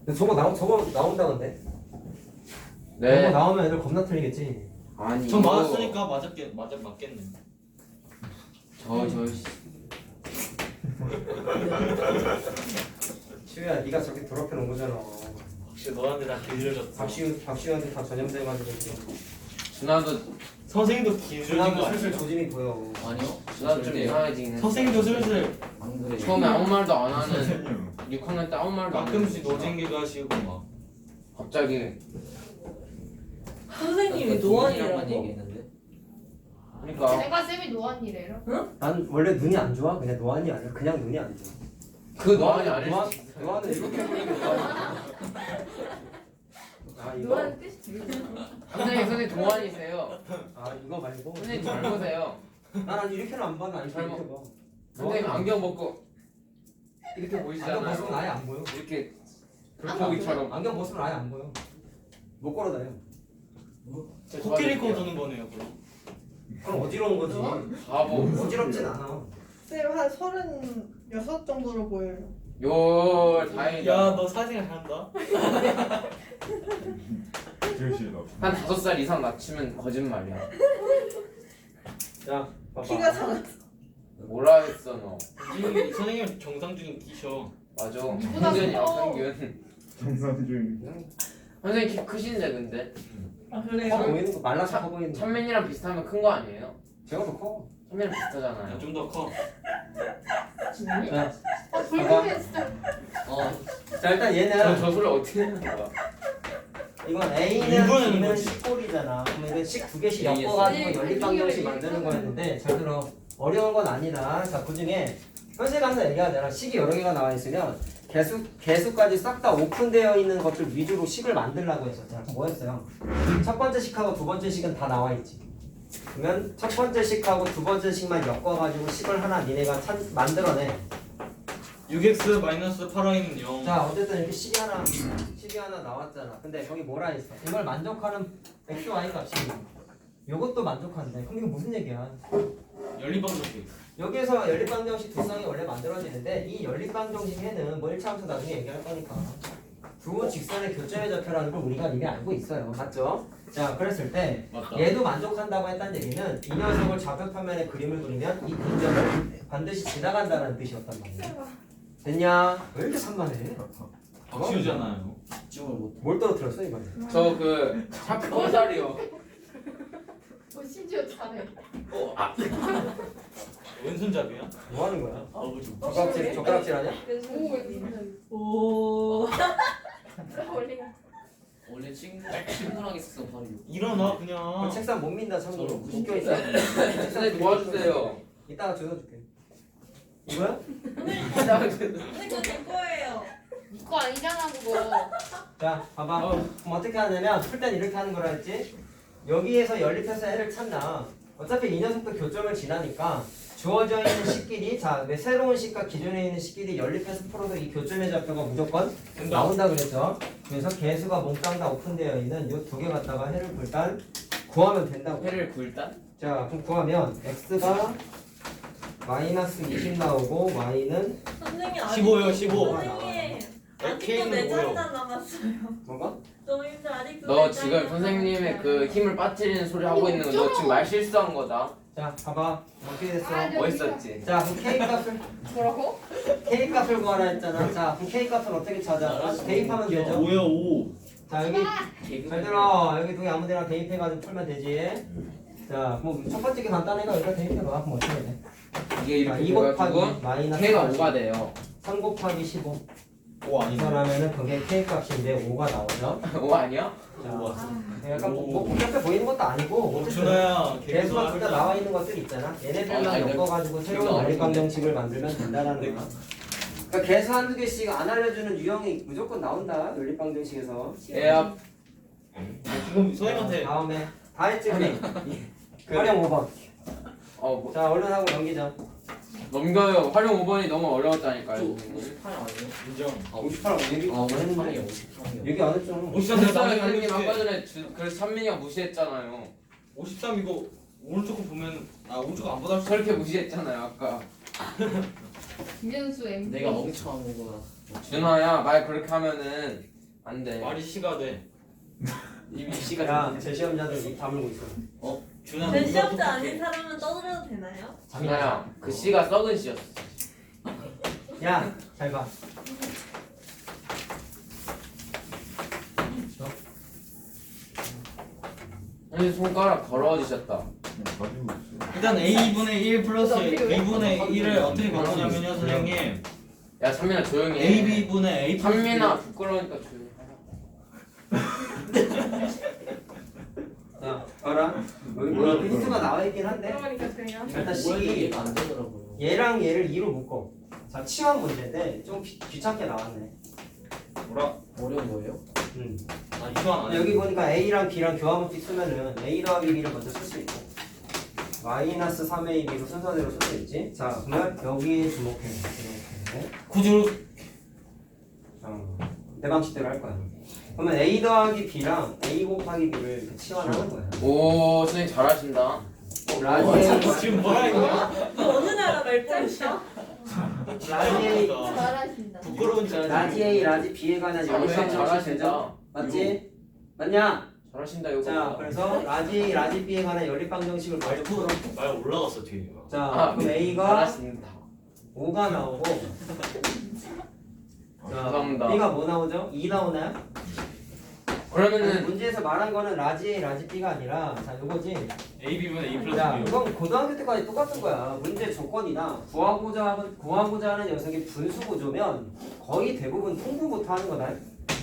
[SPEAKER 1] 근데 저거 나온다 근데. 저거
[SPEAKER 2] 네.
[SPEAKER 1] 나오면 애들 겁나 틀리겠지.
[SPEAKER 2] 아니.
[SPEAKER 3] 전
[SPEAKER 2] 이거-
[SPEAKER 3] 맞았으니까 맞겠네
[SPEAKER 2] 저
[SPEAKER 1] 시우야 네가 저렇게 더럽게 놓은 거잖아.
[SPEAKER 3] 혹시 너한테 다 길들여졌어
[SPEAKER 1] 박시우한테 다 전염돼가지고
[SPEAKER 2] 준하도
[SPEAKER 3] 선생님도 길들여진 거
[SPEAKER 1] 그나마 슬슬
[SPEAKER 3] 아니에요?
[SPEAKER 1] 조짐이 보여.
[SPEAKER 2] 아니요. 준하도 좀 이상해지긴 했어.
[SPEAKER 3] 선생님도 슬슬
[SPEAKER 7] 안 그래.
[SPEAKER 2] 처음에 아무 말도 안 하는
[SPEAKER 6] 선생님.
[SPEAKER 2] 6학년 때 아무 말도 안 하는.
[SPEAKER 3] 가끔씩 노잼기도 하시고 막
[SPEAKER 2] 갑자기.
[SPEAKER 4] 선생님이 노안이라고?
[SPEAKER 7] 얘기했는데.
[SPEAKER 2] 그러니까
[SPEAKER 5] 내가 쌤이 노안이래요.
[SPEAKER 1] 난 원래 눈이 안 좋아. 그냥 노안이 아니라 그냥 눈이 안 좋아.
[SPEAKER 2] 그 노안이 아닐
[SPEAKER 1] 노안,
[SPEAKER 2] 수도 있어요.
[SPEAKER 1] 노안은 이렇게 보이는 노안이야. 아 이거?
[SPEAKER 5] 노안 뜻이 되게
[SPEAKER 2] 선생님 동안이세요.
[SPEAKER 1] 아 이거 말고
[SPEAKER 2] 선생님 젊으세요.
[SPEAKER 1] 난 이렇게는 안 봐. 난 이렇게
[SPEAKER 2] 젊어.
[SPEAKER 1] 봐.
[SPEAKER 2] 선생님 안경 벗고 이렇게
[SPEAKER 1] 안경
[SPEAKER 2] 보이시잖아요.
[SPEAKER 1] 벗으면 아예 안 보여.
[SPEAKER 2] 이렇게
[SPEAKER 1] 그렇게
[SPEAKER 2] 거기처럼.
[SPEAKER 1] 안경 벗으면 아예 안 보여. 못 걸어 다녀.
[SPEAKER 3] 코끼리 꺼주는 거네요 그럼
[SPEAKER 1] 그럼 어지러운 거지.
[SPEAKER 2] 바보.
[SPEAKER 1] 어지럽진 않아.
[SPEAKER 4] 쌤한 36 정도로 보여요.
[SPEAKER 2] 요 다행이다.
[SPEAKER 3] 야너 사진을 잘한다
[SPEAKER 6] 교실 너.
[SPEAKER 2] 한 5살 이상 낮추면 거짓말이야.
[SPEAKER 1] 자 봐봐.
[SPEAKER 4] 키가 작아.
[SPEAKER 2] 뭐라 했어 너.
[SPEAKER 3] 선생님 정상적인 키셔
[SPEAKER 2] 맞아.
[SPEAKER 5] 이보다
[SPEAKER 2] 평균이야
[SPEAKER 5] 커.
[SPEAKER 2] 평균.
[SPEAKER 6] 정상 중.
[SPEAKER 2] 선생님 키 크신데 근데
[SPEAKER 4] 아
[SPEAKER 1] 커
[SPEAKER 4] 그래요?
[SPEAKER 1] 보이는 거 말라서 커 보이는 거.
[SPEAKER 2] 천민이랑 비슷하면 큰 거 아니에요?
[SPEAKER 1] 제가 더 커.
[SPEAKER 2] 천민이랑 비슷하잖아요.
[SPEAKER 3] 좀 더커
[SPEAKER 1] 자,
[SPEAKER 5] 아 불편해 진짜.
[SPEAKER 1] 자 일단 얘는
[SPEAKER 2] 저 소리 어떻게 하는 거야?
[SPEAKER 1] 이건 A는
[SPEAKER 3] 일본에는
[SPEAKER 1] B는
[SPEAKER 3] 뭐지?
[SPEAKER 1] 10골이잖아. 그럼 이건 식 두 개씩
[SPEAKER 2] AS.
[SPEAKER 1] 엮어가지고 연립방정식 만드는 거였는데 잘 들어. 어려운 건 아니다. 자 그중에 현실 항상 얘기하잖아. 식이 여러 개가 나와 있으면 개수까지 싹 다 오픈되어 있는 것들 위주로 식을 만들라고 했었잖아. 그럼 뭐였어요? 첫 번째 식하고 두 번째 식은 다 나와 있지. 그러면 첫 번째 식하고 두 번째 식만 엮어가지고 식을 하나 니네가 만들어내.
[SPEAKER 3] 6x 마이너스 8y는 0
[SPEAKER 1] 자 어쨌든 이렇게 식이 하나 나왔잖아. 근데 거기 뭐라 했어? 이걸 만족하는 x, y 값이 요것도 만족한대. 그럼 이거 무슨 얘기야?
[SPEAKER 3] 연립방정식
[SPEAKER 1] 여기에서 연립방정식 두 쌍이 원래 만들어지는데 이 연립방정식에는 뭐 1차함수 나중에 얘기할 거니까 두 직선의 교점의 좌표라는 걸 우리가 이미 알고 있어요. 맞죠? 자 그랬을 때
[SPEAKER 3] 맞다
[SPEAKER 1] 얘도 만족한다고 했다는 얘기는 이 녀석을 좌표편면에 그림을 그리면 이 근점을 반드시 지나간다는 뜻이었단 말이야. 됐냐? 왜 이렇게 산만해?
[SPEAKER 3] 박시우잖아요
[SPEAKER 7] 집중을 못.
[SPEAKER 1] 뭘 떨어뜨렸어 이번에?
[SPEAKER 2] 저 그 샤프살이요.
[SPEAKER 5] 심지어 잘해.
[SPEAKER 3] 왼손잡이야?
[SPEAKER 1] 뭐 하는 거야?
[SPEAKER 7] 아버지.
[SPEAKER 1] 젓가락질 하냐?
[SPEAKER 4] 오.
[SPEAKER 7] 원래 친구랑 있었어 바로.
[SPEAKER 3] 일어나
[SPEAKER 1] 그
[SPEAKER 3] 그냥.
[SPEAKER 1] 책상 못 민다 참고로
[SPEAKER 7] 저는
[SPEAKER 1] 묶여 있어.
[SPEAKER 2] 선생님 도와주세요.
[SPEAKER 1] 이따가 주워줄게. 이거야?
[SPEAKER 4] 선생님 제 거예요.
[SPEAKER 5] 이거 아니잖아 그거.
[SPEAKER 1] 자, 봐봐. 그럼 어떻게 하냐면 풀 땐 이렇게 하는 거라 했지. 여기에서 연립해서 해를 찾나. 어차피 이 녀석도 교점을 지나니까 주어져 있는 식끼리 자, 왜 새로운 식과 기존에 있는 식끼리 연립해서 풀어도 이 교점의 좌표가 무조건 나온다 그랬죠. 그래서 개수가 몽땅 다 오픈되어 있는 이 두 개 갖다가 해를 일단 구하면 된다고.
[SPEAKER 2] 회를 굴단?
[SPEAKER 1] 자, 그럼 구하면 x가 마이너스 20 나오고 y는
[SPEAKER 4] 선생님
[SPEAKER 3] 15요, 15.
[SPEAKER 4] 선생님 아직도
[SPEAKER 3] K는
[SPEAKER 4] 내
[SPEAKER 3] 뭐예요?
[SPEAKER 4] 잔잔 남았어요.
[SPEAKER 1] 뭐가?
[SPEAKER 4] 너무 힘들어 아직도.
[SPEAKER 2] 너
[SPEAKER 4] 내
[SPEAKER 2] 지금
[SPEAKER 4] 잔잔
[SPEAKER 2] 선생님의 그
[SPEAKER 4] 남았어요.
[SPEAKER 2] 힘을 빠뜨리는 소리 하고 있는 거 너 지금 말 실수한 거다.
[SPEAKER 1] 자, 봐봐. 어떻게 됐어?
[SPEAKER 5] 아, 네.
[SPEAKER 2] 멋있었지?
[SPEAKER 1] 자, 그럼 k 값을
[SPEAKER 5] 뭐라고?
[SPEAKER 1] K 값을 구하라 했잖아. 자, 그럼 K 값을 어떻게 찾아? 대입하면 되죠.
[SPEAKER 3] 5요 5.
[SPEAKER 1] 자, 여기 잘 들어. 여기 두 개 아무데나 대입해가지고 풀면 되지. 자, 뭐 첫 번째 게 간단해가 여기다 대입해봐. 그럼 어떻게 돼?
[SPEAKER 2] 이게
[SPEAKER 1] 자,
[SPEAKER 2] 이렇게
[SPEAKER 1] 2 곱하기
[SPEAKER 2] 돼가지고
[SPEAKER 1] 마이너스
[SPEAKER 2] K가 5가 돼요.
[SPEAKER 1] 3 곱하기 15.
[SPEAKER 3] 5 아니잖아.
[SPEAKER 1] 이선하면은 그게 K 값인데 5가 나오죠.
[SPEAKER 2] 5 아니야?
[SPEAKER 1] 자, 약간 뭐 복잡해 보이는 것도 아니고
[SPEAKER 3] 준호야.
[SPEAKER 1] 개수가 둘 다 나와 있는 것들 있잖아. 얘네들만
[SPEAKER 2] 아니,
[SPEAKER 1] 엮어가지고 새로운
[SPEAKER 2] 이거
[SPEAKER 1] 연립 방정식을 만들면 된다라는 거야. 그러니까 개수 한두 개씩 안 알려주는 유형이 무조건 나온다. 연립 방정식에서.
[SPEAKER 2] 예압.
[SPEAKER 3] 지금 선생님한테
[SPEAKER 1] 다음에 다 했지 우리. 활용 5번.
[SPEAKER 2] 뭐
[SPEAKER 1] 자, 얼른 하고 넘기자.
[SPEAKER 2] 넘겨요. 활용 5번이 너무 어려웠다니까요.
[SPEAKER 7] 저
[SPEAKER 2] 선생님.
[SPEAKER 7] 58 아니에요?
[SPEAKER 3] 인정.
[SPEAKER 1] 58 얘기
[SPEAKER 7] 아 58이에요 58이요.
[SPEAKER 1] 얘기 안 했잖아.
[SPEAKER 3] 53 내가
[SPEAKER 2] 선생님
[SPEAKER 3] 나중에
[SPEAKER 2] 아까
[SPEAKER 3] 알려줄게.
[SPEAKER 2] 전에 그래서 찬민이가 무시했잖아요.
[SPEAKER 3] 53 이거 오른쪽 거 보면 오른쪽 안 보다
[SPEAKER 2] 저렇게 무시했잖아요 아까.
[SPEAKER 5] 김현수 MD.
[SPEAKER 7] 내가 멍청한 거구나.
[SPEAKER 2] 준아야 말 그렇게 하면은 안 돼.
[SPEAKER 3] 말이 시가 돼.
[SPEAKER 2] 입이 씨가
[SPEAKER 1] 야, 제 시험자들 입 다물고 있어.
[SPEAKER 3] 준아
[SPEAKER 4] 제 시험자 아닌 사람은 떠들어도 되나요?
[SPEAKER 2] 준아야 그 씨가 썩은 씨였어.
[SPEAKER 1] 야, 잘 봐.
[SPEAKER 2] 아니 손가락 더러워지셨다.
[SPEAKER 6] 가지고 있어.
[SPEAKER 3] 일단 A분의 1 플러스 B분의 1을 어떻게 바꾸냐면요 선생님.
[SPEAKER 2] 야 찬민아 조용히 해.
[SPEAKER 3] AB분의 A 플러스
[SPEAKER 2] 찬민아 부끄러우니까 조용히 하라.
[SPEAKER 1] 자, 봐라. 여기 뭐야? 힌트가 나와 있긴 한데.
[SPEAKER 4] 그러니까 그냥.
[SPEAKER 1] 일단
[SPEAKER 7] 뭐야
[SPEAKER 1] 식이
[SPEAKER 7] 이해가 안 되더라고요.
[SPEAKER 1] 얘랑 얘를 2로 묶어. 자, 치환 문제인데 좀 귀찮게 나왔네.
[SPEAKER 3] 뭐라?
[SPEAKER 7] 어려운 거예요?
[SPEAKER 3] 아 이거 안
[SPEAKER 1] 여기 보니까 A랑 B랑 교환문지 쓰면은 A 더하기 B를 먼저 쓸 수 있고 마이너스 3AB로 순서대로 쓸 수 있지. 자, 그러면 여기에 주목해. 이렇게.
[SPEAKER 3] 구조
[SPEAKER 1] 내 방식대로 할 거야. 그러면 A 더하기 B랑 A 곱하기 B를 이렇게 치환하는 거야.
[SPEAKER 2] 오 선생님 잘하신다.
[SPEAKER 1] 라지
[SPEAKER 3] 지금 뭐라 이거야?
[SPEAKER 4] 너 어느 나라 말버릇이야?
[SPEAKER 1] 라지 A
[SPEAKER 5] 잘하신다.
[SPEAKER 3] 부끄러운 줄
[SPEAKER 1] 라지 A 라지 B에 관한
[SPEAKER 2] 선생님
[SPEAKER 1] 연립 방정식 되죠?
[SPEAKER 2] 잘하신다.
[SPEAKER 1] 맞지? 맞냐?
[SPEAKER 2] 잘하신다 이거.
[SPEAKER 1] 자, 그래서 라지 A 라지 B에 관한 연립 방정식을 먼저 풀어.
[SPEAKER 3] 말 올라갔어 뒤에.
[SPEAKER 1] 자, 그럼 A가
[SPEAKER 2] 잘하신다.
[SPEAKER 1] 5가 나오고 자,
[SPEAKER 2] 감사합니다.
[SPEAKER 1] B가 뭐 나오죠? 2 나오나요? 아니,
[SPEAKER 2] 그러면은
[SPEAKER 1] 문제에서 말한 거는 라지 A 라지 B가 아니라 자, 요거지.
[SPEAKER 3] AB분의 A 플러스
[SPEAKER 1] 자,
[SPEAKER 3] B.
[SPEAKER 1] 이건 고등학교 때까지 똑같은 거야. 문제 조건이나 구하고자 하는 녀석이 분수 구조면 거의 대부분 통분부터 하는 거다.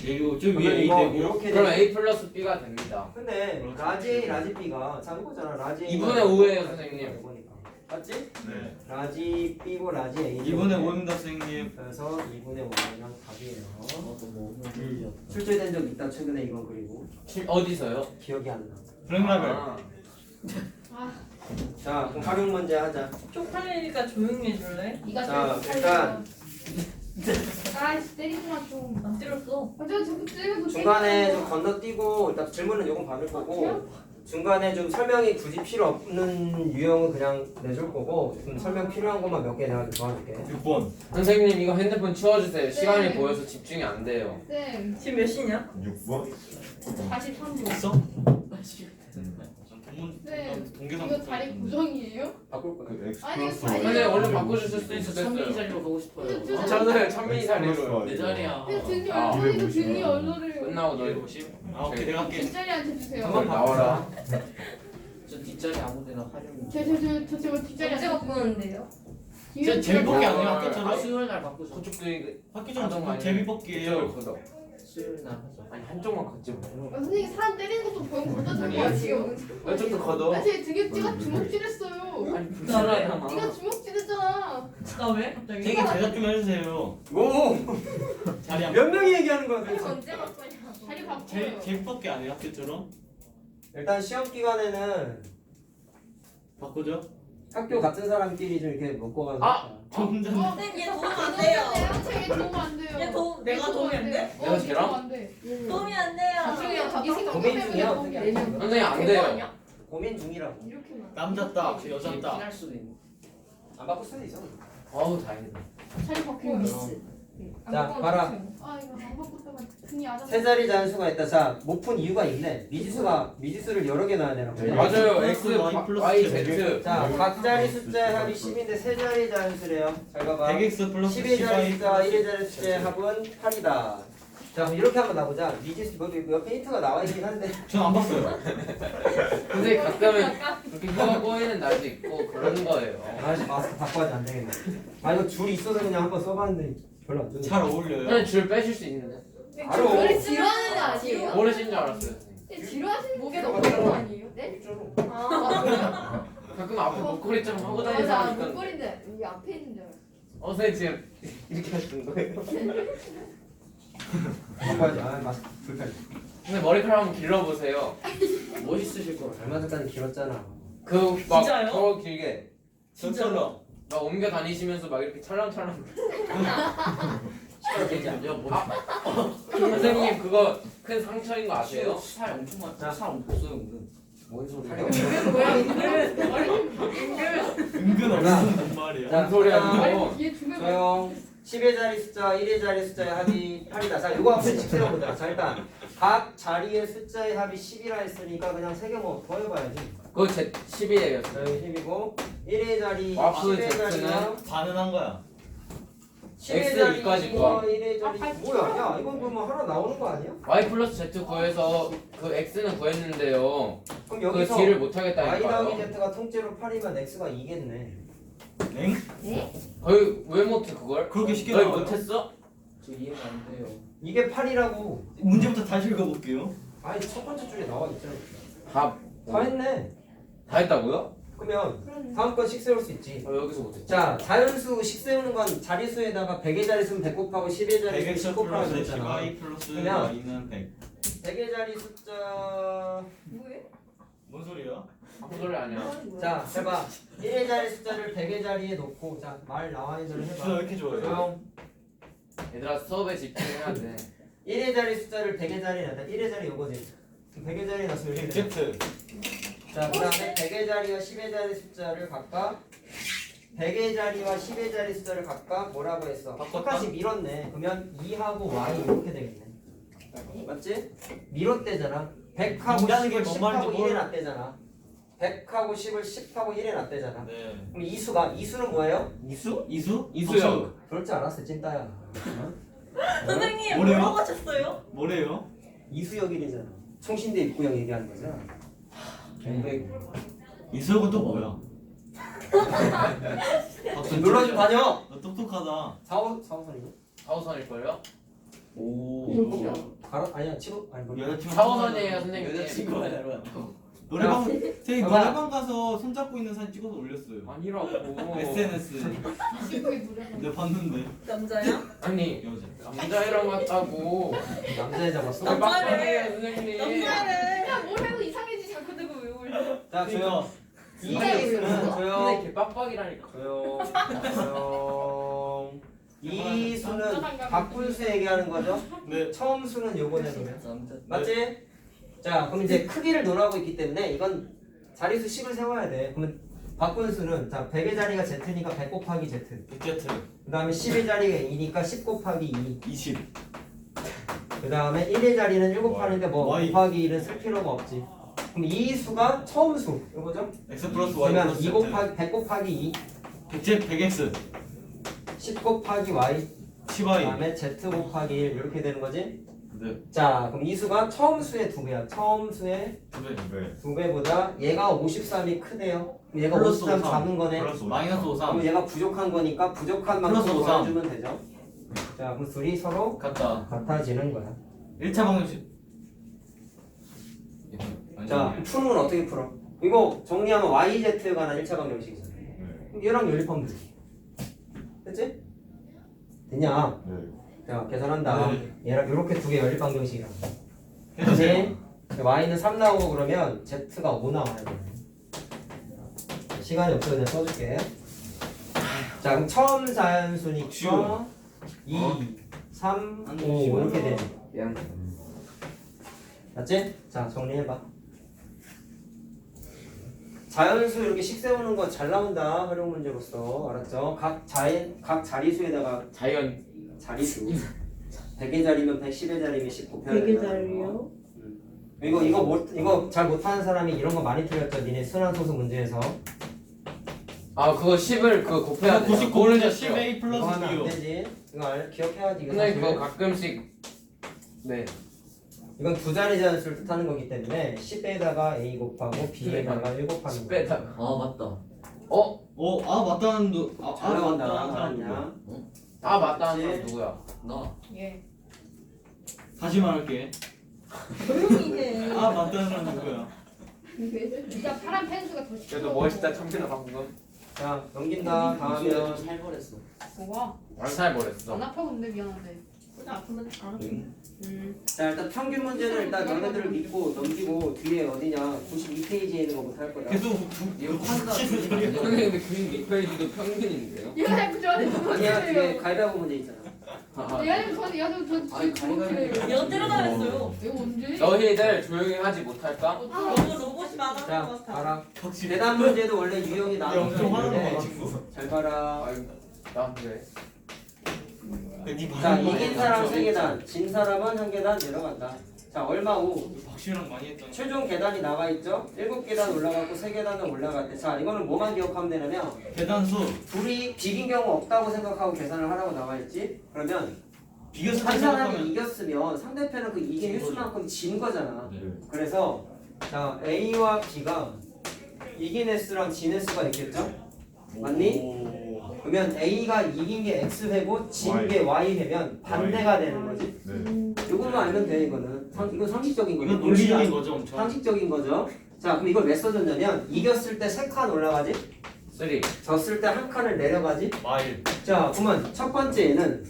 [SPEAKER 3] 이거 저 위에
[SPEAKER 1] 그러면
[SPEAKER 3] A
[SPEAKER 1] 이거
[SPEAKER 3] 되고
[SPEAKER 1] 이렇게
[SPEAKER 2] 그럼
[SPEAKER 1] 돼.
[SPEAKER 2] A 플러스 B가 됩니다.
[SPEAKER 1] 근데 라지 A 라지 B가 자 이거잖아. 라지 A
[SPEAKER 2] 2분의 5예요 선생님.
[SPEAKER 1] 이거니까. 맞지?
[SPEAKER 3] 네.
[SPEAKER 1] 라지 B고 라지 A
[SPEAKER 3] 2분의 5입니다 선생님.
[SPEAKER 1] 그래서 2분의 5면 답이에요.
[SPEAKER 7] 뭐 없는
[SPEAKER 1] 출제된 적 있다 최근에 이건 그리고
[SPEAKER 2] 어디서요?
[SPEAKER 1] 기억이 안 나.
[SPEAKER 3] 프랭라벨.
[SPEAKER 2] 아,
[SPEAKER 1] 자, 그럼 활용 문제 하자.
[SPEAKER 4] 쪽팔리니까 조용히 해줄래?
[SPEAKER 5] 네가
[SPEAKER 1] 자,
[SPEAKER 5] 제일
[SPEAKER 1] 일단
[SPEAKER 5] 아이씨 때리지 마 좀.
[SPEAKER 4] 안 때렸어.
[SPEAKER 5] 어쩌 자꾸 때리고
[SPEAKER 1] 중간에 좀 건너뛰고 일단 질문은 요건 받을 거고 중간에 좀 설명이 굳이 필요 없는 유형은 그냥 내줄 거고 좀 설명 필요한 것만 몇 개 내가 좀 도와줄게.
[SPEAKER 3] 6번.
[SPEAKER 2] 선생님 이거 핸드폰 치워주세요. 시간이
[SPEAKER 5] 네.
[SPEAKER 2] 보여서 집중이 안 돼요.
[SPEAKER 5] 쌤
[SPEAKER 4] 지금 몇 시냐?
[SPEAKER 6] 6번?
[SPEAKER 5] 43분.
[SPEAKER 3] 있어?
[SPEAKER 7] 거.
[SPEAKER 3] 전문.
[SPEAKER 5] 쌤
[SPEAKER 3] 공개상
[SPEAKER 8] 이거 자리 고정이에요?
[SPEAKER 1] 바꿀 거야.
[SPEAKER 6] 그 X
[SPEAKER 8] 아니,
[SPEAKER 6] 플러스
[SPEAKER 8] 아니,
[SPEAKER 6] Y.
[SPEAKER 2] 근데 원래 바꿔주실 수 있어
[SPEAKER 7] 천민이
[SPEAKER 2] 됐어요.
[SPEAKER 7] 자리로 가고 싶어요.
[SPEAKER 8] 저-
[SPEAKER 2] 저는 천민이
[SPEAKER 6] X 플러스
[SPEAKER 2] 자리로
[SPEAKER 6] Y.
[SPEAKER 7] 내 자리야.
[SPEAKER 8] 근데 등이
[SPEAKER 2] 아,
[SPEAKER 8] 얼굴이고
[SPEAKER 6] 이게
[SPEAKER 8] 등이
[SPEAKER 6] 뭐야.
[SPEAKER 8] 얼굴을
[SPEAKER 2] 끝나고 너희 50.
[SPEAKER 3] 아 오케이 내가 할게.
[SPEAKER 8] 뒷자리 앉혀주세요.
[SPEAKER 1] 한번
[SPEAKER 2] 나와라.
[SPEAKER 7] 저 뒷자리 아무데나 하려면.
[SPEAKER 8] 저 제발 뒷자리
[SPEAKER 4] 언제 바꾸는데요?
[SPEAKER 3] 진짜 제비뽑기 아니에요
[SPEAKER 2] 아,
[SPEAKER 3] 학교처럼?
[SPEAKER 7] 수요일 날 바꾸자.
[SPEAKER 2] 그쪽도 이거
[SPEAKER 3] 학교처럼 제비뽑기예요.
[SPEAKER 2] 걷어.
[SPEAKER 7] 수요일 날 하자.
[SPEAKER 2] 아니 한쪽만 걷지 뭐.
[SPEAKER 8] 선생님 사람 때리는 것도 보면 걷어주는 거야 지금.
[SPEAKER 2] 이쪽도 걷어.
[SPEAKER 8] 아, 제 등에 찌가 주먹질했어요.
[SPEAKER 7] 아니 불편하다.
[SPEAKER 8] 네가 주먹질했잖아.
[SPEAKER 4] 나 왜? 갑자기?
[SPEAKER 3] 되게 대답 좀 해주세요.
[SPEAKER 1] 오!
[SPEAKER 3] 자리 안.
[SPEAKER 1] 몇 명이 얘기하는 거야 도대체?
[SPEAKER 4] 언제 바꾸냐?
[SPEAKER 8] 자리 바꿔요.
[SPEAKER 3] 제비뽑기 안 해요 학교처럼?
[SPEAKER 1] 일단 시험 기간에는
[SPEAKER 3] 바꾸죠?
[SPEAKER 1] 학교 같은 사람끼리 좀 이렇게 먹고 가는
[SPEAKER 2] 아!
[SPEAKER 1] 거야.
[SPEAKER 3] 저 혼자.
[SPEAKER 4] 선생님 얘 도움 안 돼요.
[SPEAKER 8] 얘 도움 안 돼요.
[SPEAKER 4] 얘 도움 내가 도움이 안 돼?
[SPEAKER 2] 내가
[SPEAKER 8] 얘
[SPEAKER 2] 쟤랑?
[SPEAKER 8] 도움 안 돼.
[SPEAKER 4] 도움이 안 돼요.
[SPEAKER 8] 나중에 자기 생각
[SPEAKER 1] 고민 중이야 어떻게
[SPEAKER 8] 때문에
[SPEAKER 1] 하는 거야?
[SPEAKER 2] 선생님 안
[SPEAKER 4] 대고
[SPEAKER 2] 돼요.
[SPEAKER 4] 아니야?
[SPEAKER 1] 고민 중이라고.
[SPEAKER 8] 이렇게만.
[SPEAKER 3] 남자다 여자다.
[SPEAKER 7] 피날 수도 있는.
[SPEAKER 1] 안 바꿀 수도 있어.
[SPEAKER 2] 어우 다행이다.
[SPEAKER 8] 자리 바꿔요.
[SPEAKER 5] 미스.
[SPEAKER 1] 자, 봐라.
[SPEAKER 8] 아 이거 안 바꿨다가 등이 아작.
[SPEAKER 1] 세 자리 잔수가 있다. 자, 못 푼 이유가 있네. 미지수를 여러 개 넣어야 되나 보네.
[SPEAKER 2] 맞아요.
[SPEAKER 3] X,
[SPEAKER 2] X,
[SPEAKER 3] Y 플러스
[SPEAKER 2] Y,
[SPEAKER 3] Z.
[SPEAKER 2] Z.
[SPEAKER 1] 자, 각 자리 숫자의 합이 10인데 세 자리 잔수래요. 잘 봐봐.
[SPEAKER 3] 100x 플러스
[SPEAKER 1] 10의 자리
[SPEAKER 3] 10y
[SPEAKER 1] 숫자와 1의 자리 숫자의 합은 8이다. 자, 그럼 이렇게 한번 나보자. 미지수 뭐 옆에 힌트가 나와 있긴 한데.
[SPEAKER 3] 전 안 봤어요.
[SPEAKER 2] 근데 가끔은 그렇게 혀가 꼬이는 날도 있고 그런 거예요.
[SPEAKER 1] 아, 마스크 바꿔야지 안 되겠네. 아, 이거 줄이 있어서 그냥 한번 써봤는데 별로 안 좋네.
[SPEAKER 3] 잘 어울려요.
[SPEAKER 2] 그냥 줄 빼실 수 있는데.
[SPEAKER 1] 바로.
[SPEAKER 8] 그걸 지루하는 거 아니에요?
[SPEAKER 2] 모르신 줄 알았어요.
[SPEAKER 8] 지루하시는
[SPEAKER 4] 목에
[SPEAKER 8] 거
[SPEAKER 4] 넣는 거 아니에요?
[SPEAKER 8] 네?
[SPEAKER 4] 아,
[SPEAKER 2] 가끔 앞에 목걸이처럼 하고 다니는
[SPEAKER 5] 맞아,
[SPEAKER 2] 사람 있던데.
[SPEAKER 5] 목걸인데 여기 앞에 있는 줄 알았어.
[SPEAKER 2] 선생님 지금 이렇게 하시는 거예요?
[SPEAKER 1] 바꿔야지. 아, 마스크 불편해.
[SPEAKER 2] 근데 머리카락 한번 길러보세요.
[SPEAKER 7] 멋있으실 거라.
[SPEAKER 1] 얼마 전까지 길었잖아.
[SPEAKER 2] 그막
[SPEAKER 4] 진짜요?
[SPEAKER 2] 더 길게
[SPEAKER 3] 저처럼.
[SPEAKER 2] 막 옮겨 다니시면서 막 이렇게 찰랑찰랑.
[SPEAKER 7] 야 뭐?
[SPEAKER 2] 선생님 그거 큰 상처인 거 아세요?
[SPEAKER 7] 살 엄청 많아. 살 엄청 없어요 은근.
[SPEAKER 2] 뭔 소리야?
[SPEAKER 4] 뭐야 이거는?
[SPEAKER 3] 은근 없는 말이야.
[SPEAKER 1] 자,
[SPEAKER 2] 뭔 소리야
[SPEAKER 8] 아니
[SPEAKER 2] 그거?
[SPEAKER 8] 뒤에 중간
[SPEAKER 1] 조용. 10의 자리 숫자와 1의 자리 숫자의 합이 8이다. 자, 이거 한번 직세워보자. 자, 일단 각 자리의 숫자의 합이 10이라 했으니까 그냥 3개 뭐 더 해봐야지.
[SPEAKER 2] 그거 제 10이에요.
[SPEAKER 1] 자, 여기 10이고 1의 자리,
[SPEAKER 2] 와플
[SPEAKER 1] 10의 자리와
[SPEAKER 2] Z는
[SPEAKER 3] 가능한 거야.
[SPEAKER 1] 10의
[SPEAKER 2] X
[SPEAKER 1] 자리,
[SPEAKER 2] 이까지 구함.
[SPEAKER 1] 1의 자리 뭐야? 야, 이건 그러면 하나 나오는 거 아니야?
[SPEAKER 2] Y 플러스 Z 구해서 그 X는 구했는데요.
[SPEAKER 1] 그럼
[SPEAKER 2] 그
[SPEAKER 1] 여기서
[SPEAKER 2] D를
[SPEAKER 1] y
[SPEAKER 2] 못하겠다니까요.
[SPEAKER 1] 더하기 z가 통째로 8이면 x가 2겠네.
[SPEAKER 3] 엥?
[SPEAKER 2] 거의 왜 못해 그걸?
[SPEAKER 3] 그렇게 쉽게
[SPEAKER 2] 너희
[SPEAKER 3] 나와요?
[SPEAKER 2] 못했어?
[SPEAKER 7] 저 이해가 안 돼요.
[SPEAKER 1] 이게 8이라고.
[SPEAKER 3] 문제부터 다시 읽어볼게요.
[SPEAKER 1] 아니 첫 번째 줄에 나와 있잖아.
[SPEAKER 2] 다
[SPEAKER 1] 했네.
[SPEAKER 2] 다 했다고요?
[SPEAKER 1] 그러면 다음 건 식 세울 수 있지.
[SPEAKER 2] 여기서 못했지.
[SPEAKER 1] 자, 자연수 식 세우는 건 자리수에다가 100의 자리 수는 100 곱하고 10의 자리 수는 10
[SPEAKER 3] 100x
[SPEAKER 1] 곱하고
[SPEAKER 3] 플러스
[SPEAKER 1] 그랬잖아.
[SPEAKER 3] 10y 플러스
[SPEAKER 1] 그냥
[SPEAKER 3] y는 100.
[SPEAKER 1] 100의 자리 숫자.
[SPEAKER 8] 뭐해?
[SPEAKER 3] 뭔 소리야?
[SPEAKER 2] 아무 소리 아니야.
[SPEAKER 1] 자, 해봐. 1의 자리 숫자를 100의 자리에 놓고 자, 말 나와 있는 대로
[SPEAKER 3] 진짜 왜
[SPEAKER 1] 해봐.
[SPEAKER 3] 이렇게 좋아요?
[SPEAKER 1] 조용.
[SPEAKER 2] 얘들아 수업에 집중해야 돼.
[SPEAKER 1] 1의 자리 숫자를 100의 자리에 놨다. 1의 자리 요거지. 100의 자리에 놨으면 이렇게 돼.
[SPEAKER 3] Z.
[SPEAKER 1] 자, 그 다음에 100의 자리와 10의 자리 숫자를 각각 100의 자리와 10의 자리 숫자를 각각 뭐라고 했어?
[SPEAKER 3] 바꿨다?
[SPEAKER 1] 똑같이 밀었네. 그러면 2하고 y 이렇게 되겠네. 맞지? 밀었대잖아. 100하고
[SPEAKER 3] 인간이
[SPEAKER 1] 10을
[SPEAKER 3] 뭔 말인지
[SPEAKER 1] 10하고 1에
[SPEAKER 3] 몰라.
[SPEAKER 1] 놨대잖아. 100하고 10을 10하고 1에 놨대잖아.
[SPEAKER 3] 네.
[SPEAKER 1] 그럼 이수는 뭐예요?
[SPEAKER 3] 이수? 이수?
[SPEAKER 2] 이수요.
[SPEAKER 1] 그럴 줄 알았어, 찐따야.
[SPEAKER 4] 선생님
[SPEAKER 3] 뭐래요?
[SPEAKER 4] 뭐라고 하셨어요?
[SPEAKER 3] 뭐래요?
[SPEAKER 1] 이수역이래잖아. 총신대 입구역 얘기하는 거잖아.
[SPEAKER 3] 이수혁은 또 뭐야?
[SPEAKER 1] 놀러 좀 다녀.
[SPEAKER 3] 너 똑똑하다.
[SPEAKER 1] 4호선이요?
[SPEAKER 2] 4호선일걸요?
[SPEAKER 3] 오.
[SPEAKER 1] 가로 아니야 7호 아니 뭐
[SPEAKER 3] 여자친구
[SPEAKER 2] 4호선이에요 선생님.
[SPEAKER 7] 여자친구가 닮아.
[SPEAKER 3] 노래방 저희
[SPEAKER 1] 봐봐.
[SPEAKER 3] 노래방 가서 손잡고 있는 사진 찍어서 올렸어요.
[SPEAKER 2] 아니라고.
[SPEAKER 3] SNS.
[SPEAKER 8] 친구의 노래방.
[SPEAKER 3] 내가 봤는데
[SPEAKER 4] 남자야?
[SPEAKER 2] 아니
[SPEAKER 3] 여자.
[SPEAKER 2] 남자애랑 같다고.
[SPEAKER 1] 남자애 잡았어?
[SPEAKER 2] 빡빡해요 선생님.
[SPEAKER 4] 남자를
[SPEAKER 8] 야뭘 해도 이상해지지 않고 내가 왜 올려?
[SPEAKER 1] 자 조용.
[SPEAKER 8] 진짜
[SPEAKER 1] 이수는
[SPEAKER 2] 근데
[SPEAKER 1] 조용.
[SPEAKER 2] 이렇게 빡빡이라니까.
[SPEAKER 1] 조용. 조용. 이 수는 바꾼수 얘기하는 거죠?
[SPEAKER 3] 네.
[SPEAKER 1] 처음 수는 요거네 그러면.
[SPEAKER 7] 남자.
[SPEAKER 1] 맞지? 자 그럼 이제 크기를 논하고 있기 때문에 이건 자리수 10을 세워야 돼. 그러면 바꾼 수는 자 100의 자리가 z니까 100 곱하기 z.
[SPEAKER 3] 100Z.
[SPEAKER 1] 그 다음에 10의 자리가 2니까 10 곱하기 2.
[SPEAKER 3] 20.
[SPEAKER 1] 그 다음에 1의 자리는 1 곱하는데 뭐
[SPEAKER 3] Y.
[SPEAKER 1] 곱하기 1은 쓸 필요가 없지. 그럼 이 수가 처음 수. 이거죠?
[SPEAKER 3] x 플러스 y
[SPEAKER 1] 그러면
[SPEAKER 3] 플러스
[SPEAKER 1] 2 곱하기 100 곱하기 2,
[SPEAKER 3] 100x
[SPEAKER 1] 10 곱하기 y,
[SPEAKER 3] 10y.
[SPEAKER 1] 그다음에 z 곱하기 1 이렇게 되는 거지?
[SPEAKER 3] 네.
[SPEAKER 1] 자, 그럼 이 수가 처음 수의 2배야. 처음 수의
[SPEAKER 6] 네.
[SPEAKER 1] 2배보다 얘가 53이 크대요. 그럼 얘가
[SPEAKER 3] 플러스
[SPEAKER 1] 53
[SPEAKER 3] 53.
[SPEAKER 1] 작은 거네.
[SPEAKER 6] 플러스
[SPEAKER 3] 마이너스 53.
[SPEAKER 1] 그럼 얘가 부족한 거니까 부족한 만큼
[SPEAKER 3] 플러스 53.
[SPEAKER 1] 더해주면 되죠. 자, 그럼 둘이 서로
[SPEAKER 3] 같다.
[SPEAKER 1] 같아지는 거야.
[SPEAKER 3] 1차 방정식.
[SPEAKER 1] 자, 푸는 건 어떻게 풀어? 이거 정리하면 YZ에 관한 1차 방정식이잖아. 그럼 얘랑 연립하면 되지. 됐지? 됐냐?
[SPEAKER 6] 네.
[SPEAKER 1] 자, 계산한다. 얘랑 이렇게 두 개 연립 방정식이라고.
[SPEAKER 3] 해주세요.
[SPEAKER 1] 그치? Y는 3 나오고 그러면 Z가 5 나와야 돼. 시간이 없어서 그냥 써줄게. 자, 그럼 처음 자연수니까 2, 3, 5 이렇게 되네.
[SPEAKER 7] 미안.
[SPEAKER 1] 맞지? 자, 정리해봐. 자연수 이렇게 식 세우는 거 잘 나온다. 활용 문제로서. 알았죠? 각 자리수에다가 자리수 100의 자리면 100, 10의 자리면 10 곱해야 된다.
[SPEAKER 4] 100의 자리요?
[SPEAKER 1] 이거 잘 못하는 사람이 이런 거 많이 틀렸죠. 니네 순환소수 문제에서.
[SPEAKER 2] 아 그거 10을 그 곱해야 돼.
[SPEAKER 3] 99는 10a
[SPEAKER 1] 이거
[SPEAKER 3] 플러스
[SPEAKER 1] 하면 안
[SPEAKER 3] 9.
[SPEAKER 1] 되지. 이거 기억해야지. 이거
[SPEAKER 2] 근데
[SPEAKER 1] 사실.
[SPEAKER 2] 그거 가끔씩 네.
[SPEAKER 1] 이건 두 자리 자연수를 뜻하는 거기 때문에 10에다가 a 곱하고 b에다가 1 곱하는 거야.
[SPEAKER 2] 10배다.
[SPEAKER 7] 아 맞다.
[SPEAKER 2] 어?
[SPEAKER 3] 맞다는 도.
[SPEAKER 1] 잘 나온다.
[SPEAKER 3] 맞다는
[SPEAKER 1] 알았냐?
[SPEAKER 3] 사람.
[SPEAKER 2] 아 맞다.
[SPEAKER 1] 그치?
[SPEAKER 2] 하는 누구야?
[SPEAKER 7] 나.
[SPEAKER 4] 예.
[SPEAKER 3] 다시 말할게.
[SPEAKER 4] 조용히 해.
[SPEAKER 3] 맞다는 사람 누구야?
[SPEAKER 8] 진짜 파란 펜수가 더 쉽고.
[SPEAKER 2] 그래도 멋있다 청빈아 방금.
[SPEAKER 1] 자, 넘긴다. 다음이면
[SPEAKER 7] 살벌했어.
[SPEAKER 8] 뭐가?
[SPEAKER 2] 완살 버렸어.
[SPEAKER 8] 안 아파 근데 미안한데.
[SPEAKER 4] 그냥 아프면 알아.
[SPEAKER 1] 자, 일단 평균 문제는 일단 너네들을 믿고 넘기고 뒤에 어디냐 92페이지에 있는 거부터 할 거야.
[SPEAKER 3] 계속
[SPEAKER 7] 이거 판다.
[SPEAKER 2] 선생님 근데 그 2페이지도 평균인데요?
[SPEAKER 8] 이거 해보 저한테
[SPEAKER 1] 아니야, 뒤에 가위바위보 문제 있잖아.
[SPEAKER 8] 얘는 저
[SPEAKER 7] 아니,
[SPEAKER 8] 지금
[SPEAKER 7] 가위바위보.
[SPEAKER 4] 내가 때려다녔어요.
[SPEAKER 8] 이거 언제?
[SPEAKER 2] 너희들 조용히 하지 못할까?
[SPEAKER 4] 너무 로봇이 많아서
[SPEAKER 1] 자,
[SPEAKER 4] 것 같아.
[SPEAKER 1] 봐라. 대답 문제도 원래 유형이 나오는
[SPEAKER 3] 엄청 화나는
[SPEAKER 1] 건데
[SPEAKER 3] 거야 친구.
[SPEAKER 1] 잘 봐라.
[SPEAKER 2] 아유 나 그래.
[SPEAKER 1] 자, 이긴 사람 3계단, 진 사람은 1계단 내려간다. 자, 얼마 후
[SPEAKER 3] 박시랑 많이 했던.
[SPEAKER 1] 최종 계단이 나와 있죠? 7계단 올라갔고 3계단은 올라갈 때. 자, 이거는 뭐만 기억하면 되냐면
[SPEAKER 3] 계단수.
[SPEAKER 1] 둘이 비긴 경우 없다고 생각하고 계산을 하라고 나와 있지? 그러면
[SPEAKER 3] 비교수
[SPEAKER 1] 한 사람이
[SPEAKER 3] 생각하면.
[SPEAKER 1] 이겼으면 상대편은 그 이긴 횟수만큼 진 거잖아.
[SPEAKER 6] 네.
[SPEAKER 1] 그래서 자, A와 B가 이긴 횟수랑 진 횟수가 있겠죠? 맞니?
[SPEAKER 3] 오.
[SPEAKER 1] 그러면 A가 이긴 게 X회고 진 게 Y회면 반대가 되는 거지.
[SPEAKER 6] 네.
[SPEAKER 1] 이것만 알면 돼. 이거는 이건 상식적인 거죠.
[SPEAKER 3] 이건 논리적인 거죠 엄청.
[SPEAKER 1] 상식적인 거죠. 자, 그럼 이걸 몇 써줬냐면 이겼을 때 3칸 올라가지,
[SPEAKER 2] 3.
[SPEAKER 1] 졌을 때 1칸을 내려가지.
[SPEAKER 3] 마일.
[SPEAKER 1] 자, 그러면 첫 번째는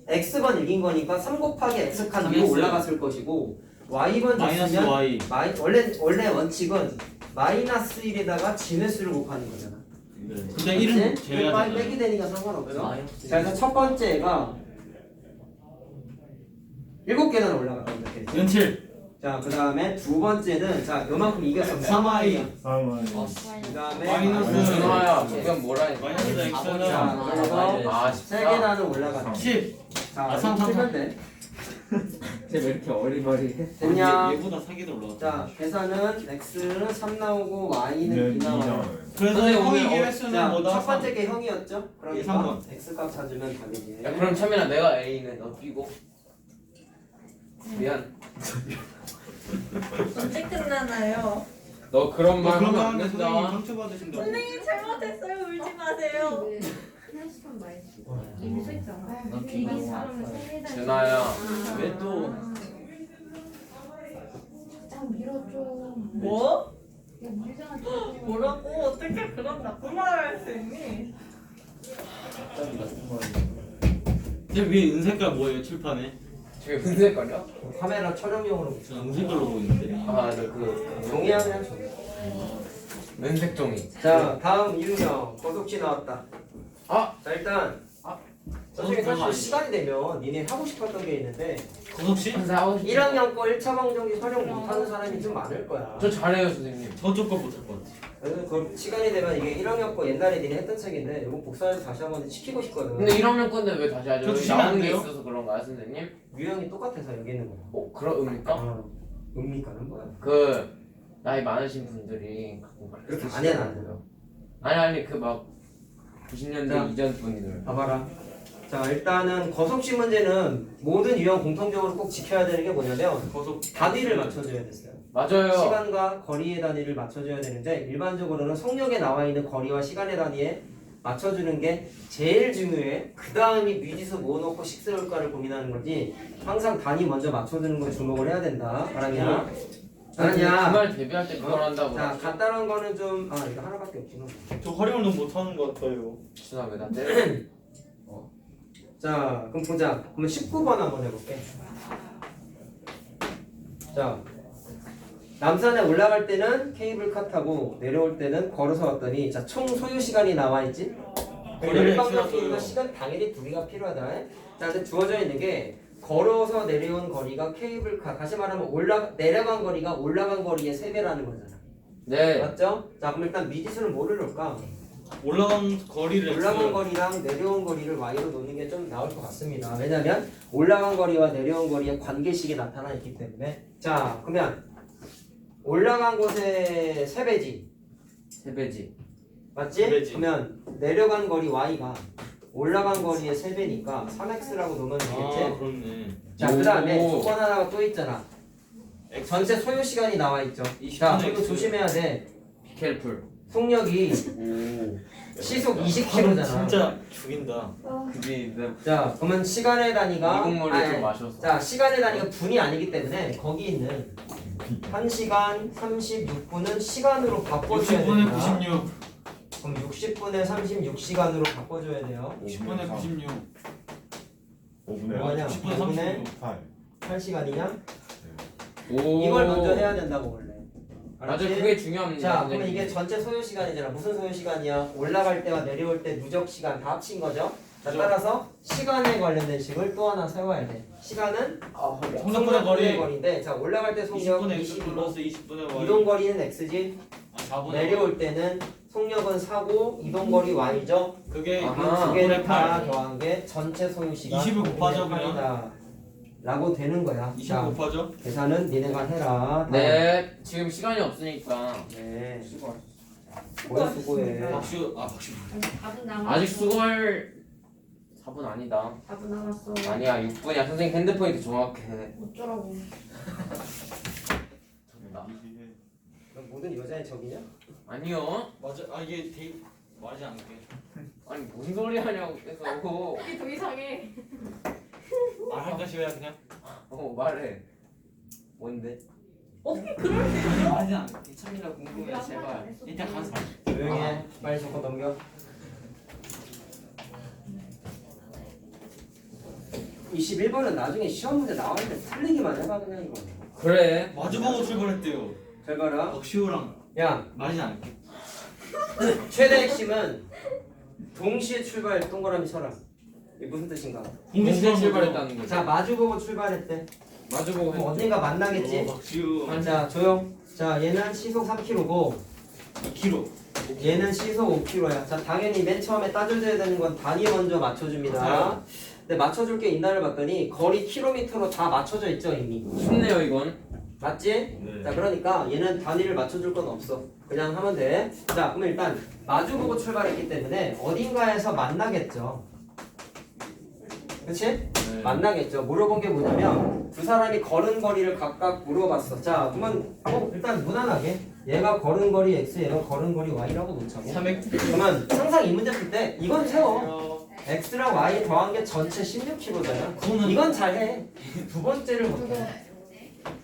[SPEAKER 1] X번 이긴 거니까 3 곱하기 X칸 위로
[SPEAKER 3] 삼했어요.
[SPEAKER 1] 올라갔을 것이고 Y번
[SPEAKER 3] 마이너스
[SPEAKER 1] 졌으면
[SPEAKER 3] y.
[SPEAKER 1] 원래 원칙은 마이너스 1에다가 진 횟수를 곱하는 거잖아.
[SPEAKER 3] 네. 근데 1은
[SPEAKER 1] 그치?
[SPEAKER 3] 제외야
[SPEAKER 1] 빨리
[SPEAKER 3] 되잖아요.
[SPEAKER 1] 빼기 되니까 상관없죠.
[SPEAKER 7] 마이너스.
[SPEAKER 1] 자, 그래서 첫 번째가 7계단 올라갔다 이렇게.
[SPEAKER 3] 연칠.
[SPEAKER 1] 자, 그 다음에 두 번째는 자, 요만큼 이겼어.
[SPEAKER 3] 3y.
[SPEAKER 6] 상황은
[SPEAKER 1] 그 다음에
[SPEAKER 3] 마이너스.
[SPEAKER 2] 준호야 지금 뭐라 했어?
[SPEAKER 3] 마이너스 x는
[SPEAKER 1] 자, 그래서
[SPEAKER 2] 아
[SPEAKER 1] 세
[SPEAKER 2] 14.
[SPEAKER 1] 계단을 올라갔다.
[SPEAKER 3] 10.
[SPEAKER 1] 자,
[SPEAKER 3] 아, 삼, 삼,
[SPEAKER 1] 풀면 돼.
[SPEAKER 7] 쟤왜 이렇게 어리버리해?
[SPEAKER 1] 됐냐?
[SPEAKER 3] 얘보다 사기도 올라갔다.
[SPEAKER 1] 자, 계산은 x는 3 나오고 y는
[SPEAKER 6] 네,
[SPEAKER 1] 2 나와요.
[SPEAKER 3] 그래서
[SPEAKER 2] 선생님,
[SPEAKER 3] 형이
[SPEAKER 2] 오늘
[SPEAKER 3] 이긴 횟수는
[SPEAKER 1] 자,
[SPEAKER 3] 뭐다?
[SPEAKER 1] 첫 번째 게 형이었죠? 그러니까
[SPEAKER 3] 3번.
[SPEAKER 1] x 값 찾으면 답이지.
[SPEAKER 2] 야 그럼 참민아 내가 A네 너 B고. 미안.
[SPEAKER 4] 언제 끝나나요?
[SPEAKER 2] 너 그런 말
[SPEAKER 3] 그런
[SPEAKER 2] 하면
[SPEAKER 3] 거
[SPEAKER 2] 안
[SPEAKER 3] 하면 선생님
[SPEAKER 2] 된다.
[SPEAKER 3] 상처받으신다.
[SPEAKER 4] 선생님 잘못했어요. 울지 마세요.
[SPEAKER 5] 하나씩만 말해주지. 이미 써있잖아.
[SPEAKER 7] 나
[SPEAKER 5] 이긴
[SPEAKER 7] 비가
[SPEAKER 5] 사람은 세 계단.
[SPEAKER 2] 준호야.
[SPEAKER 3] 왜 또?
[SPEAKER 8] 좀 밀어줘.
[SPEAKER 4] 뭐?
[SPEAKER 8] 이거 밀잖아. 좀.
[SPEAKER 4] 뭐라고? 어떻게 그런 나쁜 말을 할 수 있니?
[SPEAKER 3] 쟤 위에 은색깔 뭐예요 칠판에?
[SPEAKER 2] 저게 은색 거냐?
[SPEAKER 1] 카메라 촬영용으로
[SPEAKER 3] 저 은색깔로 보이는데.
[SPEAKER 2] 아너그
[SPEAKER 1] 종이하면 종이.
[SPEAKER 2] 은색 종이.
[SPEAKER 1] 자, 다음 유형 거속지 나왔다.
[SPEAKER 2] 아!
[SPEAKER 1] 자, 일단 선생님 사실 시간이 되면 니네 하고 싶었던 게 있는데
[SPEAKER 3] 거석씨?
[SPEAKER 1] 1학년 거 1차 방정식 활용 못하는 사람이 좀 많을 거야.
[SPEAKER 2] 저 잘해요 선생님.
[SPEAKER 3] 저쪽 거 못할 것 같아.
[SPEAKER 1] 그래서 그 시간이 되면 이게 1학년 거 옛날에 니네 했던 책인데 이거 복사해서 다시 한번 시키고 싶거든.
[SPEAKER 2] 근데 1학년 건데 왜 다시 하죠?
[SPEAKER 3] 저
[SPEAKER 2] 여기
[SPEAKER 3] 주시면 안
[SPEAKER 2] 나오는 게
[SPEAKER 3] 돼요?
[SPEAKER 2] 있어서 그런가요 선생님?
[SPEAKER 1] 유형이 똑같아서 여기 있는 거야.
[SPEAKER 2] 그런 의미입니까?
[SPEAKER 1] 의미가는 뭐야?
[SPEAKER 2] 그 나이 많으신 분들이 가끔
[SPEAKER 1] 그렇게 안
[SPEAKER 2] 쓰시더라고요.
[SPEAKER 1] 해놔요.
[SPEAKER 2] 아니 그 막 90년대
[SPEAKER 1] 자.
[SPEAKER 2] 이전 분들.
[SPEAKER 1] 봐봐라. 자 일단은 거속식 문제는 모든 유형 공통적으로 꼭 지켜야 되는 게 뭐냐면
[SPEAKER 3] 거속
[SPEAKER 1] 단위를 맞춰줘야 됐어요.
[SPEAKER 2] 맞아요.
[SPEAKER 1] 시간과 거리의 단위를 맞춰줘야 되는데 일반적으로는 속력에 나와 있는 거리와 시간의 단위에 맞춰주는 게 제일 중요해. 그 다음이 미지수 뭐 넣고 식세울까를 고민하는 거지. 항상 단위 먼저 맞춰주는 거에 주목을 해야 된다. 알았냐? 알았냐?
[SPEAKER 2] 주말 데뷔할 때 그걸 한다고.
[SPEAKER 1] 자 간단한 거는 좀 이거 하나밖에 없구나.
[SPEAKER 3] 저 활용을 못하는 것 같아요.
[SPEAKER 2] 죄송합니다 때려.
[SPEAKER 1] 자 그럼 보자. 그러면 19번 한번 해볼게. 자 남산에 올라갈 때는 케이블카 타고 내려올 때는 걸어서 왔더니 자 총 소요 시간이 나와 있지?
[SPEAKER 3] 거리를
[SPEAKER 1] 열방적인
[SPEAKER 3] 줄여줘요.
[SPEAKER 1] 시간 당연히 두 개가 필요하다. 자 근데 주어져 있는 게 걸어서 내려온 거리가 케이블카 다시 말하면 내려간 거리가 올라간 거리의 3배라는 거잖아.
[SPEAKER 2] 네.
[SPEAKER 1] 맞죠? 자 그럼 일단 미지수는 뭐를 넣을까?
[SPEAKER 3] 올라간 거리를
[SPEAKER 1] 올라간 거리랑 내려온 거리를 y로 놓는 게 좀 나을 것 같습니다. 왜냐면 올라간 거리와 내려온 거리의 관계식이 나타나 있기 때문에. 자 그러면 올라간 곳의 3배지.
[SPEAKER 2] 3배지.
[SPEAKER 1] 맞지?
[SPEAKER 3] 3배지.
[SPEAKER 1] 그러면 내려간 거리 y가 올라간 거리의 3배니까 3x라고 놓으면 되겠지?
[SPEAKER 3] 아 그렇네.
[SPEAKER 1] 자 그 다음에
[SPEAKER 2] 오.
[SPEAKER 1] 조건 하나가 또 있잖아. 전체 소요 시간이 나와 있죠.
[SPEAKER 3] 20
[SPEAKER 1] 자
[SPEAKER 3] 분의
[SPEAKER 1] 이거
[SPEAKER 3] X.
[SPEAKER 1] 조심해야 돼.
[SPEAKER 2] 비켈풀.
[SPEAKER 1] 속력이 시속 20km잖아.
[SPEAKER 3] 진짜 죽인다.
[SPEAKER 2] 그게
[SPEAKER 1] 자 그러면 시간의 단위가
[SPEAKER 2] 미국물을 좀 마셔서.
[SPEAKER 1] 자 시간의 단위가 분이 아니기 때문에 거기 있는 1시간 36분은 시간으로 바꿔줘야
[SPEAKER 3] 60분의
[SPEAKER 1] 됩니다.
[SPEAKER 3] 96.
[SPEAKER 1] 그럼 60분에 36시간으로 바꿔줘야 돼요.
[SPEAKER 3] 10분의 96.
[SPEAKER 6] 5분의
[SPEAKER 1] 뭐냐?
[SPEAKER 3] 10분의
[SPEAKER 1] 5분의
[SPEAKER 3] 36.
[SPEAKER 1] 8시간이냐?
[SPEAKER 2] 오.
[SPEAKER 1] 이걸 먼저 해야 된다고 원래.
[SPEAKER 2] 맞아,
[SPEAKER 1] 알았지?
[SPEAKER 2] 그게 중요합니다.
[SPEAKER 1] 자
[SPEAKER 2] 선생님.
[SPEAKER 1] 그러면 이게 전체 소요 시간이잖아. 무슨 소요 시간이야? 올라갈 때와 내려올 때 누적 시간 다 합친 거죠. 자, 따라서 시간에 관련된 식을 또 하나 세워야 돼. 시간은
[SPEAKER 3] 속력분의 거리.
[SPEAKER 1] 거리인데 자 올라갈 때 속력
[SPEAKER 3] 20분의 X
[SPEAKER 1] 20이고
[SPEAKER 3] 플러스 20분의 Y.
[SPEAKER 1] 이동 거리는 x지.
[SPEAKER 3] 아 4분의
[SPEAKER 1] 내려올 때는 속력은 4고 이동 거리 y죠.
[SPEAKER 3] 그게
[SPEAKER 2] 아하.
[SPEAKER 1] 두 개를
[SPEAKER 3] 2분의
[SPEAKER 1] 다
[SPEAKER 3] 8.
[SPEAKER 1] 더한 게 전체 소요 시간
[SPEAKER 3] 20을 곱하죠,
[SPEAKER 1] 8이다 라고 되는 거야.
[SPEAKER 3] 20
[SPEAKER 1] 자
[SPEAKER 3] 곱하죠?
[SPEAKER 1] 계산은 니네가 해라.
[SPEAKER 2] 네. 지금 시간이 없으니까.
[SPEAKER 1] 네. 뭐야 수고해.
[SPEAKER 3] 박수 박수.
[SPEAKER 8] 4분 남았어.
[SPEAKER 2] 아직 수고할 4분 아니다.
[SPEAKER 8] 4분 남았어.
[SPEAKER 2] 아니야, 6분이야. 선생님 핸드폰이 더 정확해.
[SPEAKER 8] 어쩌라고.
[SPEAKER 2] 나.
[SPEAKER 1] 너 모든 여자의 적이냐?
[SPEAKER 2] 아니요.
[SPEAKER 3] 맞아. 아 이게 되게 말하지 않게.
[SPEAKER 2] 아니 뭔 소리 하냐고 계속.
[SPEAKER 8] 이게 더 이상해.
[SPEAKER 3] 말할까 싶어야 그냥.
[SPEAKER 2] 말해. 뭔데?
[SPEAKER 4] 어떻게 그럴 수 있어?
[SPEAKER 3] 말하지 않게. 참이라 궁금해 제발. 일단 가서.
[SPEAKER 1] 조용히 해. 빨리 조건 넘겨. 21번은 나중에 시험 문제 나왔는데 틀리기만 해봐 그냥 이거.
[SPEAKER 2] 그래.
[SPEAKER 3] 마주보고 출발했대요.
[SPEAKER 1] 잘 봐라.
[SPEAKER 3] 박시우랑
[SPEAKER 1] 야
[SPEAKER 3] 말하지 않게.
[SPEAKER 1] 최대 핵심은 동시에 출발 동그라미 쳐라. 이게 무슨 뜻인가?
[SPEAKER 2] 동시에 출발했다는 거죠.
[SPEAKER 1] 자 마주보고 출발했대.
[SPEAKER 2] 마주보고
[SPEAKER 1] 그럼
[SPEAKER 2] 했죠.
[SPEAKER 1] 언젠가 만나겠지?
[SPEAKER 3] 박시우.
[SPEAKER 1] 자 조용. 자 얘는 시속 3km고
[SPEAKER 3] 2kg.
[SPEAKER 1] 얘는 시속 5km야. 자 당연히 맨 처음에 따져줘야 되는 건 단위 먼저 맞춰줍니다.
[SPEAKER 3] 맞아요.
[SPEAKER 1] 근데 맞춰줄 게 있나를 봤더니 거리 킬로미터로 다 맞춰져 있죠 이미.
[SPEAKER 2] 쉽네요 이건.
[SPEAKER 1] 맞지?
[SPEAKER 3] 네.
[SPEAKER 1] 자 그러니까 얘는 단위를 맞춰줄 건 없어. 그냥 하면 돼. 자 그럼 일단 마주보고 출발했기 때문에 어딘가에서 만나겠죠. 그치?
[SPEAKER 2] 네.
[SPEAKER 1] 만나겠죠. 물어본 게 뭐냐면 두 사람이 걸은 거리를 각각 물어봤어. 자 그러면 일단 무난하게 얘가 걸은 거리 x, 얘가 걸은 거리 y라고 놓자고.
[SPEAKER 3] 300.
[SPEAKER 1] 그러면 항상 이 문제 풀 때 이건 세워. x랑 y 더한 게 전체 16kg잖아.
[SPEAKER 3] 그거는
[SPEAKER 1] 이건 잘해. 두 번째를 못해.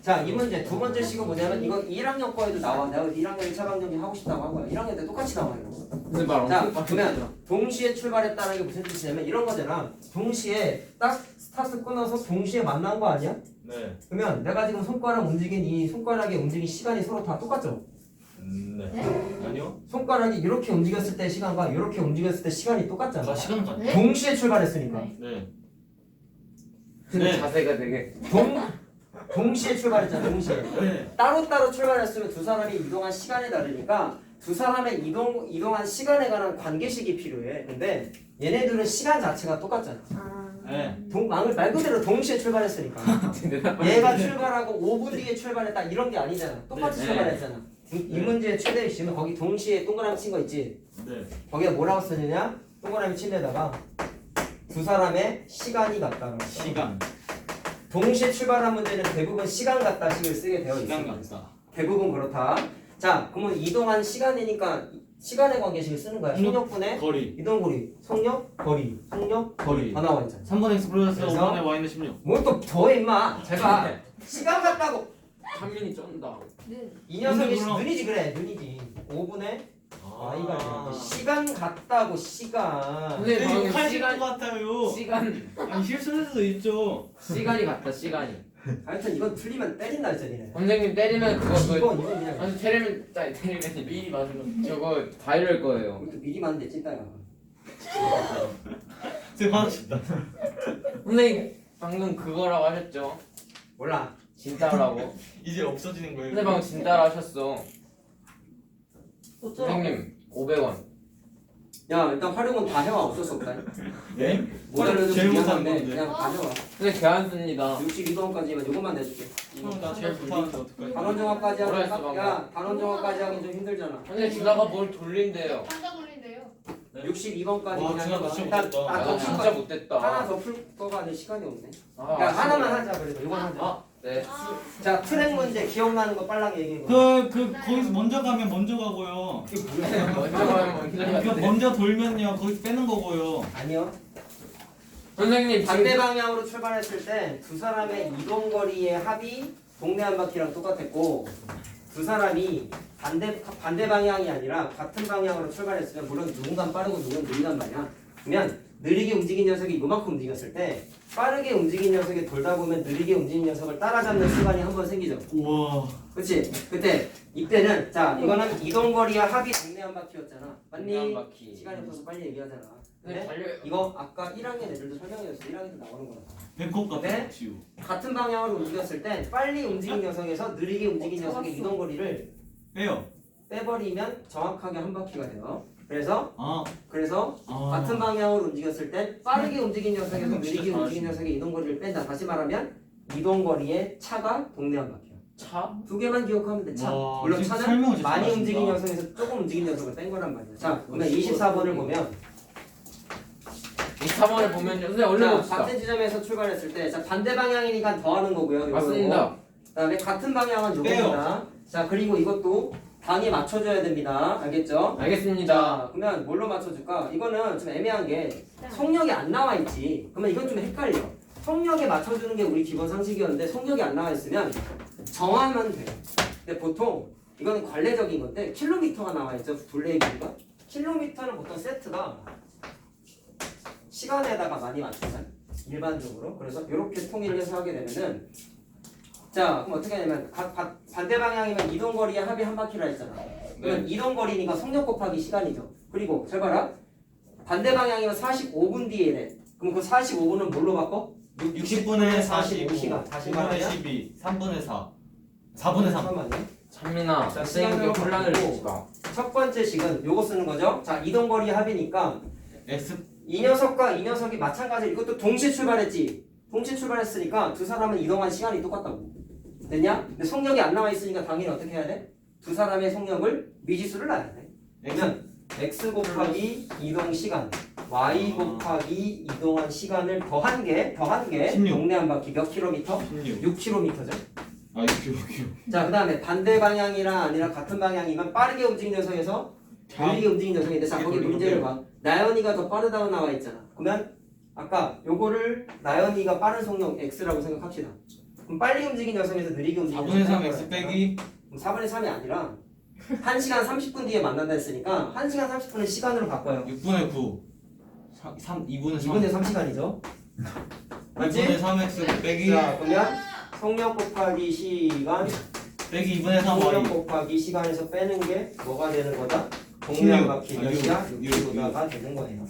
[SPEAKER 1] 자, 이 문제 두 번째 식은 뭐냐면 이거 1학년 거에도 나와. 내가 1학년 1차 강정기 하고 싶다고 한 거야. 1학년 때 똑같이 나와 이거.
[SPEAKER 2] 근데 말
[SPEAKER 1] 자,
[SPEAKER 2] 엄청
[SPEAKER 1] 그러면 동시에 출발했다는 게 무슨 뜻이냐면 이런 거잖아. 동시에 딱 스타트 끊어서 동시에 만난 거 아니야?
[SPEAKER 3] 네.
[SPEAKER 1] 그러면 내가 지금 손가락 움직인 이 손가락의 움직인 시간이 서로 다 똑같죠?
[SPEAKER 3] 네. 아니요.
[SPEAKER 1] 손가락이 이렇게 움직였을 때 시간과 이렇게 움직였을 때 시간이 똑같잖아.
[SPEAKER 3] 다 시간 같네.
[SPEAKER 8] 네?
[SPEAKER 1] 동시에 출발했으니까.
[SPEAKER 3] 네.
[SPEAKER 2] 근데
[SPEAKER 3] 네.
[SPEAKER 2] 자세가 되게
[SPEAKER 1] 동시에 출발했잖아. 동시에.
[SPEAKER 3] 네.
[SPEAKER 1] 따로따로 출발했으면 두 사람이 이동한 시간이 다르니까 두 사람의 이동한 시간에 관한 관계식이 필요해. 근데 얘네들은 시간 자체가 똑같잖아.
[SPEAKER 3] 네.
[SPEAKER 1] 말 그대로 동시에 출발했으니까. 얘가 출발하고 5분 뒤에 출발했다 이런 게 아니잖아. 똑같이
[SPEAKER 3] 네.
[SPEAKER 1] 출발했잖아. 이 문제의 최대 핵심은 거기 동시에 동그라미 친 거 있지?
[SPEAKER 6] 네.
[SPEAKER 1] 거기에 뭐라고 쓰느냐? 동그라미 친 데다가 두 사람의 시간이 같다는 거죠.
[SPEAKER 3] 시간.
[SPEAKER 1] 동시에 출발한 문제는 대부분 시간 같다 식을 쓰게 되어
[SPEAKER 3] 시간
[SPEAKER 1] 있습니다.
[SPEAKER 3] 같다.
[SPEAKER 1] 대부분 그렇다. 자, 그러면 이동한 시간이니까 시간의 관계식을 쓰는 거야. 속력분의
[SPEAKER 3] 거리.
[SPEAKER 1] 이동거리, 속력, 거리, 속력, 거리 다 나와 있잖아.
[SPEAKER 3] 3번 x 플러스
[SPEAKER 1] 그래서?
[SPEAKER 3] 5번의 y는 16.
[SPEAKER 1] 뭘 또 더해 임마. 잘 봐. 시간 같다고.
[SPEAKER 2] 찬민이 쩐다.
[SPEAKER 5] 는
[SPEAKER 1] 이 녀석이
[SPEAKER 3] 근데 물론-
[SPEAKER 1] 눈이지 그래. 눈이지. 5분의
[SPEAKER 3] 아.
[SPEAKER 1] y가 되는데 시간 같다고 시간.
[SPEAKER 2] 선생님
[SPEAKER 3] 이거
[SPEAKER 2] 방금
[SPEAKER 3] 칼질
[SPEAKER 2] 시간
[SPEAKER 3] 것 같아요.
[SPEAKER 2] 시간
[SPEAKER 3] 실수할 수도 있죠.
[SPEAKER 2] 시간이 같다 시간이.
[SPEAKER 1] 하여튼 이건 틀리면 때린다 했잖아. 니네.
[SPEAKER 2] 선생님 때리면 그거 그
[SPEAKER 1] 이건 그냥
[SPEAKER 2] 아니 때리면 미리 맞으면 저거 다 이럴 거예요.
[SPEAKER 1] 우리도 미리 봤는데 찐따야.
[SPEAKER 3] 쌤 화났다.
[SPEAKER 2] 선생님 방금 그거라고 하셨죠?
[SPEAKER 1] 몰라.
[SPEAKER 2] 진짜라고.
[SPEAKER 3] 이제 없어지는 거예요.
[SPEAKER 2] 선생님 방금 진짜라 하셨어.
[SPEAKER 4] 어쩌라고?
[SPEAKER 2] 선생님 500원.
[SPEAKER 1] 야 일단 활용은 다 해와. 어쩔 수 없다.
[SPEAKER 3] 네?
[SPEAKER 1] 모델을
[SPEAKER 3] 제일 못하는
[SPEAKER 1] 미안한데
[SPEAKER 3] 건데.
[SPEAKER 1] 그냥 다 해와.
[SPEAKER 2] 선생님 계산 씁니다.
[SPEAKER 1] 62동까지만 요것만 내줄게.
[SPEAKER 3] 나 제일 못하는데 어떡해.
[SPEAKER 1] 단원정화까지
[SPEAKER 2] 뭐라
[SPEAKER 1] 하기
[SPEAKER 2] 했어,
[SPEAKER 1] 야 단원정화까지 하기 좀 힘들잖아.
[SPEAKER 2] 선생님 주다가 뭘 돌린대요.
[SPEAKER 8] 한장 걸린대요.
[SPEAKER 1] 62번까지
[SPEAKER 3] 와,
[SPEAKER 1] 그냥
[SPEAKER 3] 진짜
[SPEAKER 1] 해봐.
[SPEAKER 3] 진짜
[SPEAKER 1] 일단
[SPEAKER 3] 못했다.
[SPEAKER 1] 아,
[SPEAKER 2] 나
[SPEAKER 1] 더
[SPEAKER 2] 진짜
[SPEAKER 1] 풀
[SPEAKER 2] 못됐다.
[SPEAKER 1] 하나 더 풀 거가 아니 시간이 없네.
[SPEAKER 2] 아,
[SPEAKER 1] 야
[SPEAKER 2] 아쉽네.
[SPEAKER 1] 하나만 하자 그래도 이건 하자.
[SPEAKER 2] 아, 네.
[SPEAKER 1] 자 트랙 문제 기억나는 거 빨랑 얘기해 봐.
[SPEAKER 3] 거기서 먼저 가면 먼저 가고요.
[SPEAKER 1] 그게 뭐야?
[SPEAKER 2] 먼저 가면 먼저
[SPEAKER 3] 그
[SPEAKER 2] 가는데.
[SPEAKER 3] 먼저 돌면요 거기서 빼는 거고요.
[SPEAKER 1] 아니요.
[SPEAKER 2] 선생님
[SPEAKER 1] 반대
[SPEAKER 2] 지금
[SPEAKER 1] 방향으로 출발했을 때 두 사람의 이동 거리의 합이 동네 한 바퀴랑 똑같았고 두 사람이 반대 방향이 아니라 같은 방향으로 출발했으면 물론 누군가 빠르고 누군가 느리단 말이야. 그러면 느리게 움직인 녀석이 이만큼 움직였을 때 빠르게 움직인 녀석이 돌다 보면 느리게 움직인 녀석을 따라잡는 순간이 한 번 생기죠.
[SPEAKER 3] 우와.
[SPEAKER 1] 그렇지? 그때 이때는 자 이거는 이동 거리와 합이 동네 한 바퀴였잖아.
[SPEAKER 2] 동네 한
[SPEAKER 1] 맞니?
[SPEAKER 2] 바퀴.
[SPEAKER 1] 시간이 없어서 빨리 얘기하잖아.
[SPEAKER 2] 네,
[SPEAKER 1] 근데
[SPEAKER 2] 달려.
[SPEAKER 1] 이거 아까 1학년 애들도 설명해줬어. 1학년도 나오는 거야.
[SPEAKER 3] 배꼽 같은
[SPEAKER 1] 네?
[SPEAKER 3] 거 지우.
[SPEAKER 1] 같은 방향으로 움직였을 때 빨리 움직인 녀석에서 느리게 움직인 녀석의 이동 거리를
[SPEAKER 3] 빼요.
[SPEAKER 1] 빼버리면 정확하게 한 바퀴가 돼요. 그래서
[SPEAKER 3] 아.
[SPEAKER 1] 같은 방향으로 움직였을 때 빠르게 움직인 녀석에서 느리게
[SPEAKER 3] 진짜
[SPEAKER 1] 움직인 녀석의 이동 거리를 뺀다. 다시 말하면 이동 거리의 차가 동네 한 바퀴야.
[SPEAKER 2] 차?
[SPEAKER 1] 두 개만 기억하면 돼. 차.
[SPEAKER 3] 와,
[SPEAKER 1] 물론
[SPEAKER 3] 진짜
[SPEAKER 1] 차는
[SPEAKER 3] 설명을 진짜
[SPEAKER 1] 많이
[SPEAKER 3] 잘하신다.
[SPEAKER 1] 움직인 녀석에서 조금 움직인 녀석을 뺀 거란 말이야. 자, 그러면 24번을 보면
[SPEAKER 2] 24번을 보면요. 선생님 얼른
[SPEAKER 1] 자,
[SPEAKER 2] 봅시다.
[SPEAKER 1] 같은 지점에서 출발했을 때 자, 반대 방향이니까 더하는 거고요. 요거,
[SPEAKER 2] 맞습니다.
[SPEAKER 1] 요거. 그다음에 같은 방향은 요겁니다. 자, 그리고 이것도 방에 맞춰줘야 됩니다. 알겠죠?
[SPEAKER 2] 알겠습니다.
[SPEAKER 1] 자, 그러면 뭘로 맞춰줄까? 이거는 좀 애매한 게 속력이 안 나와 있지. 그러면 이건 좀 헷갈려. 속력에 맞춰주는 게 우리 기본 상식이었는데 속력이 안 나와 있으면 정하면 돼. 근데 보통 이거는 관례적인 건데 킬로미터가 나와 있죠. 둘레의 길이가. 킬로미터는 보통 세트가 시간에다가 많이 맞추면 일반적으로. 그래서 이렇게 통일해서 하게 되면은 자, 그럼 어떻게 하냐면 반대 방향이면 이동 거리의 합이 한 바퀴라 했잖아. 그러면 이동 거리니까 속력 곱하기 시간이죠. 그리고 잘 봐라. 반대 방향이면 45분 뒤에래. 그럼 그 45분은 뭘로 바꿔?
[SPEAKER 3] 60분에 45.
[SPEAKER 1] 45시간. 다시
[SPEAKER 3] 5분에
[SPEAKER 1] 말하면
[SPEAKER 3] 12. 3분에 4. 4분에 3.
[SPEAKER 1] 잠깐만요.
[SPEAKER 2] 찬민아,
[SPEAKER 1] 자,
[SPEAKER 2] 선생님께
[SPEAKER 1] 시간으로
[SPEAKER 2] 혼란을
[SPEAKER 1] 바꾸고.
[SPEAKER 2] 주지 마.
[SPEAKER 1] 첫 번째 식은 요거 쓰는 거죠. 자, 이동 거리 합이니까
[SPEAKER 3] X
[SPEAKER 1] 이 녀석과 이 녀석이 마찬가지. 이것도 동시에 출발했지. 동시에 출발했으니까 두 사람은 이동한 시간이 똑같다고. 됐냐? 근데 속력이 안 나와 있으니까 당연히 어떻게 해야 돼? 두 사람의 속력을 미지수를 놔야 돼. 그러면 x 곱하기 이동 시간, y 곱하기 이동한 시간을 더한 게
[SPEAKER 3] 16.
[SPEAKER 1] 동네 한 바퀴 몇 킬로미터?
[SPEAKER 3] 16.
[SPEAKER 1] 6km죠.
[SPEAKER 3] 아, 6kg.
[SPEAKER 1] 자, 그다음에 반대 방향이랑 아니라 같은 방향이면 빠르게 움직이는 녀석에서 느리게 움직이는 녀석인데 자, 거기 문제를 봐. 나연이가 더 빠르다고 나와 있잖아. 그러면 아까 요거를 나연이가 빠른 속력 x라고 생각합시다. 그럼 빨리 움직인 녀석에서 느리게 움직이는
[SPEAKER 3] 4분의 3
[SPEAKER 1] 녀석을
[SPEAKER 3] X 빼기
[SPEAKER 1] 4분의 3이 아니라 1시간 30분 뒤에 만난다 했으니까 1시간 30분을 시간으로 바꿔요.
[SPEAKER 3] 6분의 9. 2분의 3.
[SPEAKER 1] 2분의 3시간이죠.
[SPEAKER 3] 2분의 3X 빼기
[SPEAKER 1] 자, 그러면 속력 곱하기 시간,
[SPEAKER 3] 빼기 2분의 3
[SPEAKER 1] 속력
[SPEAKER 3] Y.
[SPEAKER 1] 곱하기 시간에서 빼는 게 뭐가 되는 거다? 동네 한
[SPEAKER 3] 16.
[SPEAKER 1] 바퀴
[SPEAKER 3] 아,
[SPEAKER 1] 몇이야?
[SPEAKER 3] 6,
[SPEAKER 1] 6km가 되는 거예요.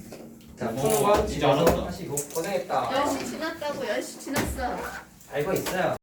[SPEAKER 1] 자,
[SPEAKER 3] 오,
[SPEAKER 1] 푸는 건
[SPEAKER 3] 진짜
[SPEAKER 1] 집에서
[SPEAKER 3] 알았다.
[SPEAKER 1] 하시고 고생했다.
[SPEAKER 5] 10시 지났다고 10시 지났어.
[SPEAKER 1] 알고 있어요.